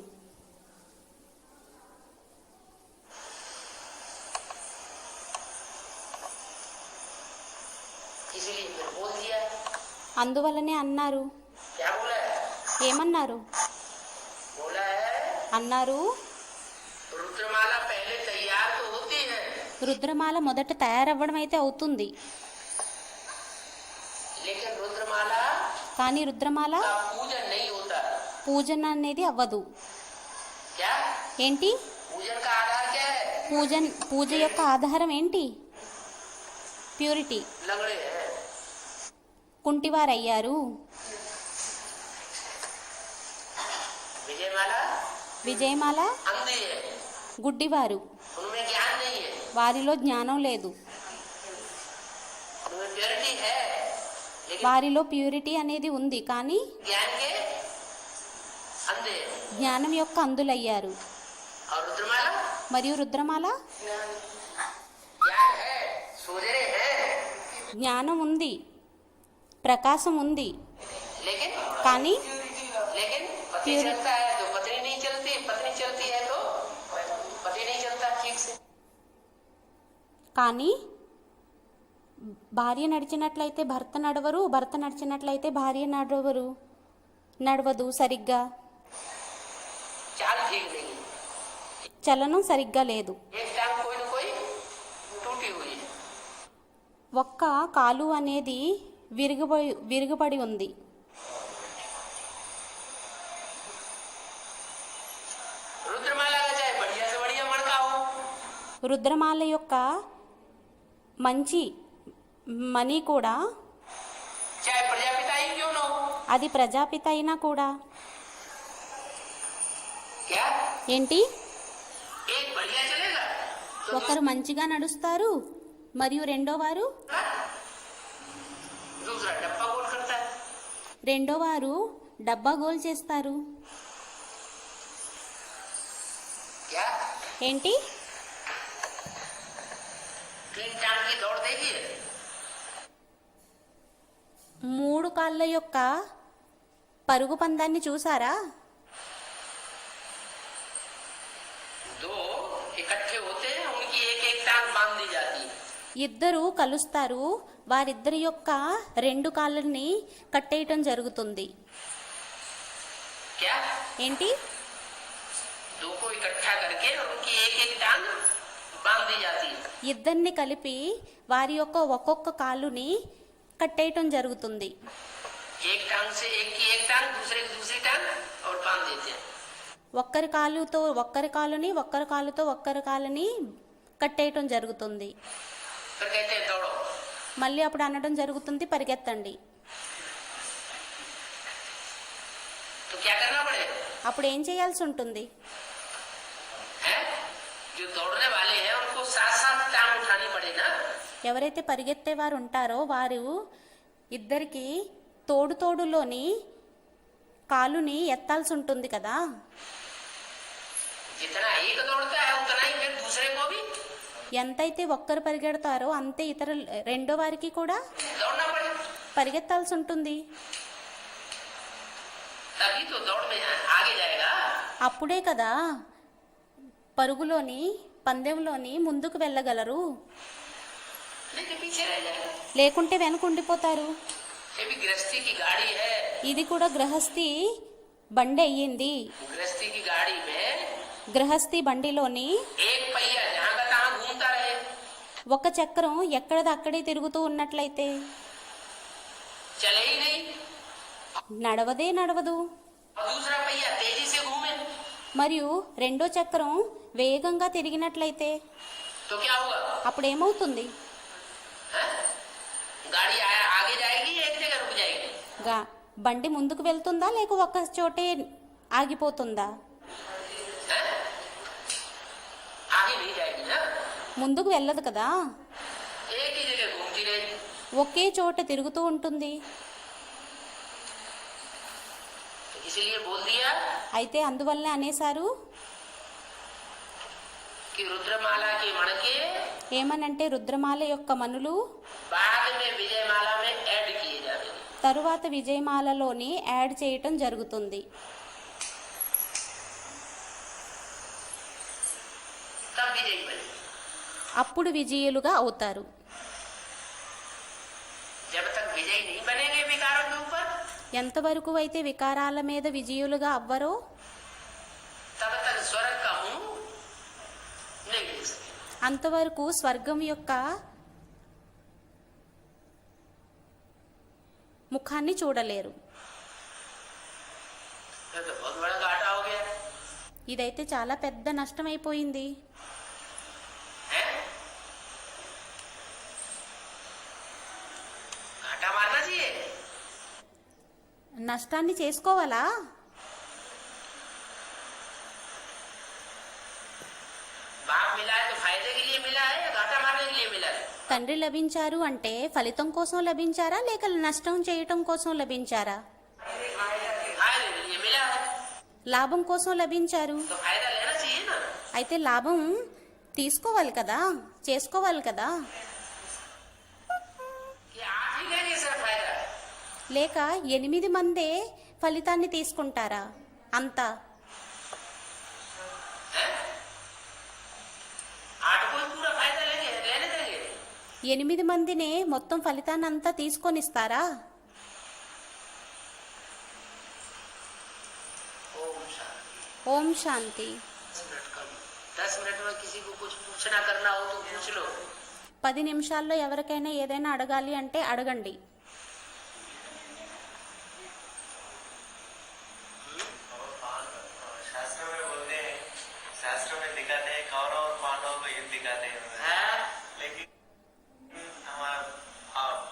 इसलिए फिर बोल दिया। అందువల్లనే అన్నారు. क्या बोला है? ఏమన్నారు? बोला है అన్నారు रुद्रमाला पहले तैयार तो होती है, రుద్రమాల మొదట తయారవ్వడం అయితే అవుతుంది, लेकिन रुद्रमाला కానీ రుద్రమాల का पूजन नहीं होता। పూజన అనేది అవ్వదు. क्या ఏంటి? पूजन का आधार क्या है? పూజ యొక్క ఆధారం ఏంటి? ప్యూరిటీ. लंगड़े हैं, కుంటివారయ్యారు. विजयमाला విజయమాల अंधे है, గుడ్డివారు, उनमें ज्ञान नहीं है, వారిలో జ్ఞానం లేదు. उनमें प्योरिटी है, लेकिन వారిలో ప్యూరిటీ అనేది ఉంది, కానీ ज्ञान के अंधे हैं। జ్ఞానం యొక్క అందులయ్యారు. और रुद्रमाला మరియు రుద్రమాల ज्ञान है, सूर्य है, జ్ఞానం ఉంది, ప్రకాశం ఉంది, लेकिन కానీ पति चलता है तो पत्नी नहीं चलती, पत्नी चलती है तो पति नहीं चलता ठीक से। కానీ భార్య నడిచినట్లయితే భర్త నడవరు, భర్త నడిచినట్లయితే భార్య నడవదు సరిగ్గా. चाल ठीक नहीं है, చలనం సరిగ్గా లేదు. एक टांग कोई न कोई टूटी हुई है। ఒక్క కాలు అనేది విరుగుపడి ఉంది. रुद्रमाला का चाहे बढ़िया से बढ़िया मणका हो, రుద్రమాల యొక్క మంచి మణి కూడా, चाहे प्रजापिता ही क्यों न हो, అది ప్రజాపిత అయినా కూడా. क्या ఏంటి? एक बढ़िया चलेगा तो ఒకరు మంచిగా నడుస్తారు మరియు రెండోవారు दूसरा डब्बा गोल करता है। రెండోవారు డబ్బా గోల్ చేస్తారు. क्या ఏంటి? तीन टांग की दौड़ देगी, 3 కాళ్ళ యొక్క పరుగు పందాన్ని చూసారా? दो इकट्ठे होते हैं, उनकी एक एक टांग बांध दी जाती है। ఇద్దరు కలుస్తారు, వారిద్దరి యొక్క 2 కాళ్ళని కట్టేయటం జరుగుతుంది. क्या ఏంటి? दो को इकट्ठा करके उनकी एक एक टांग बांध दी जाती है। ఇద్దరిని కలిపి వారి యొక్క ఒక్కొక్క కాలుని కట్టేయటం జరుగుతుంది. एक टांग से एक की एक टांग, दूसरे की दूसरी टांग और बांध देते हैं। ఒక్కరి కాలుతో ఒక్కరి కాలుని, ఒక్కరి కాలుతో ఒక్కరి కాలుని కట్టేయటం జరుగుతుంది. फिर कहते हैं दौड़ो। మళ్ళీ అప్పుడు అనడం జరుగుతుంది, పరిగెత్తండి. तो क्या करना पड़ेगा? అప్పుడు ఏం చేయాల్సి ఉంటుంది? हैं? जो दौड़ने वाले हैं उनको साथ साथ टांग उठानी पड़े ना। ఎవరైతే పరిగెత్తేవారు ఉంటారో వారు ఇద్దరికి తోడులోని కాలుని ఎత్తాల్సి ఉంటుంది కదా. जितना एक दौड़ता है उतना ही फिर दूसरे को भी ఎంతైతే ఒక్కరు పరిగెడతారో అంతే రెండో వారికి కూడా दौड़ना पड़ेगा, పరిగెత్తాల్సి ఉంటుంది. तभी तो दौड़ में आगे जाएगा। అప్పుడే కదా పరుగులోని పందెంలోని ముందుకు వెళ్ళగలరు, लेकिन पीछे रह जाएगा। లేకుంటే వెనకుండిపోతారు. ये भी गृहस्थी की गाड़ी है। ఇది కూడా గృహస్థి బండి అయ్యింది. गृहस्थी की गाड़ी में గృహస్థి బండిలోని एक पहिया जहाँ का तहाँ घूमता रहे, ఒక చక్రం ఎక్కడది అక్కడే తిరుగుతూ ఉన్నట్లయితే चले ही नहीं, నడవదు. और दूसरा पहिया तेजी से घूमे మరియు రెండో చక్రం వేగంగా తిరిగినట్లయితే तो क्या होगा? అప్పుడు ఏమవుతుంది? हैं? गाड़ी आगे जाएगी, एक जगह रुक जाएगी। బండి ముందుకు వెళ్తుందా లేక ఒక్క చోటే ఆగిపోతుందా? हैं? आगे नहीं जाएगी ना, ముందుకు వెళ్ళదు కదా, एक ही जगह घूमती रहेगी। ఒకే చోట తిరుగుతూ ఉంటుంది. तो इसलिए बोल दिया అయితే అందువల్లే అనేసారు कि रुद्रमाला के मणके ఏమనంటే రుద్రమాల యొక్క మనులు बाद में विजयमाला में ऐड किए जाते हैं। తరువాత విజయమాలలోని యాడ్ చేయటం జరుగుతుంది. तब विजयी बने। అప్పుడు విజయులుగా అవుతారు. ఎంతవరకు అయితే వికారాల మీద విజయులుగా అవ్వరో तब तक स्वर्ग का मुंह नहीं देख सके। అంతవరకు స్వర్గం యొక్క ముఖాన్ని చూడలేరు. ये तो बहुत बड़ा घाटा हो गया ఇదైతే చాలా పెద్ద నష్టమైపోయింది. है। घाटा मारना चाहिए। నష్టాన్ని చేసుకోవాలా? बाप मिला है तो फायदे के लिए मिला है या घाटा मारने के लिए मिला है? తండ్రి లభించారు అంటే ఫలితం కోసం లభించారా లేక నష్టం చేయటం కోసం లభించారా? फायदे के लिए मिला है లాభం కోసం లభించారు. तो फायदा लेना चाहिए ना। అయితే లాభం తీసుకోవాలి కదా, చేసుకోవాలి కదా. कि आप ही लेंगे सर फायदा। లేక 8 మందే ఫలితాన్ని తీసుకుంటారా? అంతా हैं? 8 को ही पूरा फायदा लेंगे लेने देंगे। 8 మందినే మొత్తం ఫలితాన్ని అంతా తీసుకొనిస్తారా? ओम शांति। ఓం శాంతి. 10 मिनट में किसी को कुछ पूछना करना हो तो पूछ लो। 10 నిమిషాల్లో ఎవరికైనా ఏదైనా అడగాలి అంటే అడగండి. शास्त्र में बोलते हैं, शास्त्र में दिखाते हैं कौरव और पांडव को युद्ध दिखाते हैं, हैं? लेकिन हमारा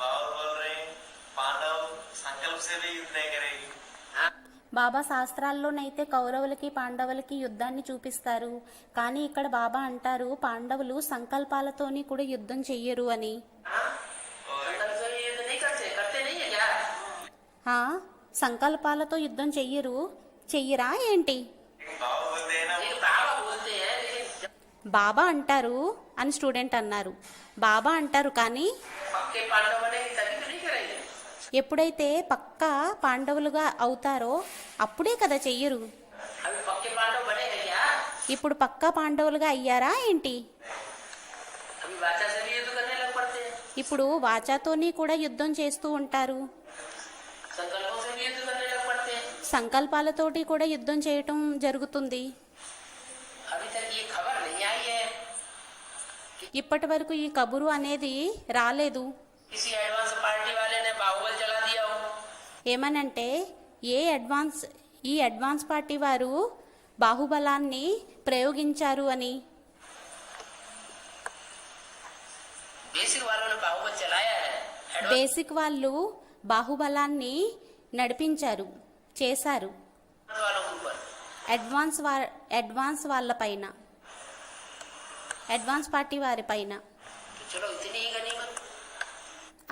बाबा बोल रहे हैं पांडव संकल्प से भी युद्ध नहीं करेगी। हैं? బాబా శాస్త్రాల్లోనైతే కౌరవులకి పాండవులకి యుద్ధాన్ని చూపిస్తారు, కానీ ఇక్కడ బాబా అంటారు పాండవులు సంకల్పాలతోని కూడా యుద్ధం చెయ్యరు అని. हाँ? संकल्प से ये तो नहीं करते करते नहीं है क्या? ఆ, సంకల్పాలతో యుద్ధం చెయ్యరా ఏంటి? बाबा बोलते हैं ना, लेकिन बाबा बोलते हैं लेकिन బాబా అంటారు అని స్టూడెంట్ అన్నారు. బాబా అంటారు కానీ पक्के पांडव बनेंगे तभी तो नहीं करेंगे। ఎప్పుడైతే పక్కా పాండవులుగా అవుతారో అప్పుడే కదా చెయ్యరు. अभी पक्के पांडव बने हैं क्या? ఇప్పుడు పక్కా పాండవులుగా అయ్యారా ఏంటి? अभी वाचा से भी युद्ध करने लग पड़ते हैं, ఇప్పుడు వాచాతోని కూడా యుద్ధం చేస్తూ ఉంటారు, संकल्पों से भी युद्ध करने लग पड़ते हैं। సంకల్పాలతోటి కూడా యుద్ధం చేయటం జరుగుతుంది. अभी तक ये खबर नहीं आई है ఇప్పటి వరకు ఈ కబురు అనేది రాలేదు. किसी एडवांस पार्टी वाले ने बाहुबल चला दिया हो। ఏమనంటే ఈ అడ్వాన్స్ పార్టీ వారు బాహుబలాన్ని ప్రయోగించారు అని. बेसिक वालों ने बाहुबल चलाया है, एडवांस బేసిక్ వాళ్ళు బాహుబలాన్ని నడిపించారు, చేశారు वालों के ऊपर। అడ్వాన్స్ వాళ్ళ పైన, అడ్వాన్స్ పార్టీ వారి పైన. तो चलो इतनी ही गनीमत।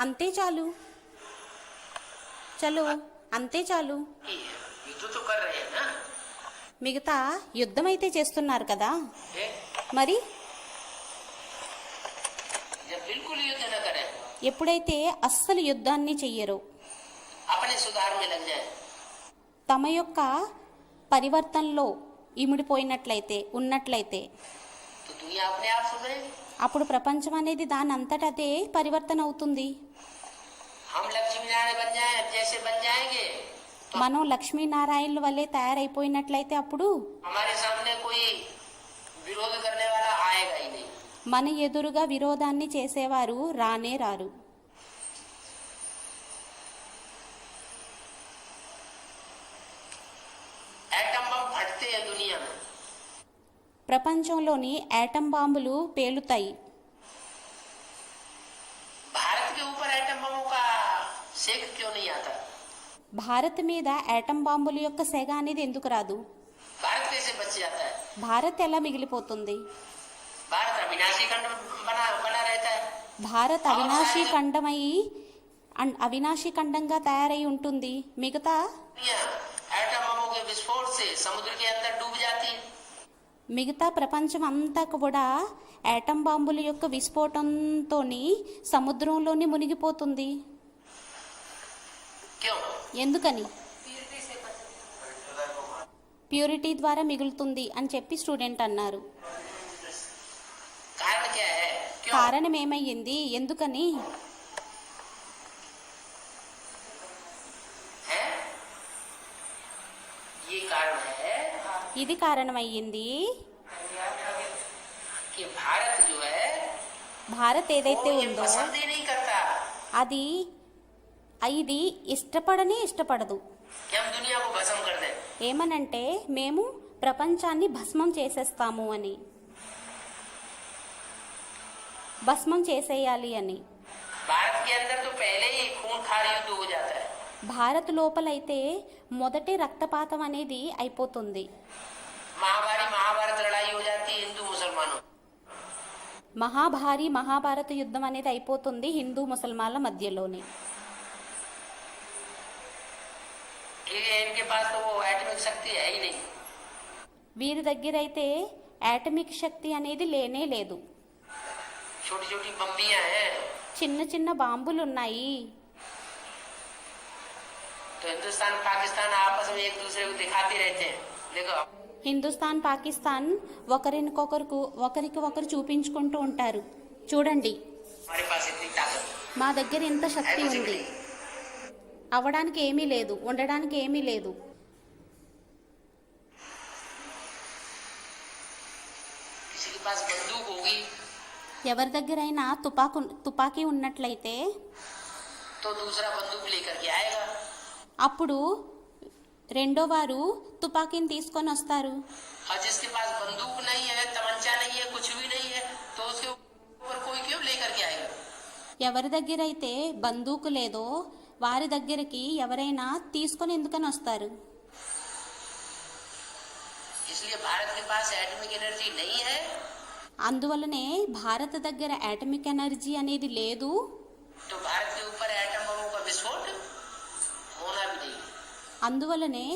అంతే చాలు, చలో అంతే చాలు. कि युद्ध तो कर रहे हैं ना। మిగతా యుద్ధం అయితే చేస్తున్నారు కదా, है? మరి जब बिल्कुल युद्ध न करें, ఎప్పుడైతే అస్సలు యుద్ధాన్ని చెయ్యరో, अपने सुधार में लग जाए, తమ యొక్క పరివర్తనలో ఇమిడిపోయినట్లయితే ఉన్నట్లయితే तो दुनिया अपने आप सुधरेगी। అప్పుడు ప్రపంచం అనేది దాని అంతటా అదే పరివర్తన అవుతుంది. हम लक्ष्मी नारायण बन जाए जैसे बन जाएंगे మనం లక్ష్మీనారాయణుల వల్లే తయారైపోయినట్లయితే అప్పుడు हमारे सामने कोई विरोध करने वाला आएगा ही नहीं। మన ఎదురుగా విరోధాన్ని చేసేవారు రానే రారు. एटम बम फटते हैं दुनिया में, ప్రపంచంలోని యాటం బాంబులు పేలుతాయి. भारत के ऊपर एटम बमों का सेक क्यों नहीं आता? భారత్ మీద యాటం బాంబుల యొక్క సెగ అనేది ఎందుకు రాదు? भारत कैसे बच जाता है? భారత్ ఎలా మిగిలిపోతుంది? भारत अविनाशी खंड बना रहता है। భారత్ అవినాశీ ఖండంగా తయారై ఉంటుంది. మిగతా दुनिया एटम बमों के विस्फोट से समुद्र के अंदर डूब जाती है। మిగతా ప్రపంచం అంతా కూడా యాటం బాంబుల యొక్క విస్ఫోటంతో సముద్రంలోని మునిగిపోతుంది. क्यों? ఎందుకని? ప్యూరిటీ ద్వారా మిగులుతుంది అని చెప్పి స్టూడెంట్ అన్నారు. कारण क्या है? क्यों? కారణం ఏమయ్యింది? ఎందుకని? है ఇది కారణమయ్యింది कि भारत जो है భారత్ ఏదైతే वो ये ఉందో पसंद ही नहीं करता అది ఇది ఇష్టపడదు. कि हम दुनिया को भस्म कर दें। ఏమనంటే మేము ప్రపంచాన్ని భస్మం చేసేస్తాము అని, భస్మం చేసేయాలి అని. भारत के अंदर तो पहले ही खून खार युद्ध हो जाता है। భారత్ లోపలైతే మొదటి రక్తపాతం అనేది అయిపోతుంది. महाभारत लड़ाई हो जाती है हिंदू मुसलमानों। మహాభారత యుద్ధం అనేది అయిపోతుంది హిందూ ముసల్మాన్ల మధ్యలోనే. इनके पास तो वो एटॉमिक शक्ति है ही नहीं। వీరి దగ్గర అయితే యాటమిక్ శక్తి అనేది లేనే లేదు. छोटी छोटी बम्बियां हैं చిన్న చిన్న బాంబులు ఉన్నాయి. तो हिंदुस्तान पाकिस्तान आपस में एक दूसरे को दिखाते रहते हैं। देखो హిందుస్థాన్ పాకిస్తాన్ ఒకరికి ఒకరు చూపించుకుంటూ ఉంటారు. చూడండి हमारे पास इतनी ताकत మా దగ్గర ఇంత శక్తి ఉంది, అవ్వడానికి ఏమీ లేదు, ఉండడానికి ఏమీ లేదు. किसी के पास बंदूक होगी ఎవరి దగ్గరైనా తుపాకీ ఉన్నట్లయితే तो दूसरा बंदूक लेकर के आएगा। అప్పుడు రెండో వారు తుపాకీని తీసుకొని వస్తారు. और जिसके पास बंदूक नहीं है, तमंचा नहीं है, कुछ भी नहीं है, तो उसके ऊपर कोई क्यों लेकर के आएगा। ఎవరి దగ్గర అయితే బందూకు లేదో వారి దగ్గరికి ఎవరైనా తీసుకొని ఎందుకని వస్తారు. इसलिए भारत के पास एटॉमिक एनर्जी नहीं है। అందువల్లనే భారత దగ్గర యాటమిక్ ఎనర్జీ అనేది లేదు. तो भारत के ऊपर एटम बमों का विस्फोट होना भी नहीं। అందువల్లనే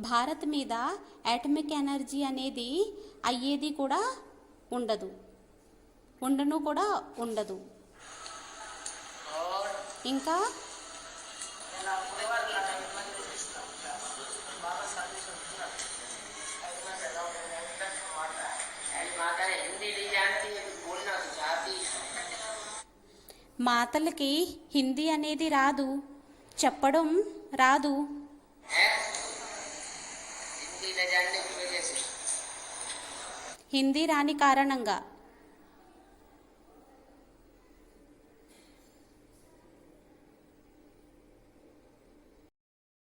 భారత్ మీద యాటమిక్ ఎనర్జీ అనేది అయ్యేది కూడా ఉండదు, ఉండదు. और ఇంకా माता हिंदी नहीं जानती है, बोलना तो चाहती है। మాతలకి హిందీ అనేది రాదు, చెప్పడం రాదు. हिंदी न जानने की वजह से హిందీ రాని కారణంగా